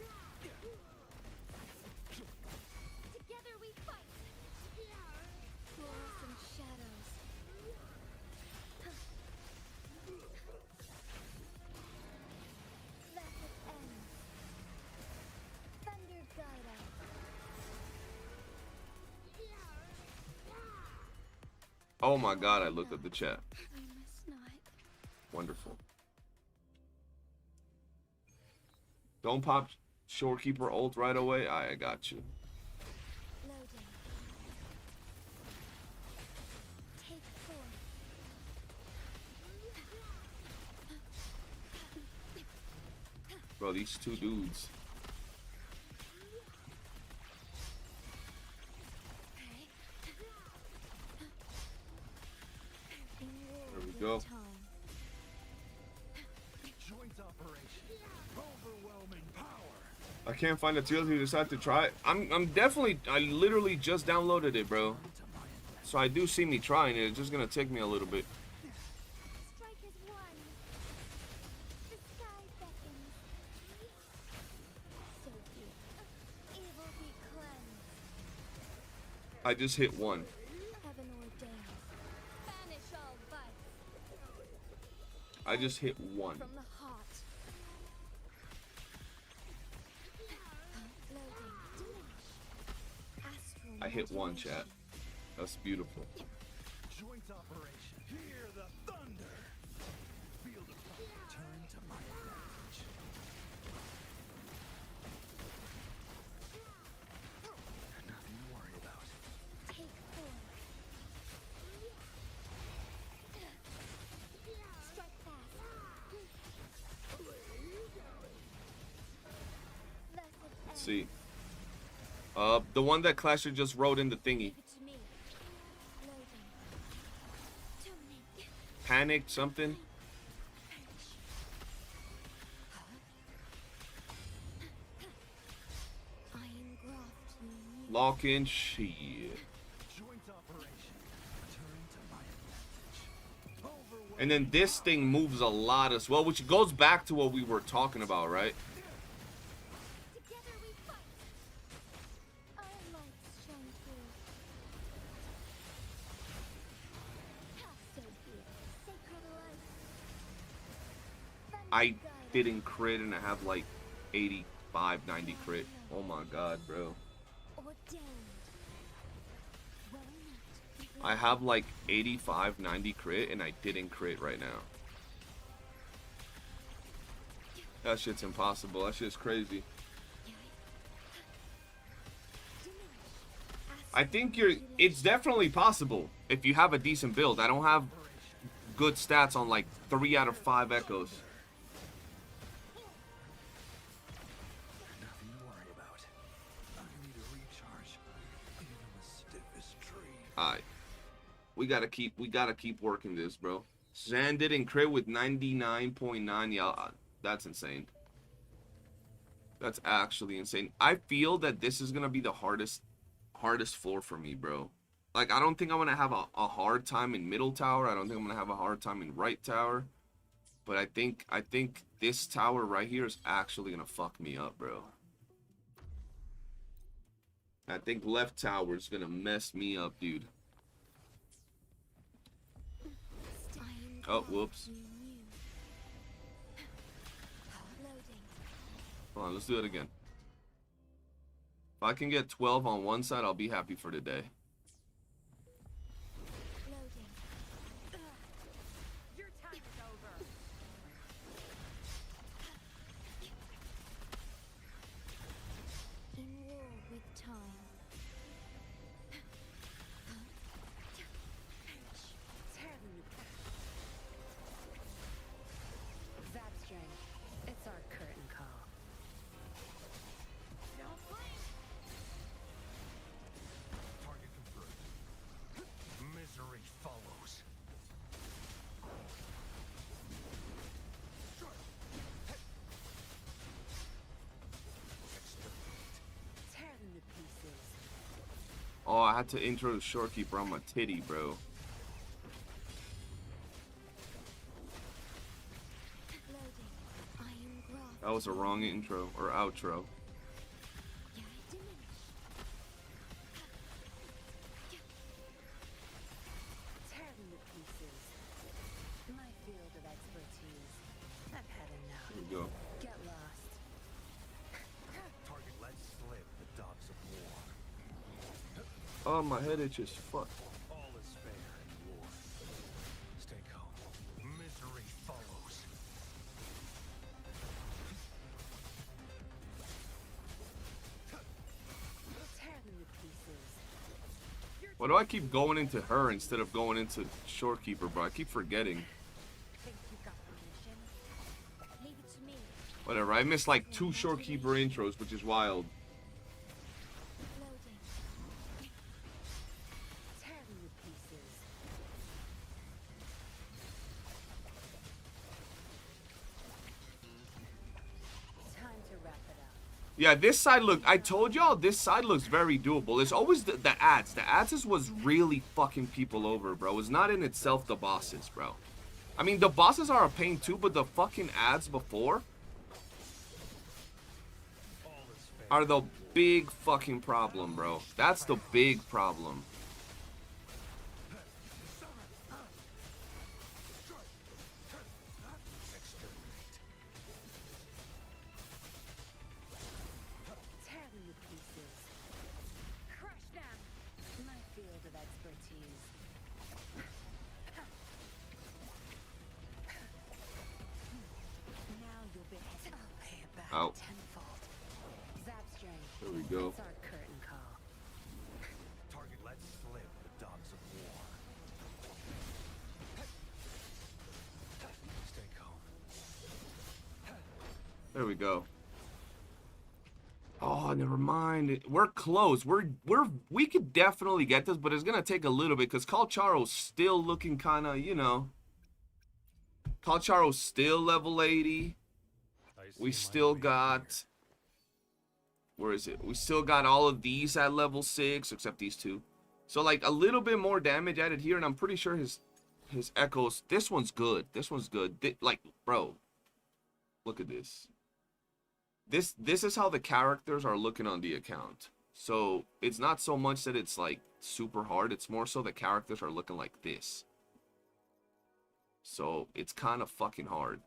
Together we fight. Fluorescent shadows. Method ends. Thunder guide us. Oh my god, I looked at the chat. I must not. Wonderful. Don't pop Shorekeeper ult right away. I got you. Loading. Take four. Bro, these two dudes. There we go. Joint operation. Overwhelming power. I can't find a tier to decide to try it. I'm definitely, I literally just downloaded it, bro. So I do see me trying it. It's just gonna take me a little bit. Strike is one. The sky beckons. So few. Evil be cleansed. I just hit one. Heaven ordained. Banish all vice I just hit one. from the heart. Loading. Diminish. Astral I hit one, modulation. chat. That's beautiful. Joint operation. Hear the thunder. Feel the fire. Turn to my advantage. Nothing to worry about. Take four. Strike fast. Blessed end. See. The one that Clasher just wrote in the thingy. Give it to me. Loading. Dominate. Panic something. Iron graft you need. Lock in shit. Joint operation. Turn to my advantage. Overwhelming. And then this thing moves a lot as well, which goes back to what we were talking about, right? Together we fight. Iron lights shine through. So be it. Sacred light. Thunder I guide us. didn't crit and I have like 85, 90 crit. Oh my god, bro. Ordained. Well met. I have like 85, 90 crit and I didn't crit right now. That shit's impossible. That shit's crazy. I think it's definitely possible if you have a decent build. I don't have good stats on like 3 out of 5 echoes. Nothing to worry about. I need a recharge. Even the stiffest tree. Alright. We gotta keep working this, bro. Zan didn't crit with 99.9. Yeah, that's insane. That's actually insane. I feel that this is gonna be the hardest floor for me, bro. Like, I don't think I'm gonna have a hard time in middle tower. I don't think I'm gonna have a hard time in right tower. But I think this tower right here is actually gonna fuck me up, bro. I think left tower is gonna mess me up, dude. Oh, whoops. You knew. Loading. Hold on, let's do it again. If I can get 12 on one side, I'll be happy for the day. Loading. Your time is over. In war with time. Tear them apart. Zap strength. It's our curtain call. Don't blink. Target confirmed. Misery follows. Tear them to pieces. Oh, I had to intro the shorekeeper on my titty, bro. Loading. Iron graft. That was a wrong intro or outro. Yeah, diminish. Tear them to pieces. My field of expertise. I've had enough. Here we go. Get lost. Target let slip the dogs of war. Oh, my head itches. Fuck. All is fair in war. Stay calm. Misery follows. Tear them to pieces. Why do I keep going into her instead of going into shorekeeper, bro? I keep forgetting. Think you got permission? Leave it to me. Whatever. I missed like 2 shorekeeper intros, which is wild. Loading. Tear them to pieces. Time to wrap it up. Yeah, this side look. I told y'all this side looks very doable. It's always the ads. The ads is what's really fucking people over, bro. It's not in itself the bosses, bro. I mean, the bosses are a pain too, but the fucking ads before All is fair. are the big fucking problem, bro. That's the big problem. Tear them to pieces. Crush them. My field of expertise. Now you'll be I'll pay it back Ow. tenfold. Zap strength. There we go. It's our curtain call. Target let slip the dogs of war. Stay calm. There we go. Oh, never mind. We're close. We could definitely get this, but it's gonna take a little bit because Calcharo's still looking kind of, you know. Calcharo's still level 80. We still got. Where is it? We still got all of these at level 6, except these 2. So like a little bit more damage added here, and I'm pretty sure his echoes. This one's good. This one's good. Like, bro, look at this. This is how the characters are looking on the account. So it's not so much that it's like super hard. It's more so the characters are looking like this. So it's kind of fucking hard.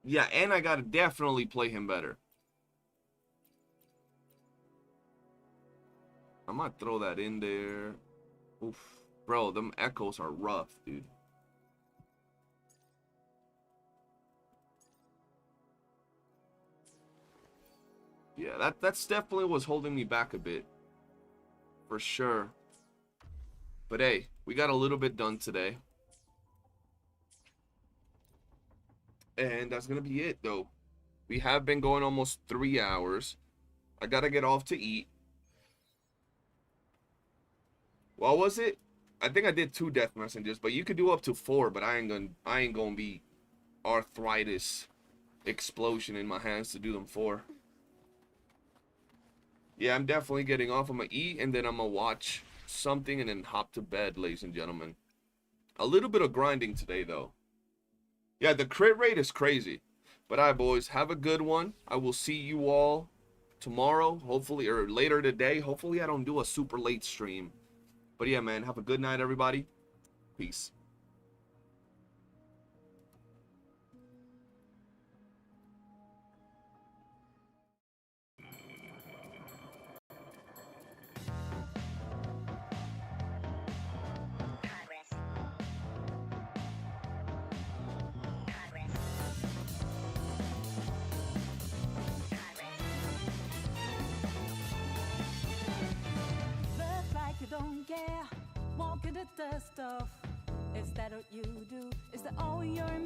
Yeah, and I gotta definitely play him better. I might throw that in there. Oof. Bro, them echoes are rough, dude. Yeah, that's definitely was holding me back a bit. For sure. But hey, we got a little bit done today. And that's gonna be it, though. We have been going almost 3 hours. I gotta get off to eat. What was it? I think I did 2 death messengers, but you could do up to 4. But I ain't gonna be arthritis explosion in my hands to do them 4. Yeah, I'm definitely getting off. I'm gonna eat and then I'm gonna watch something and then hop to bed, ladies and gentlemen. A little bit of grinding today, though. Yeah, the crit rate is crazy. But alright, boys, have a good one. I will see you all tomorrow, hopefully, or later today. Hopefully I don't do a super late stream. But yeah, man, have a good night, everybody. Peace. Look like you don't care, walking the dust off. Is that what you do? Is that all you're